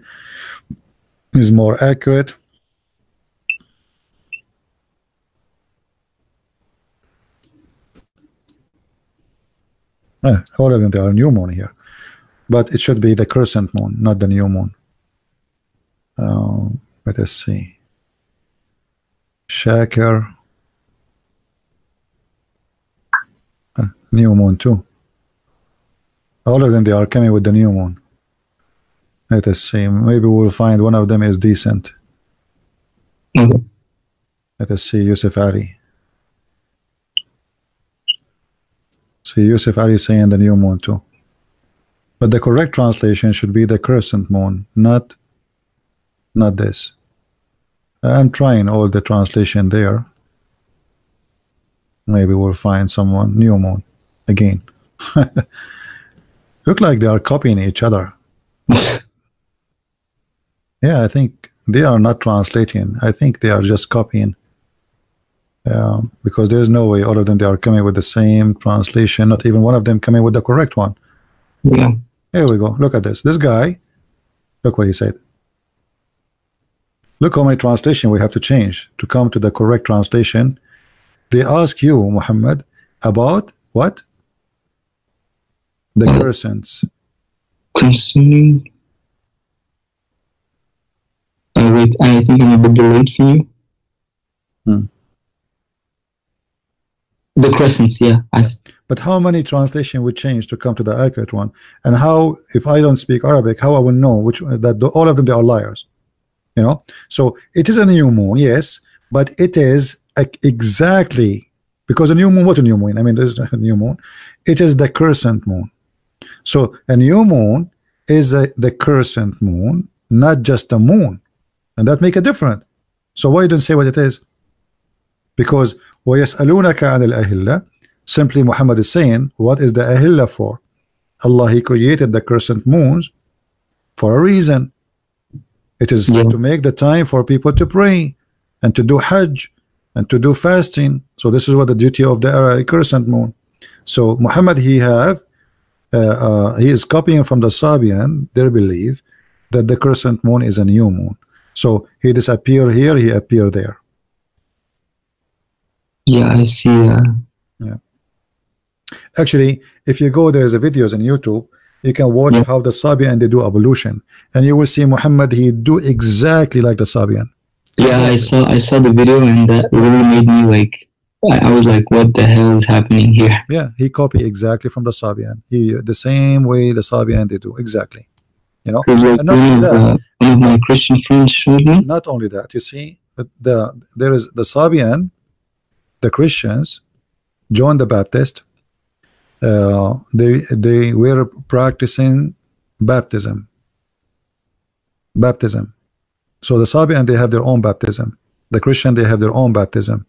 is more accurate. All of them, they are new moon here, but it should be the crescent moon, not the new moon. Let us see. Shakir, new moon too. All of them, they are coming with the new moon. Let us see. Maybe we'll find one of them is decent. Let us see. Yusuf Ali. See, Yusuf Ali saying the new moon too. But the correct translation should be the crescent moon, not this. I'm trying all the translation there. Maybe we'll find someone new moon again. Look like they are copying each other. Yeah, I think they are not translating. I think they are just copying. Because there's no way all of them they are coming with the same translation. Not even one of them coming with the correct one. Yeah. Here we go. Look at this. This guy. Look what he said. Look how many translation we have to change to come to the correct translation. They ask you, Muhammad, about what? The crescents. Concerning. Wait, I think I'm a bit delayed for you. The crescents, yeah. But how many translation we change to come to the accurate one? And how, if I don't speak Arabic, how I will know which that all of them they are liars? You know. So it is a new moon, yes, but it is exactly because a new moon. What a new moon? I mean, there's a new moon. It is the crescent moon. So a new moon is the crescent moon, not just a moon, and that make a difference. So why you don't say what it is? Because وَيَسْأَلُونَكَ عَنِ الْأَهِلَّةِ, simply Muhammad is saying, what is the ahilla for? Allah, He created the crescent moons for a reason. It is to make the time for people to pray and to do Hajj and to do fasting. So this is what the duty of the crescent moon. So Muhammad, he is copying from the Sabian, their belief that the crescent moon is a new moon. So he disappear here, he appear there. Yeah, I see. Yeah. Actually, if you go, there's a videos on YouTube. You can watch how the Sabian they do evolution, and you will see Muhammad. He do exactly like the Sabian. Yeah, exactly. I saw the video, and that really made me like. I was like, what the hell is happening here? Yeah, he copied exactly from the Sabian. He the same way the Sabian they do exactly. You know, Because like and not only that, one of my Christian friends showed me. not only that, you see, there is the Sabian, the Christians, John the Baptist. They were practicing baptism. So the Sabian, they have their own baptism. The Christian, they have their own baptism.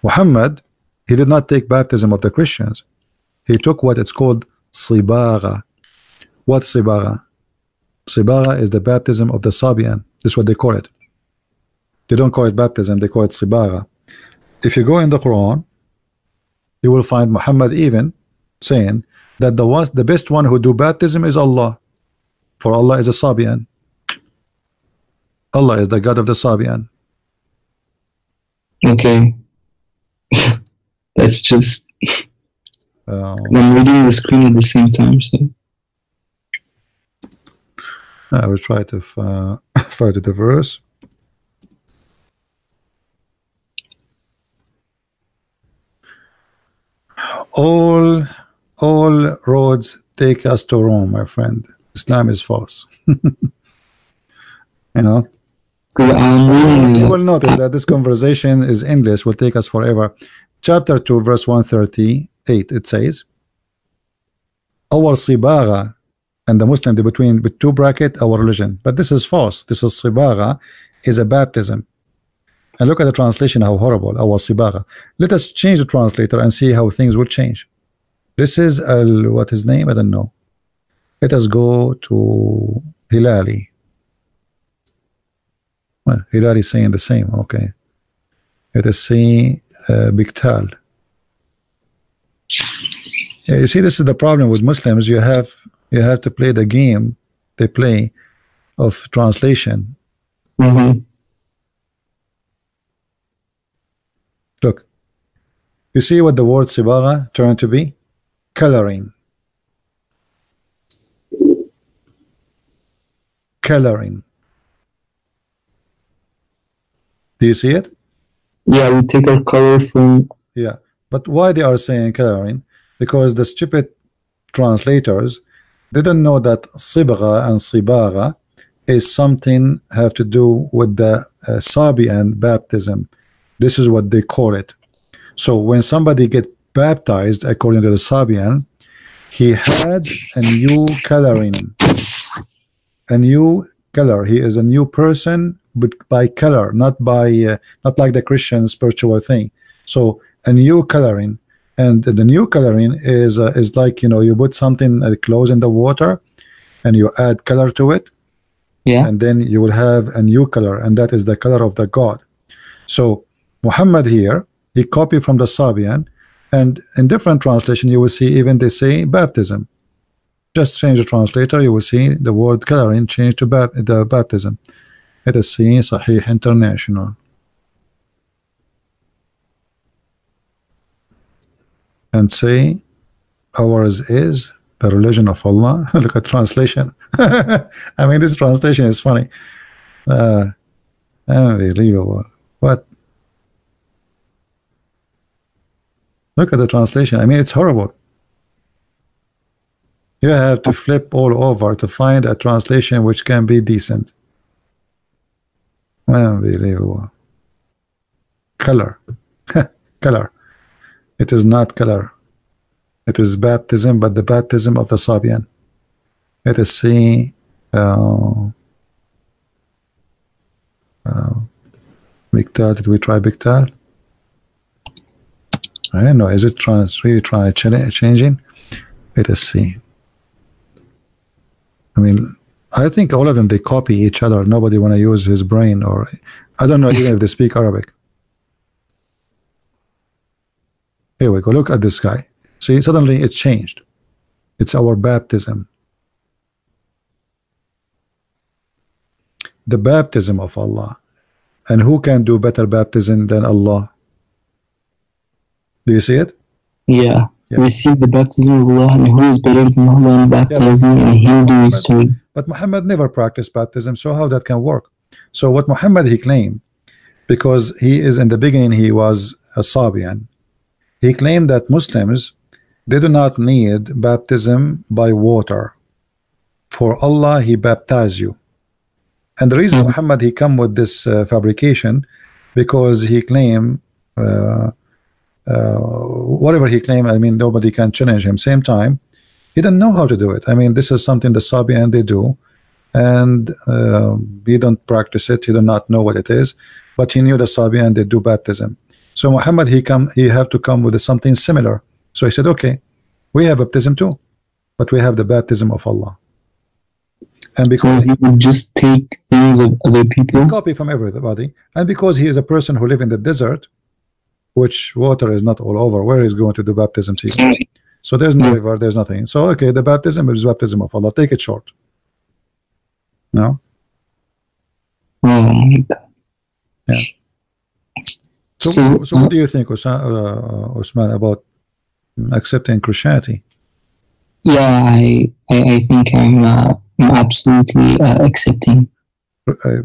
Muhammad, he did not take baptism of the Christians. He took what it's called Sibagha. What Sibagha? Sibagha is the baptism of the Sabian. This is what they call it. They don't call it baptism, they call it Sibagha. If you go in the Quran, you will find Muhammad even saying that the best one who do baptism is Allah, for Allah is a Sabian. Allah is the God of the Sabian. Okay. That's just I'm reading the screen at the same time, so I will try to find the verse. All roads take us to Rome, my friend. Islam is false. You know, you will notice that this conversation is endless, will take us forever. Chapter 2, verse 138, it says, our Sibagha, and the Muslim, they between with two bracket, our religion. But this is false. This is Sibagha, is a baptism. And look at the translation, how horrible, our Sibagha. Let us change the translator and see how things will change. This is, what his name? I don't know. Let us go to Hilali. Well, Hilali is saying the same, okay. Let us see Biktal. Yeah, you see, this is the problem with Muslims. You have to play the game they play of translation. Look, you see what the word Sibagha turned to be? Coloring. Coloring. Do you see it? Yeah, we take our color from. Yeah, but why they are saying coloring? Because the stupid translators didn't know that Sibagha and Sibagha is something have to do with the Sabian baptism. This is what they call it. So when somebody get baptized according to the Sabian, he had a new coloring, a new color. He is a new person, but by color, not by not like the Christian spiritual thing. So a new coloring, and the new coloring is like, you know, you put something close in the water, and you add color to it, yeah, and then you will have a new color, and that is the color of the God. So Muhammad here, he copied from the Sabian, and in different translation you will see even they say baptism. Just change the translator, you will see the word coloring change to the baptism. Let us see Sahih International. And say ours is the religion of Allah. Look at translation. I mean, this translation is funny. Unbelievable. What? Look at the translation. I mean, it's horrible. You have to flip all over to find a translation which can be decent. Unbelievable. Color. Color. It is not color. It is baptism, but the baptism of the Sabian. Let us see. Biktal. Did we try Biktal? I don't know. Is it really trying changing? Let us see. I mean, I think all of them, they copy each other. Nobody want to use his brain, or I don't know even if they speak Arabic. Here we go. Look at this guy. See, suddenly it changed. It's our baptism. The baptism of Allah. And who can do better baptism than Allah? Do you see it? Yeah. Receive the baptism of Allah, and who is better than Allah in baptizing and him doing so? But Muhammad never practiced baptism, so how that can work? So what Muhammad he claimed, because he is in the beginning he was a Sabian, he claimed that Muslims, they do not need baptism by water. for Allah he baptized you. And the reason Muhammad he come with this fabrication, because he claim whatever he claimed, I mean, nobody can challenge him. Same time, he didn't know how to do it. I mean, this is something the Sabian they do, and he don't practice it. He do not know what it is, but he knew the Sabian they do baptism. So Muhammad he have to come with something similar. So he said, okay, we have baptism too, but we have the baptism of Allah. And because so he would just take things of other people, copy from everybody, and because he is a person who live in the desert, which water is not all over, where he's going to do baptism to you? So there's no river, there's nothing. So okay, the baptism is baptism of Allah. Take it short. No. Yeah. So what do you think, Osman, about accepting Christianity? Yeah, I think I'm absolutely accepting.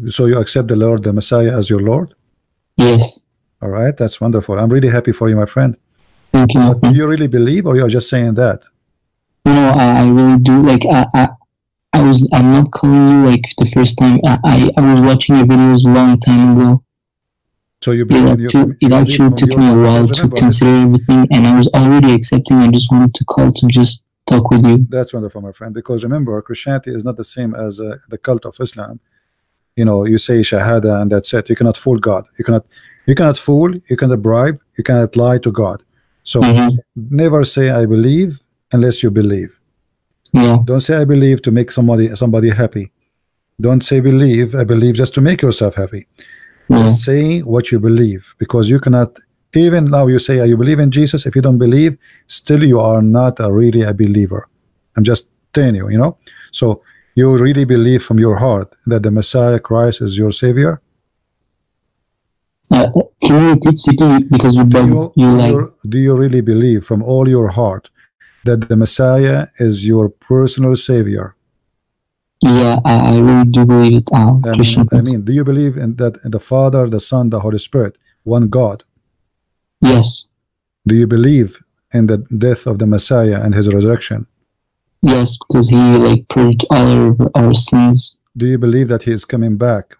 So you accept the Lord, the Messiah, as your Lord? Yes. All right, that's wonderful. I'm really happy for you, my friend. Thank you. But do you really believe, or you're just saying that? No, I really do. Like I'm not calling you like the first time. I was watching your videos a long time ago. So you believe it actually took me a while to consider everything, and I was already accepting. I just wanted to call to just talk with you. That's wonderful, my friend, because remember, Christianity is not the same as the cult of Islam. You know, you say Shahada and that's it. You cannot fool God. You cannot fool, you cannot bribe, you cannot lie to God. So never say I believe unless you believe. Yeah. Don't say I believe to make somebody happy. Don't say I believe just to make yourself happy. Just say what you believe, because you cannot, even now you say you believe in Jesus, if you don't believe, still you are not really a believer. I'm just telling you, you know. So you really believe from your heart that the Messiah Christ is your Savior? Can you repeat simply, because do you really believe from all your heart that the Messiah is your personal Savior? Yeah, I really do believe it. I mean, do you believe in that the Father, the Son, the Holy Spirit, one God? Yes. Do you believe in the death of the Messiah and his resurrection? Yes, because he like purged all our sins. Do you believe that he is coming back?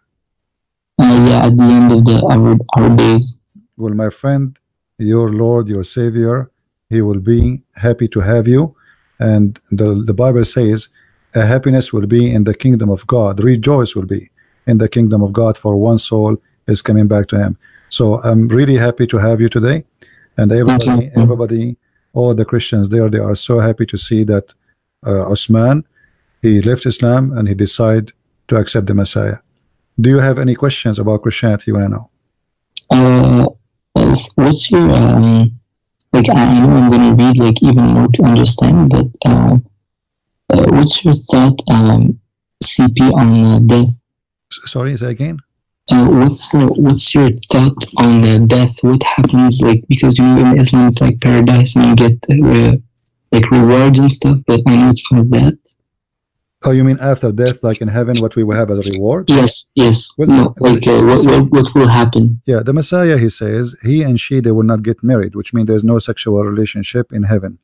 Yeah, at the end of our days. Well, my friend, your Lord, your Savior, he will be happy to have you, and the Bible says a happiness will be in the kingdom of God. Rejoice will be in the kingdom of God, for one soul is coming back to him. So I'm really happy to have you today, and everybody, all the Christians there, they are so happy to see that Osman, he left Islam and he decided to accept the Messiah. Do you have any questions about Christianity you want to know? What's your like? I know I'm gonna read like even more to understand, but what's your thought, CP, on death? Sorry, say again. What's your thought on death? What happens, like, because you know in Islam it's like paradise and you get like rewards and stuff, but I know it's not that. Oh, you mean after death, like in heaven, what we will have as a reward? Yes. Well, no, like what will happen? Yeah, the Messiah, he says, he and she, they will not get married, which means there's no sexual relationship in heaven.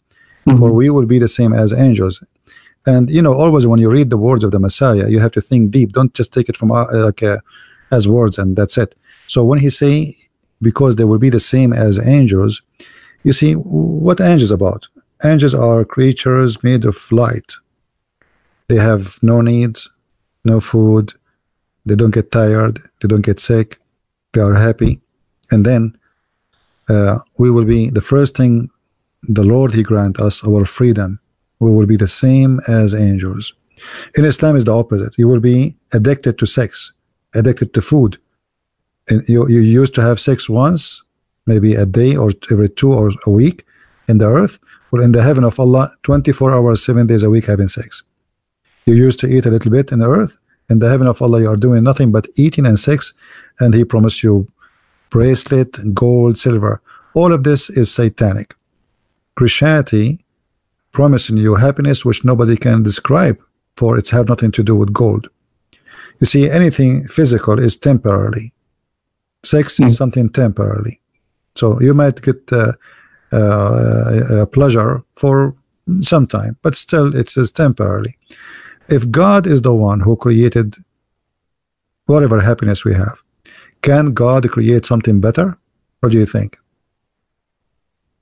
For we will be the same as angels. And you know, always when you read the words of the Messiah, you have to think deep. Don't just take it from as words and that's it. So when he say, because they will be the same as angels, you see, what angels about? Angels are creatures made of light. They have no needs, no food, they don't get tired, they don't get sick, they are happy. And then we will be, the first thing the Lord, he grant us our freedom. We will be the same as angels. In Islam is the opposite. You will be addicted to sex, addicted to food. And you used to have sex once, maybe a day or every 2 or a week in the earth. Well, in the heaven of Allah, 24 hours, 7 days a week having sex. You used to eat a little bit in the earth. In the heaven of Allah, you are doing nothing but eating and sex, and he promised you bracelet, gold, silver. All of this is satanic. Christianity promising you happiness which nobody can describe, for it's have nothing to do with gold. You see, anything physical is temporarily. Sex is something temporarily. So you might get a pleasure for some time, but still it is temporarily. if God is the one who created whatever happiness we have, can God create something better? What do you think?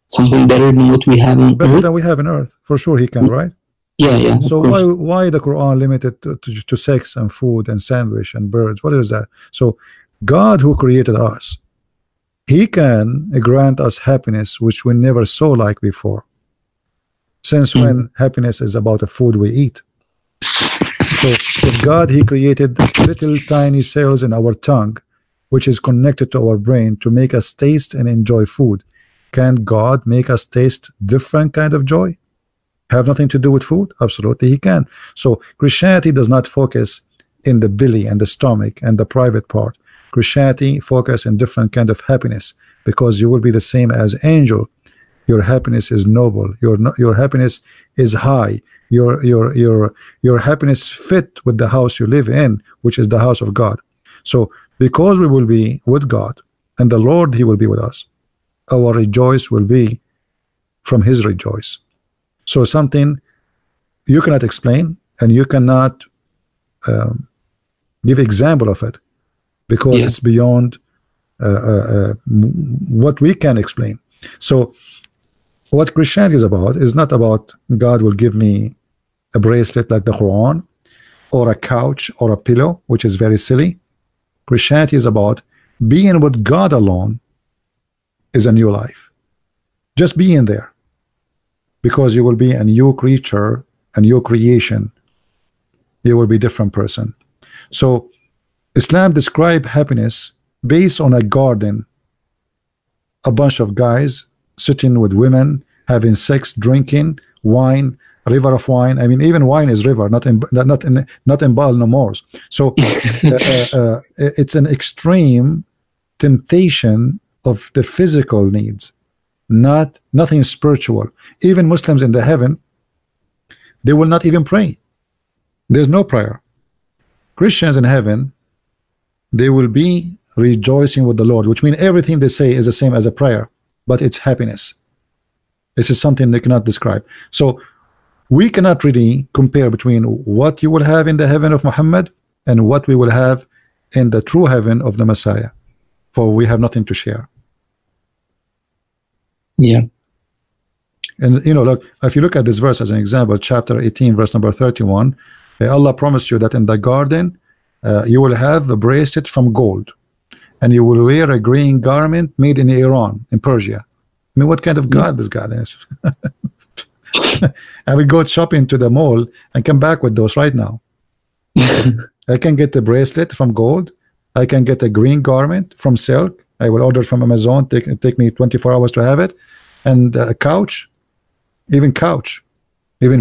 Something better than what we have on Better Earth? than we have on Earth, for sure he can, right? Yeah. So why the Quran limited to sex and food and sandwich and birds? What is that? So God who created us, he can grant us happiness which we never saw like before. Since when happiness is about the food we eat? So if God, he created little tiny cells in our tongue which is connected to our brain to make us taste and enjoy food, can God make us taste different kind of joy? Have nothing to do with food? Absolutely he can. So Christianity does not focus in the belly and the stomach and the private part. Christianity focus in different kind of happiness, because you will be the same as angel. Your happiness is noble. Your happiness is high. Your happiness fit with the house you live in, which is the house of God. So because we will be with God and the Lord, he will be with us, our rejoice will be from his rejoice. So something you cannot explain and you cannot give example of it, because it's beyond what we can explain. So what Christianity is about is not about God will give me a bracelet like the Quran, or a couch, or a pillow, which is very silly. Christianity is about being with God alone is a new life. Just being there, because you will be a new creature, a new creation. You will be a different person. So Islam describe happiness based on a garden, a bunch of guys sitting with women, having sex, drinking wine, river of wine. I mean, even wine is river, not in Baal no more. So it's an extreme temptation of the physical needs, nothing spiritual. Even Muslims in the heaven, they will not even pray. There's no prayer. Christians in heaven, they will be rejoicing with the Lord, which means everything they say is the same as a prayer, but it's happiness. This is something they cannot describe. So we cannot really compare between what you will have in the heaven of Muhammad and what we will have in the true heaven of the Messiah, for we have nothing to share. Yeah. And you know, look, if you look at this verse as an example, chapter 18 verse number 31, Allah promised you that in the garden you will have the bracelet from gold, and you will wear a green garment made in Iran, in Persia. I mean, what kind of God this God is? I will go shopping to the mall and come back with those right now. I can get the bracelet from gold. I can get a green garment from silk. I will order from Amazon. Take me 24 hours to have it. And a couch, even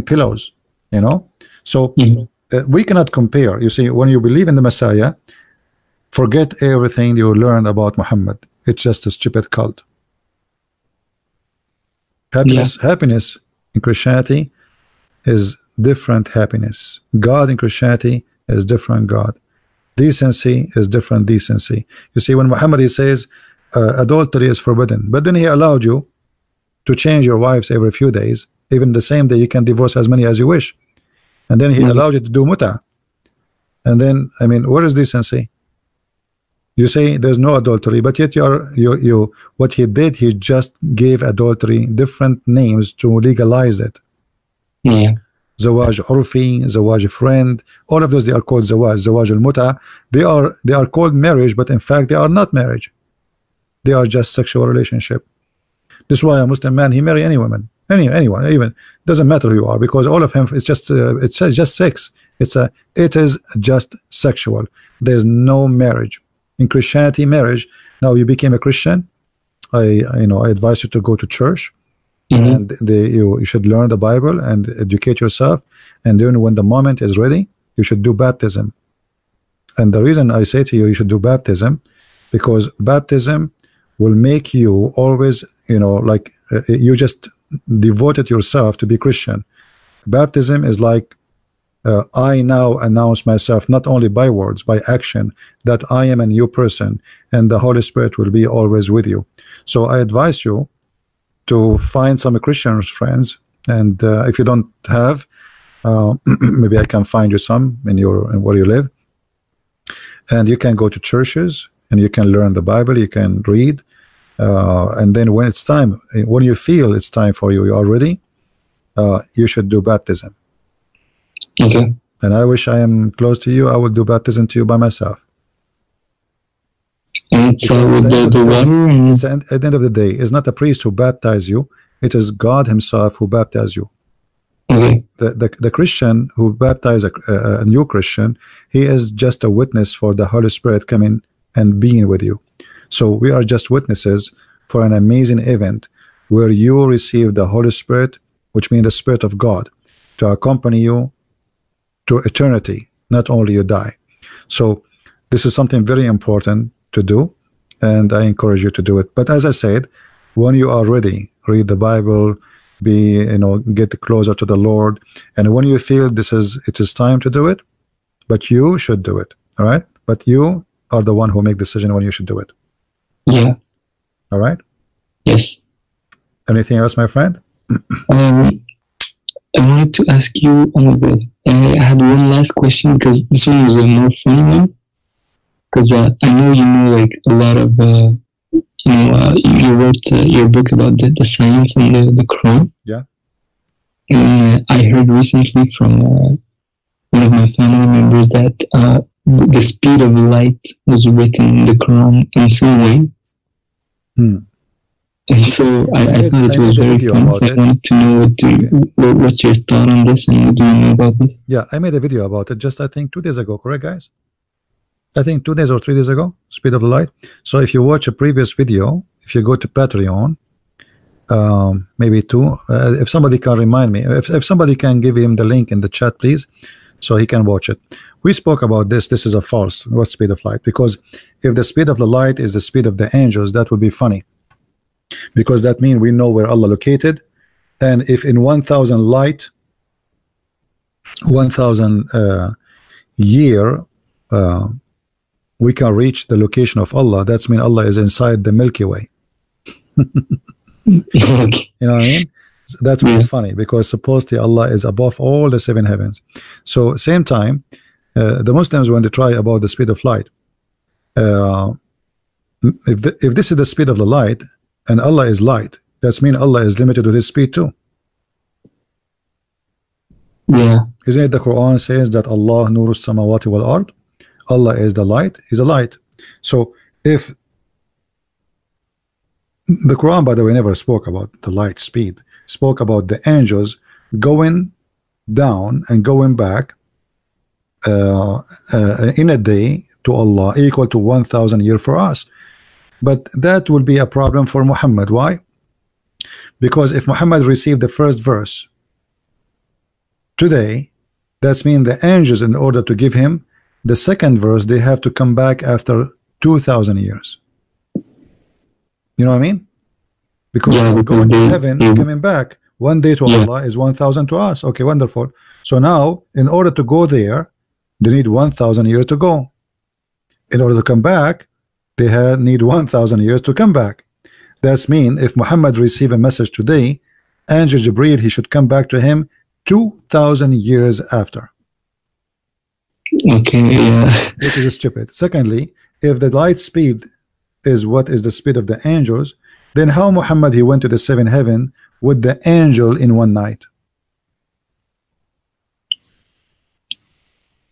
pillows, you know. So we cannot compare. You see, when you believe in the Messiah, forget everything you learned about Muhammad. It's just a stupid cult. Happiness in Christianity is different happiness. God in Christianity is different God. Decency is different decency. You see, when Muhammad, he says adultery is forbidden, but then he allowed you to change your wives every few days. Even the same day you can divorce as many as you wish, and then he allowed you to do muta. And then, I mean, where is decency? You say there's no adultery, but yet you what he did, he just gave adultery different names to legalize it. Zawaj urfi, zawaj friend, all of those, they are called zawaj al-muta. They are called marriage, but in fact they are not marriage. They are just sexual relationship. This is why a Muslim man, he marry any woman, anyone, even doesn't matter who you are, because all of him is just it's just sex. It is just sexual. There's no marriage. In Christianity, marriage. Now you became a Christian, I advise you to go to church, and you should learn the Bible and educate yourself, and then when the moment is ready, you should do baptism. And the reason I say to you should do baptism, because baptism will make you always, like you just devoted yourself to be Christian. Baptism is like I now announce myself not only by words, by action, that I am a new person, and the Holy Spirit will be always with you. So I advise you to find some Christian friends, and if you don't have, maybe I can find you some in where you live, and you can go to churches and you can learn the Bible, you can read, and then when it's time, when you feel it's time for you, you are ready, you should do baptism. Okay. And I wish I am close to you, I will do baptism to you by myself. And it's with the water, and at the end of the day, it's not a priest who baptizes you, it is God himself who baptizes you. okay. The Christian who baptizes a new Christian, he is just a witness for the Holy Spirit coming and being with you. So we are just witnesses for an amazing event where you receive the Holy Spirit, which means the Spirit of God, to accompany you to eternity, not only you die. So this is something very important to do, and I encourage you to do it. But as I said, when you are ready, read the Bible, get closer to the Lord, and when you feel it is time to do it, but you should do it. All right, but you are the one who make decision when you should do it. Yeah. All right. Yes. Anything else, my friend? I wanted to ask you, oh my God, I had one last question, because this one was a more funny one, because I know you know like a lot of you wrote your book about the science and the Quran. Yeah. And I heard recently from one of my family members that the speed of light was written in the Quran in some way. And so I thought it was very fun. So I wanted to know what's your thought on this, and what do you know about this? Yeah, I made a video about it just, I think, 2 days ago, correct, guys? I think 2 days or 3 days ago, speed of the light. So if you watch a previous video, if you go to Patreon, maybe two, if somebody can remind me, if somebody can give him the link in the chat, please, so he can watch it. We spoke about this is a false, what speed of light? Because if the speed of the light is the speed of the angels, that would be funny, because that means we know where Allah located. And if in 1,000 light, 1,000 year, we can reach the location of Allah, that's mean Allah is inside the Milky Way. You know what I mean? So that would be funny, because supposedly Allah is above all the 7 heavens. So same time, the Muslims, when they try about the speed of light, if this is the speed of the light and Allah is light, that's mean Allah is limited to his speed too. Yeah. Isn't it the Quran says that Allah nuru samawati wal ard? Allah is the light, he's a light. So if the Quran, by the way, never spoke about the light speed, spoke about the angels going down and going back in a day to Allah, equal to 1,000 years for us. But that will be a problem for Muhammad. Why? Because if Muhammad received the first verse today, that's mean the angels, in order to give him the second verse, they have to come back after 2,000 years. You know what I mean? Because we're going to heaven, coming back. One day to Allah is 1,000 to us. Okay, wonderful. So now, in order to go there, they need 1,000 years to go. In order to come back, they need 1,000 years to come back. That's mean if Muhammad receive a message today, Angel Jibreel, he should come back to him 2,000 years after. Okay, yeah. Which is stupid. Secondly, if the light speed is what is the speed of the angels, then how Muhammad he went to the 7th heaven with the angel in one night?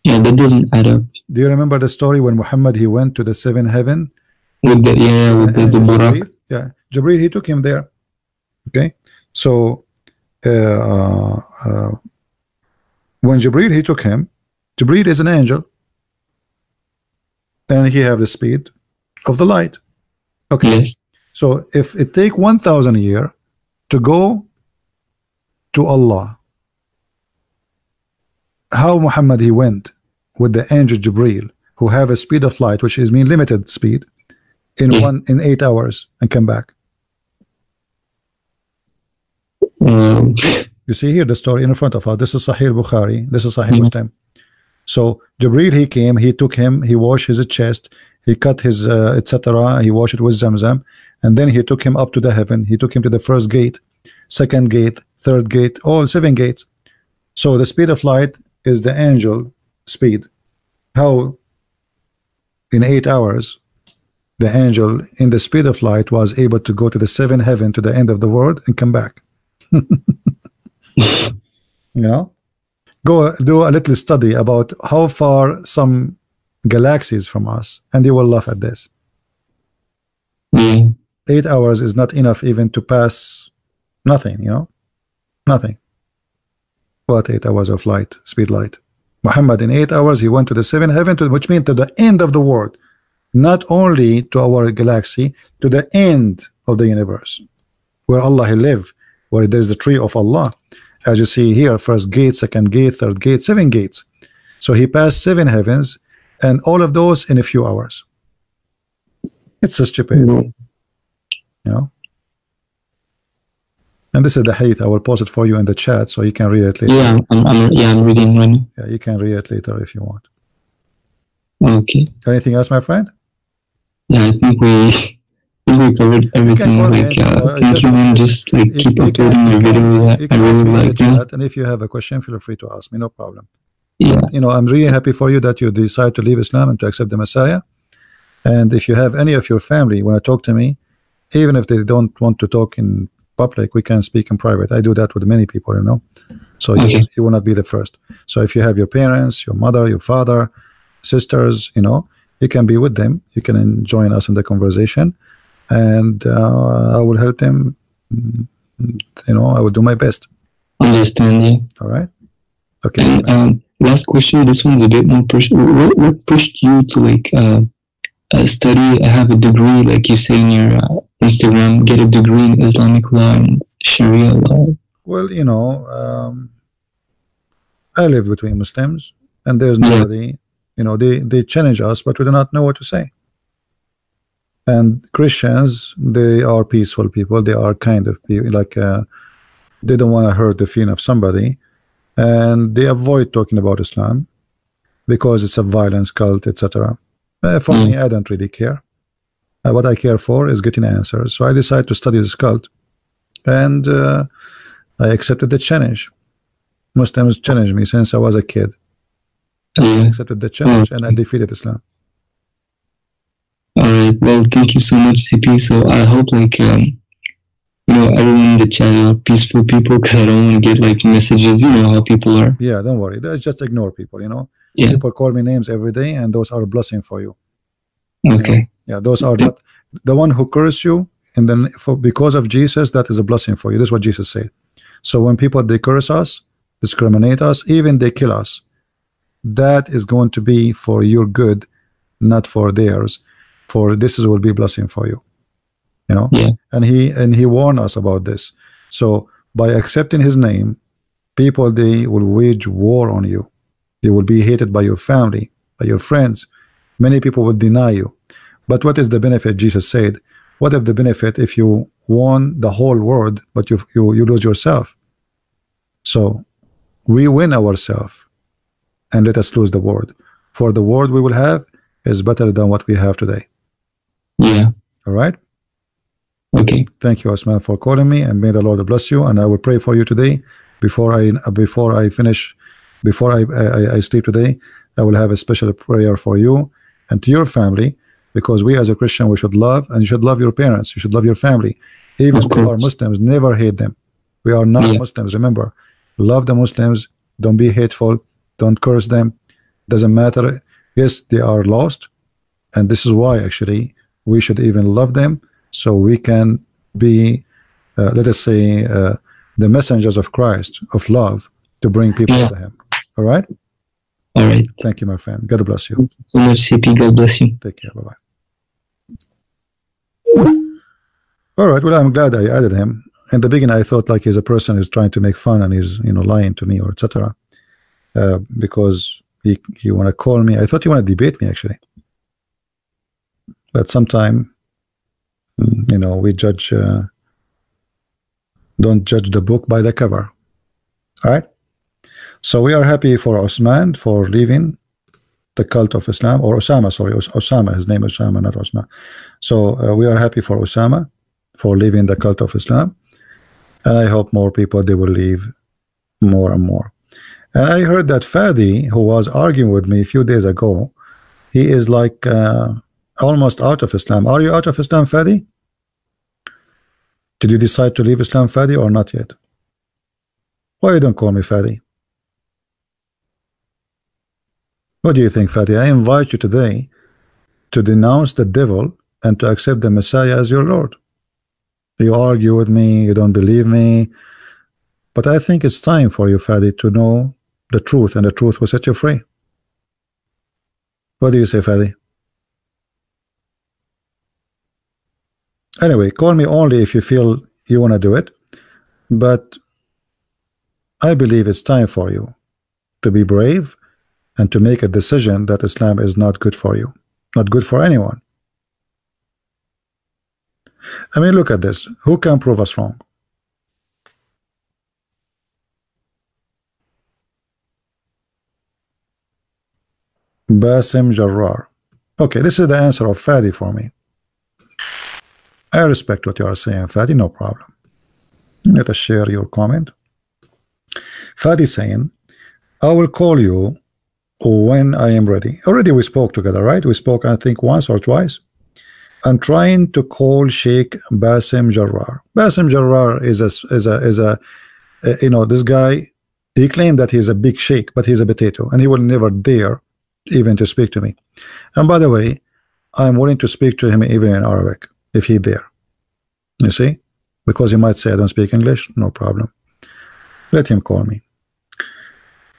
Yeah, that doesn't add up. Do you remember the story when Muhammad he went to the 7th heaven? With the the Burak. Yeah, Jibreel he took him there. Okay, so when Jibreel he took him, Jibreel is an angel, and he have the speed of the light. Okay, yes. So if it take 1,000 years to go to Allah, how Muhammad he went with the angel Jibreel, who have a speed of light, which is mean limited speed, in 8 hours and come back? You see here the story in front of us. This is Sahih Bukhari, this is Sahih Muslim. So Jibreel he came, he took him, he washed his chest, he cut his etc. He washed it with Zamzam, and then he took him up to the heaven. He took him to the first gate, second gate, third gate, all 7 gates. So the speed of light is the angel speed. How in 8 hours the angel in the speed of light was able to go to the seventh heaven, to the end of the world, and come back. You know, go do a little study about how far some galaxies from us, and you will laugh at this. 8 hours is not enough even to pass nothing, you know, nothing. What 8 hours of light, speed light? Muhammad in 8 hours he went to the seventh heaven, which means to the end of the world, not only to our galaxy, to the end of the universe, where Allah live, where there's the tree of Allah, as you see here, first gate, second gate, third gate, 7 gates. So he passed 7 heavens, and all of those in a few hours. It's so stupid, you know. And this is the hadith. I will post it for you in the chat so you can read it later. Yeah, I'm reading right now. Yeah, you can read it later if you want. Okay. Anything else, my friend? Yeah, I think we covered everything. Like, thank you, man. Just like keep uploading your videos. I really like that. And if you have a question, feel free to ask me. No problem. Yeah. You know, I'm really happy for you that you decide to leave Islam and to accept the Messiah. And if you have any of your family want to talk to me, even if they don't want to talk in public, we can speak in private. I do that with many people, you know. So Okay. you will not be the first. So if you have your parents, your mother, your father, sisters, you know, you can be with them. You can join us in the conversation, and I will help them. You know, I will do my best. Understand you. All right. Okay. And last question. This one's a bit more personal. What pushed you to like study, have a degree, like you say in your Instagram, get a degree in Islamic law and Sharia law? Well, you know, I live between Muslims, and there's nobody. You know, they challenge us, but we do not know what to say. And Christians, they are peaceful people. They are kind of people, like they don't want to hurt the feeling of somebody, and they avoid talking about Islam because it's a violence cult, etc. For me, I don't really care. What I care for is getting answers. So I decided to study this cult, and I accepted the challenge. Muslims challenged me since I was a kid. I accepted the challenge, and I defeated Islam. All right. Well, thank you so much, CP. So I hope like you know, everyone in the channel are peaceful people, because I don't want to get like messages. You know how people are. Yeah, don't worry. Just ignore people. You know, Yeah. people call me names every day, and those are a blessing for you. Okay. Yeah, those are not the one who curse you, and then because of Jesus, that is a blessing for you. This is what Jesus said. So when people they curse us, discriminate us, even they kill us, that is going to be for your good, not for theirs. For this will be blessing for you. You know. Yeah. And he warned us about this. So by accepting his name, people they will wage war on you. They will be hated by your family, by your friends. Many people will deny you. But what is the benefit? Jesus said, what is the benefit if you won the whole world, but you lose yourself? So we win ourselves, and let us lose the world. For the world we will have is better than what we have today. Yeah. All right. Okay. Thank you, Osman, for calling me, and may the Lord bless you. And I will pray for you today. Before I finish, before I sleep today, I will have a special prayer for you and to your family, because we as a Christian, we should love, and you should love your parents. You should love your family, even if they are Muslims. Never hate them. We are not Muslims. Remember, love the Muslims. Don't be hateful. Don't curse them. Doesn't matter. Yes, they are lost, and this is why actually we should even love them, so we can be, let us say, the messengers of Christ, of love, to bring people to Him. All right? All right. Thank you, my friend. God bless you. Thank you so much, CP. God bless you. Take care. Bye-bye. All right. Well, I'm glad I added him. In the beginning, I thought like he's a person who's trying to make fun and he's, you know, lying to me or etc. Because he want to call me. I thought he want to debate me, actually. But sometime, you know, we judge, don't judge the book by the cover. All right. So we are happy for Osman for leaving the cult of Islam, or Osama, sorry, Osama, his name is Osama, not Osman. So we are happy for Osama for leaving the cult of Islam, and I hope more people, they will leave more and more. And I heard that Fadi, who was arguing with me a few days ago, he is like almost out of Islam. Are you out of Islam, Fadi? Did you decide to leave Islam, Fadi, or not yet? Why you don't call me Fadi? What do you think, Fadi? I invite you today to denounce the devil and to accept the Messiah as your Lord. You argue with me, you don't believe me, but I think it's time for you, Fadi, to know the truth, and the truth will set you free. What do you say, Fadi? Anyway, call me only if you feel you want to do it, but I believe it's time for you to be brave and to make a decision that Islam is not good for you, not good for anyone. I mean, look at this. Who can prove us wrong? Basim Jarrar. Okay, this is the answer of Fadi for me. I respect what you are saying, Fadi, no problem. Let us share your comment. Fadi saying, I will call you when I am ready. Already we spoke together, right? We spoke, I think, once or twice. I'm trying to call Sheikh Basim Jarrar. Basim Jarrar is a you know, this guy, he claimed that he's a big sheikh, but he's a potato, and he will never dare even to speak to me. And by the way, I'm willing to speak to him even in Arabic if he dare. You see, because he might say I don't speak English. No problem. Let him call me.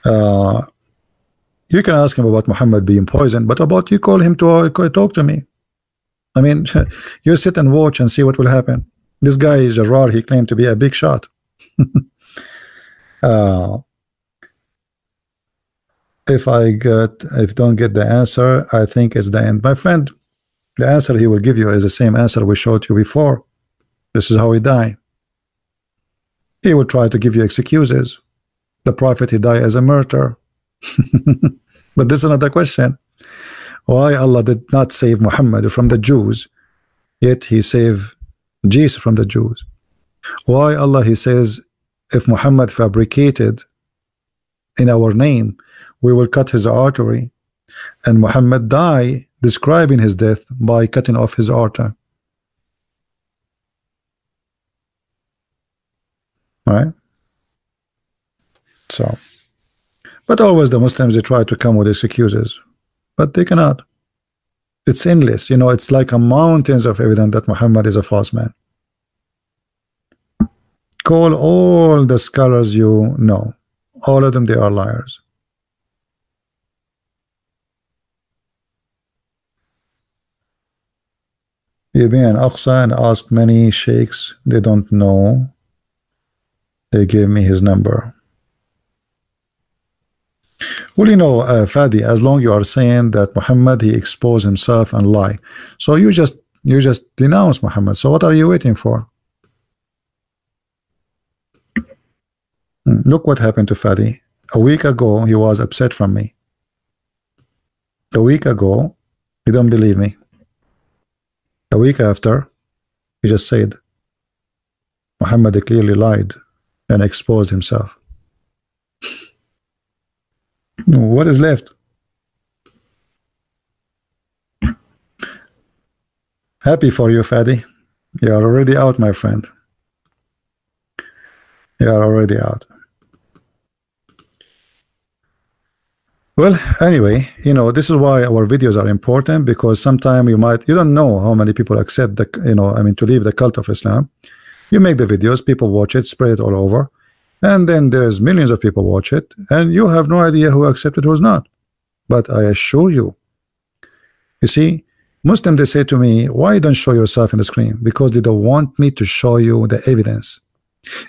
You can ask him about Muhammad being poisoned, but about you call him to talk to me. I mean, you sit and watch and see what will happen. This guy Jarrar, he claimed to be a big shot. If don't get the answer, I think it's the end. My friend, the answer he will give you is the same answer we showed you before. This is how he died. He will try to give you excuses. The prophet, he died as a martyr. But this is not the question. Why Allah did not save Muhammad from the Jews, yet he saved Jesus from the Jews? Why Allah, he says, if Muhammad fabricated in our name, we will cut his artery, and Muhammad died describing his death by cutting off his artery. Right? So, but always the Muslims, they try to come with excuses, but they cannot. It's endless, you know. It's like a mountains of evidence that Muhammad is a false man. Call all the scholars you know, all of them, they are liars. You've been in Aqsa and asked many sheikhs, they don't know. They gave me his number. Well, you know, Fadi, as long you are saying that Muhammad, he exposed himself and lie, so you just denounce Muhammad. So what are you waiting for? Look what happened to Fadi. A week ago, he was upset from me. A week ago, you don't believe me. A week after, he just said Muhammad clearly lied and exposed himself. What is left? Happy for you, Fadi. You are already out, my friend. You are already out. Well, anyway, you know, this is why our videos are important, because sometimes you don't know how many people accept the, you know, I mean, to leave the cult of Islam. You make the videos, people watch it, spread it all over, and then there's millions of people watch it, and you have no idea who accepted, who's not. But I assure you, you see, Muslims, they say to me, why don't show yourself in the screen? Because they don't want me to show you the evidence.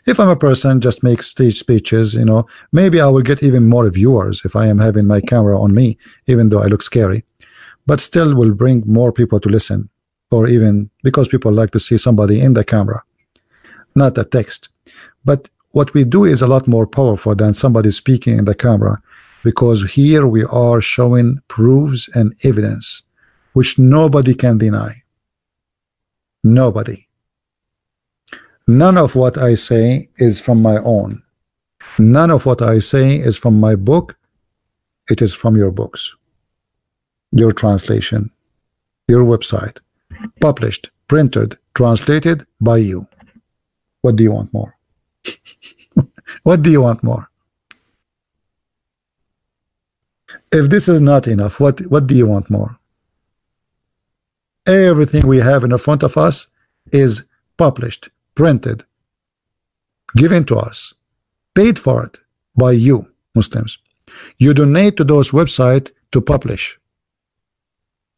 If I'm a person just make stage speeches, you know, maybe I will get even more viewers if I am having my camera on me, even though I look scary, but still will bring more people to listen, or even because people like to see somebody in the camera, not a text. But what we do is a lot more powerful than somebody speaking in the camera, because here we are showing proofs and evidence which nobody can deny. Nobody. None of what I say is from my own. None of what I say is from my book. It is from your books, your translation, your website, published, printed, translated by you. What do you want more? What do you want more? If this is not enough, what do you want more? Everything we have in front of us is published, printed, given to us, paid for it by you, Muslims. You donate to those websites to publish.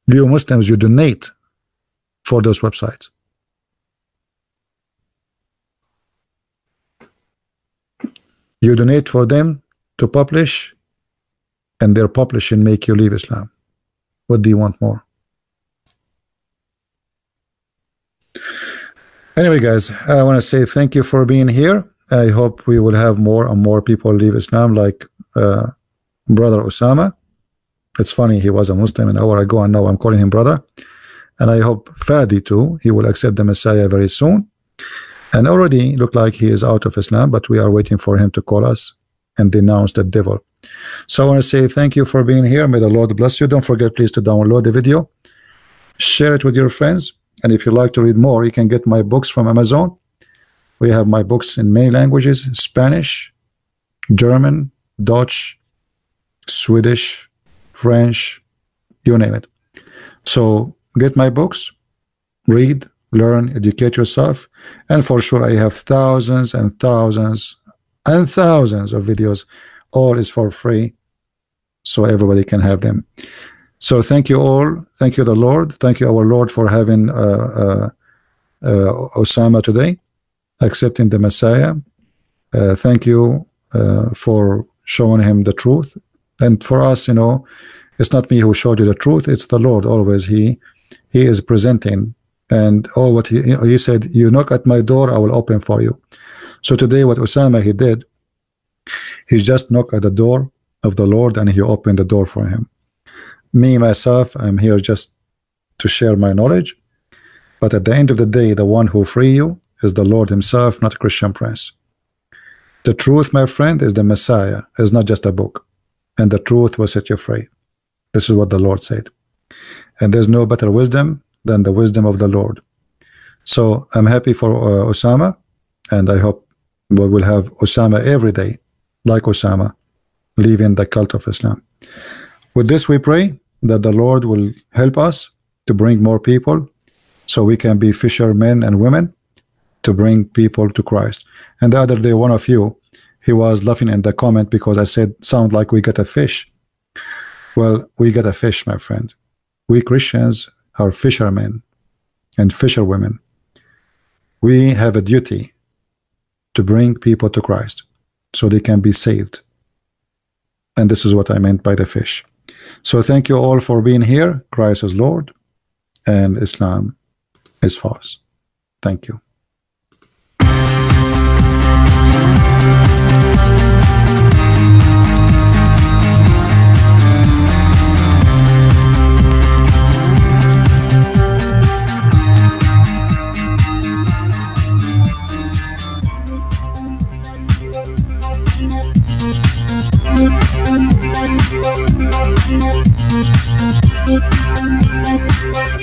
You Muslims, you donate for those websites. You donate for them to publish, and their publishing make you leave Islam. What do you want more? Anyway, guys, I want to say thank you for being here. I hope we will have more and more people leave Islam, like brother Osama. It's funny, he was a Muslim an hour ago, and now I'm calling him brother. And I hope Fadi too, he will accept the Messiah very soon. And already look like he is out of Islam, but we are waiting for him to call us and denounce the devil. So I want to say thank you for being here. May the Lord bless you. Don't forget, please, to download the video, share it with your friends, and if you like to read more, you can get my books from Amazon. We have my books in many languages: Spanish, German, Dutch, Swedish, French, you name it. So get my books, read, learn, educate yourself, and for sure I have thousands and thousands and thousands of videos. All is for free, so everybody can have them. So thank you all. Thank you, the Lord. Thank you, our Lord, for having Osama today, accepting the Messiah. Thank you for showing him the truth. And for us, you know, it's not me who showed you the truth, it's the Lord. Always he is presenting. And all what he said, you knock at my door, I will open for you. So today what Osama he did, he just knocked at the door of the Lord and he opened the door for him. Me, myself, I'm here just to share my knowledge. But at the end of the day, the one who free you is the Lord himself, not a Christian prince. The truth, my friend, is the Messiah, is not just a book. And the truth will set you free. This is what the Lord said. And there's no better wisdom than the wisdom of the Lord. So I'm happy for Osama, and I hope we will have Osama every day, like Osama, leaving the cult of Islam. With this, we pray that the Lord will help us to bring more people, so we can be fishermen and women to bring people to Christ. And the other day, one of you, he was laughing in the comment because I said, sound like we got a fish. Well, we got a fish, my friend. We Christians are fishermen and fisherwomen. We have a duty to bring people to Christ so they can be saved. And this is what I meant by the fish. So thank you all for being here. Christ is Lord and Islam is false. Thank you. Thank you.